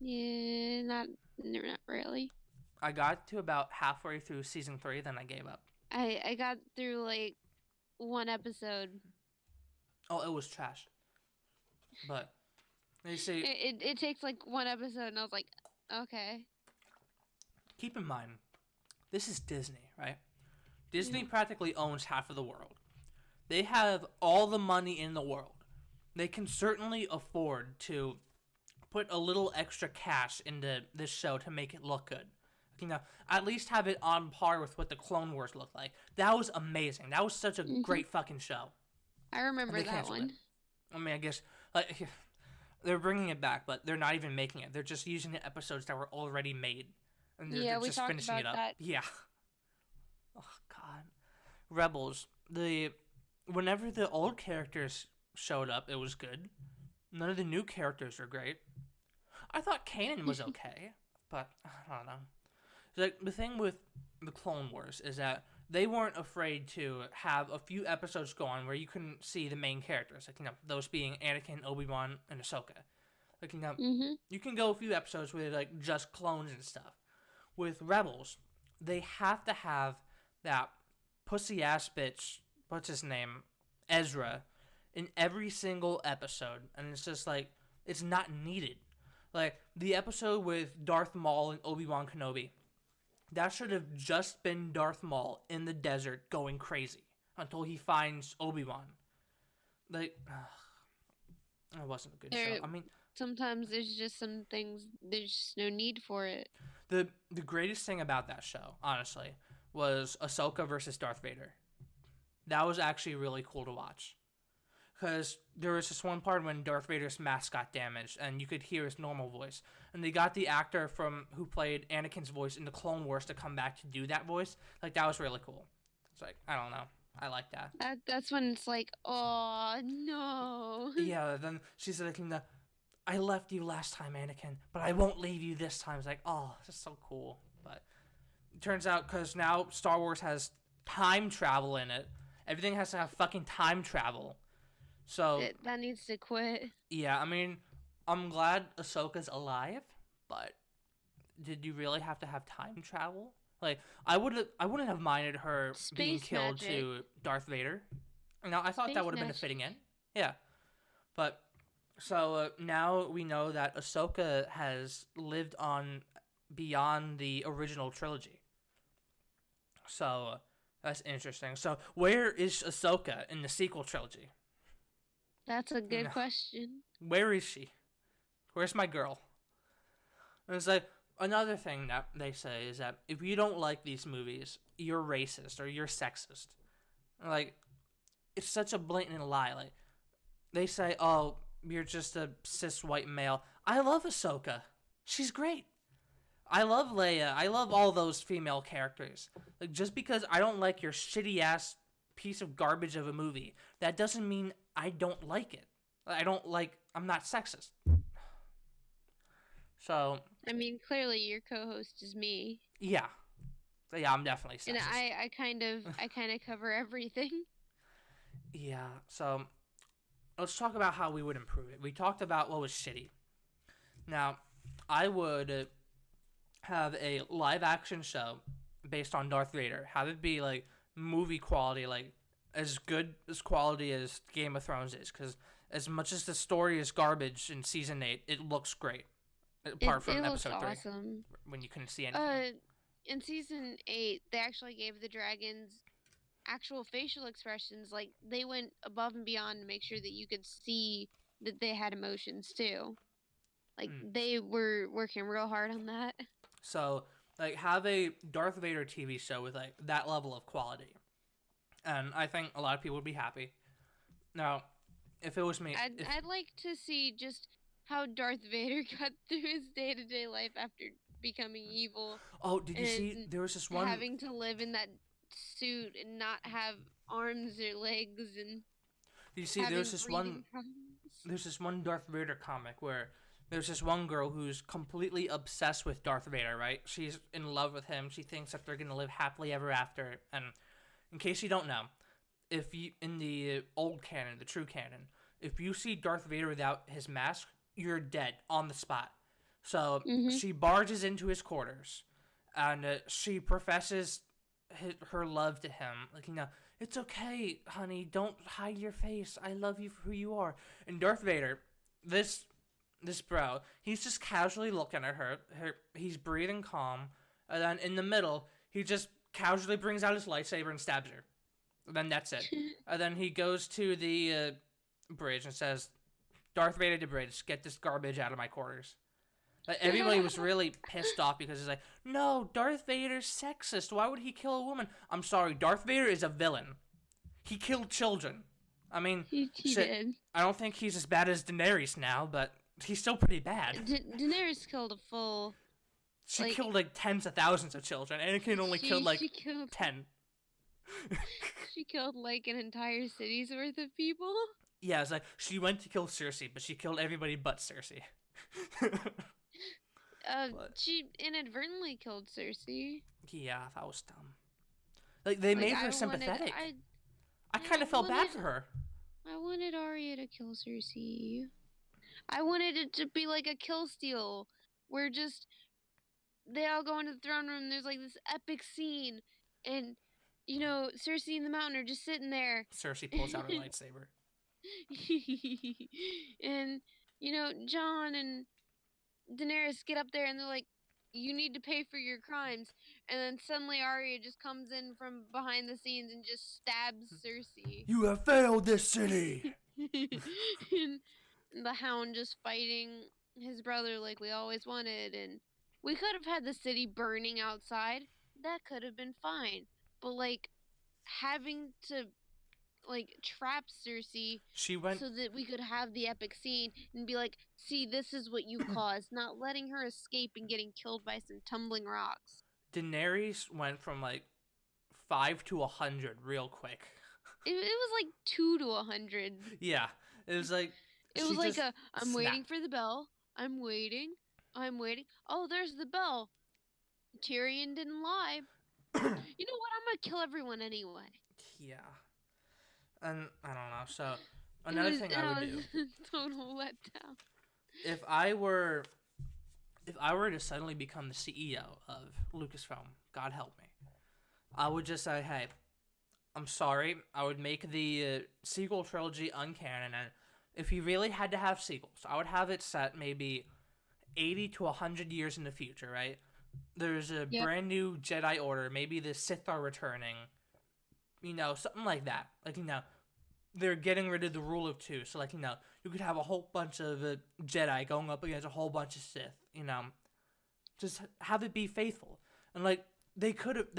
Yeah, not really. I got to about halfway through season 3, then I gave up. I got through like one episode. Oh, it was trash. But They say it takes like one episode, and I was like, okay. Keep in mind, this is Disney, right? Disney practically owns half of the world. They have all the money in the world. They can certainly afford to put a little extra cash into this show to make it look good. At least have it on par with what the Clone Wars looked like. That was amazing. That was such a great fucking show. I remember that one. I mean, I guess like they're bringing it back, but they're not even making it. They're just using the episodes that were already made, and they're we just talked finishing about it up. that. Yeah. Oh God, Rebels. Whenever the old characters showed up, it was good. None of the new characters are great. I thought Kanan was okay, but I don't know. Like the thing with the Clone Wars is that they weren't afraid to have a few episodes go on where you couldn't see the main characters, like those being Anakin, Obi-Wan, and Ahsoka. Like you can go a few episodes where they're like just clones and stuff. With Rebels, they have to have that pussy ass bitch, what's his name, Ezra, in every single episode, and it's just like it's not needed. Like the episode with Darth Maul and Obi-Wan Kenobi, that should have just been Darth Maul in the desert going crazy until he finds Obi-Wan. Like, it wasn't a good show. I mean, sometimes there's just some things, there's just no need for it. The greatest thing about that show, honestly, was Ahsoka versus Darth Vader. That was actually really cool to watch. Because there was this one part when Darth Vader's mask got damaged, and you could hear his normal voice. And they got the actor who played Anakin's voice in the Clone Wars to come back to do that voice. Like, that was really cool. It's like, I don't know. I like that. That's when it's like, oh, no. Yeah, then she's like, I left you last time, Anakin, but I won't leave you this time. It's like, oh, this is so cool. But it turns out, because now Star Wars has time travel in it, everything has to have fucking time travel. So that needs to quit. Yeah, I mean, I'm glad Ahsoka's alive, but did you really have to have time travel? Like, I wouldn't have minded her being killed to Darth Vader. Now, I thought that would have been a fitting end. Yeah, but so now we know that Ahsoka has lived on beyond the original trilogy. So that's interesting. So where is Ahsoka in the sequel trilogy? That's a good question. Where is she? Where's my girl? And it's like, another thing that they say is that if you don't like these movies, you're racist or you're sexist. Like, it's such a blatant lie. Like, they say, oh, you're just a cis white male. I love Ahsoka. She's great. I love Leia. I love all those female characters. Like, just because I don't like your shitty ass piece of garbage of a movie, that doesn't mean I don't like it. I'm not sexist. So, I mean, clearly your co-host is me. Yeah. So yeah, I'm definitely sexist. And I kind of cover everything. Yeah. So, let's talk about how we would improve it. We talked about what was shitty. Now, I would have a live action show based on Darth Vader. Have it be like movie quality, like as good as quality as Game of Thrones is, because as much as the story is garbage in season 8, it looks great. Apart from episode 3, awesome. When you couldn't see anything. In season 8, they actually gave the dragons actual facial expressions. Like, they went above and beyond to make sure that you could see that they had emotions too. Like, they were working real hard on that. So, like, have a Darth Vader TV show with like that level of quality, and I think a lot of people would be happy. Now, if it was me, I'd like to see just how Darth Vader got through his day-to-day life after becoming evil. Oh, did you see? There was this one having to live in that suit and not have arms or legs, and did you see? There's this one Darth Vader comic where there's this one girl who's completely obsessed with Darth Vader, right? She's in love with him. She thinks that they're going to live happily ever after. And in case you don't know, if you in the old canon, the true canon, if you see Darth Vader without his mask, you're dead on the spot. So she barges into his quarters and she professes her love to him. Like, it's okay, honey. Don't hide your face. I love you for who you are. And Darth Vader, this this bro, he's just casually looking at her. He's breathing calm, and then in the middle, he just casually brings out his lightsaber and stabs her. And then that's it. And then he goes to the bridge and says, "Darth Vader to bridge, get this garbage out of my quarters." Like, everybody was really pissed off because it's like, no, Darth Vader's sexist. Why would he kill a woman? I'm sorry, Darth Vader is a villain. He killed children. I mean, he did. I don't think he's as bad as Daenerys now, but he's still pretty bad. Daenerys killed a full... She killed like tens of thousands of children. Anakin only killed like 10. She killed like an entire city's worth of people? Yeah, it's like, she went to kill Cersei, but she killed everybody but Cersei. She inadvertently killed Cersei. Yeah, that was dumb. Like, they made her sympathetic. I kind of felt bad for her. I wanted Arya to kill Cersei. I wanted it to be like a kill steal, where just they all go into the throne room. There's like this epic scene, and you know Cersei and the Mountain are just sitting there. Cersei pulls out her lightsaber. And you know Jon and Daenerys get up there, and they're like, "You need to pay for your crimes." And then suddenly Arya just comes in from behind the scenes and just stabs Cersei. You have failed this city! And the Hound just fighting his brother like we always wanted. And we could have had the city burning outside. That could have been fine. But, like, having to, like, trap Cersei so that we could have the epic scene and be like, see, this is what you caused. Not letting her escape and getting killed by some tumbling rocks. Daenerys went from like 5 to 100 real quick. It was like 2 to 100. Yeah, it was like I'm waiting for the bell. I'm waiting. Oh, there's the bell. Tyrion didn't lie. You know what? I'm gonna kill everyone anyway. Yeah, and I don't know. So another thing I would do. Total letdown. If I were to suddenly become the CEO of Lucasfilm, God help me, I would just say, hey, I'm sorry. I would make the sequel trilogy uncanon, and if you really had to have sequels, I would have it set maybe 80 to 100 years in the future, right? There's a brand new Jedi Order. Maybe the Sith are returning. You know, something like that. Like, you know, they're getting rid of the rule of two. So, like, you know, you could have a whole bunch of Jedi going up against a whole bunch of Sith, you know. Just have it be faithful. And, like, they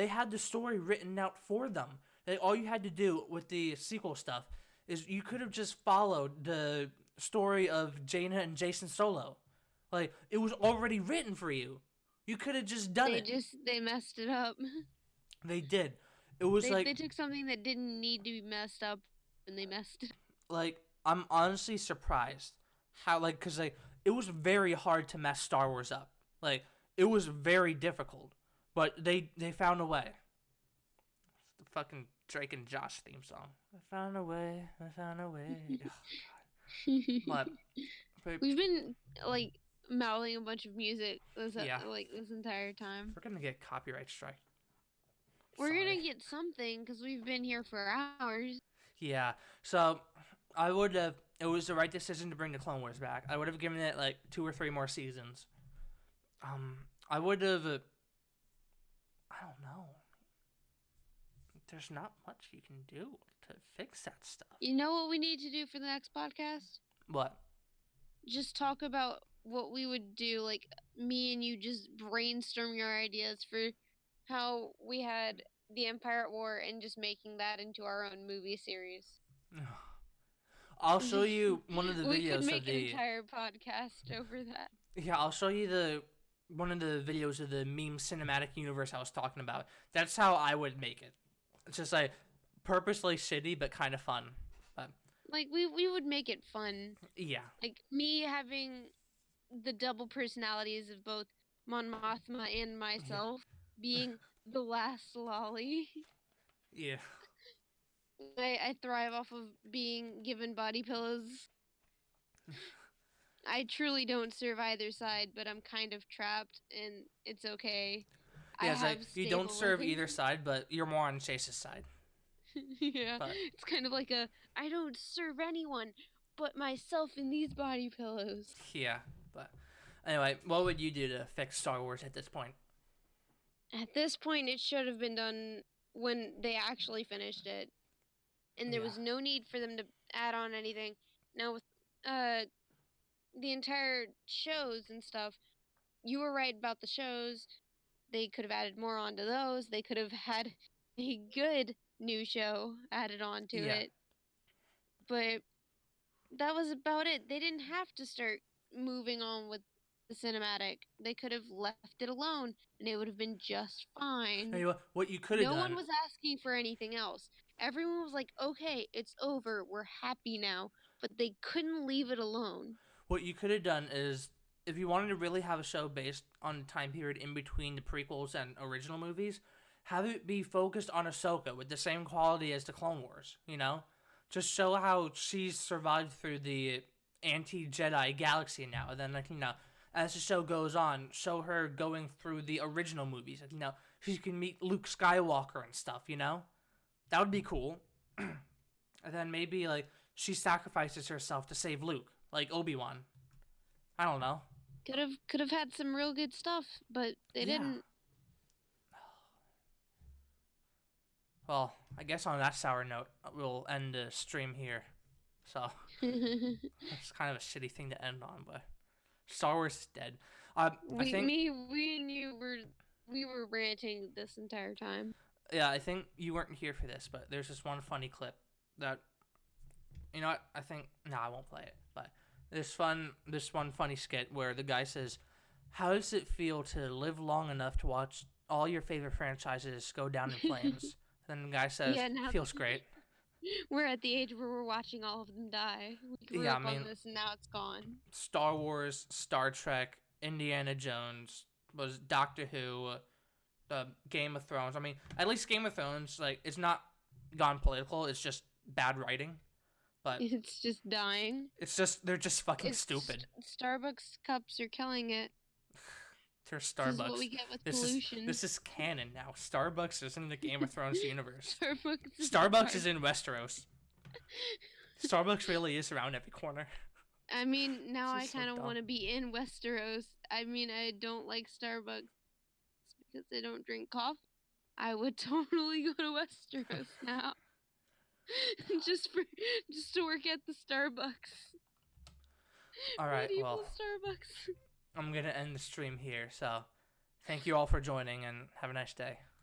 had the story written out for them. Like, all you had to do with the sequel stuff is you could have just followed the story of Jaina and Jason Solo. Like, it was already written for you. You could have just done it. They messed it up. They did. It was they took something that didn't need to be messed up, and they messed it. Like, I'm honestly surprised how, like, because, like, it was very hard to mess Star Wars up. Like, it was very difficult, but they found a way. It's the fucking Drake and Josh theme song. I found a way. Oh, God. But we've been, like, mouthing a bunch of music this entire time. We're gonna get copyright strike. We're gonna get something because we've been here for hours. Yeah, so I would have. It was the right decision to bring the Clone Wars back. I would have given it like 2 or 3 more seasons. I would have. I don't know. There's not much you can do to fix that stuff. You know what we need to do for the next podcast? What? Just talk about what we would do, like me and you just brainstorm your ideas for how we had the Empire at War and just making that into our own movie series. I'll show you one of the videos we could make of the an entire podcast over that. Yeah, I'll show you one of the videos of the meme cinematic universe I was talking about. That's how I would make it. It's just like purposely shitty but kind of fun. But like we would make it fun. Yeah. Like me having the double personalities of both Mon Mothma and myself being the last lolly. Yeah. I thrive off of being given body pillows. I truly don't serve either side, but I'm kind of trapped, and it's okay. Yeah, it's like you don't serve either side, but you're more on Chase's side. Yeah, but it's kind of like I don't serve anyone, put myself in these body pillows. Yeah, but anyway, what would you do to fix Star Wars at this point? At this point, it should have been done when they actually finished it, and there was no need for them to add on anything. Now with the entire shows and stuff, you were right about the shows. They could have added more onto those. They could have had a good new show added on to it. But that was about it. They didn't have to start moving on with the cinematic. They could have left it alone, and it would have been just fine. Hey, what you could have done... No one was asking for anything else. Everyone was like, okay, it's over. We're happy now. But they couldn't leave it alone. What you could have done is, if you wanted to really have a show based on the time period in between the prequels and original movies, have it be focused on Ahsoka with the same quality as the Clone Wars, you know? Just show how she's survived through the anti-Jedi galaxy now. And then, like, you know, as the show goes on, show her going through the original movies. Like, you know, she can meet Luke Skywalker and stuff, you know? That would be cool. And then maybe, like, she sacrifices herself to save Luke, like Obi-Wan. I don't know. Could have had some real good stuff, but they didn't. Well, I guess on that sour note, we'll end the stream here. So, it's kind of a shitty thing to end on, but Star Wars is dead. I think we and you were ranting this entire time. Yeah, I think you weren't here for this, but there's this one funny clip that, you know what, I won't play it, but this one funny skit where the guy says, how does it feel to live long enough to watch all your favorite franchises go down in flames? Then the guy says, feels great. We're at the age where we're watching all of them die. We grew up on this and now it's gone. Star Wars, Star Trek, Indiana Jones, was Doctor Who, Game of Thrones. I mean, at least Game of Thrones, like, it's not gone political, it's just bad writing. But it's just dying. It's just, they're just fucking stupid. Starbucks cups are killing it. They're Starbucks. This is what we get with pollution. This is canon now. Starbucks is in the Game of Thrones universe. Starbucks is in Westeros. Starbucks really is around every corner. I mean, now I kind of want to be in Westeros. I mean, I don't like Starbucks because I don't drink coffee. I would totally go to Westeros now. just to work at the Starbucks. All right, well, Starbucks. I'm going to end the stream here, so thank you all for joining, and have a nice day.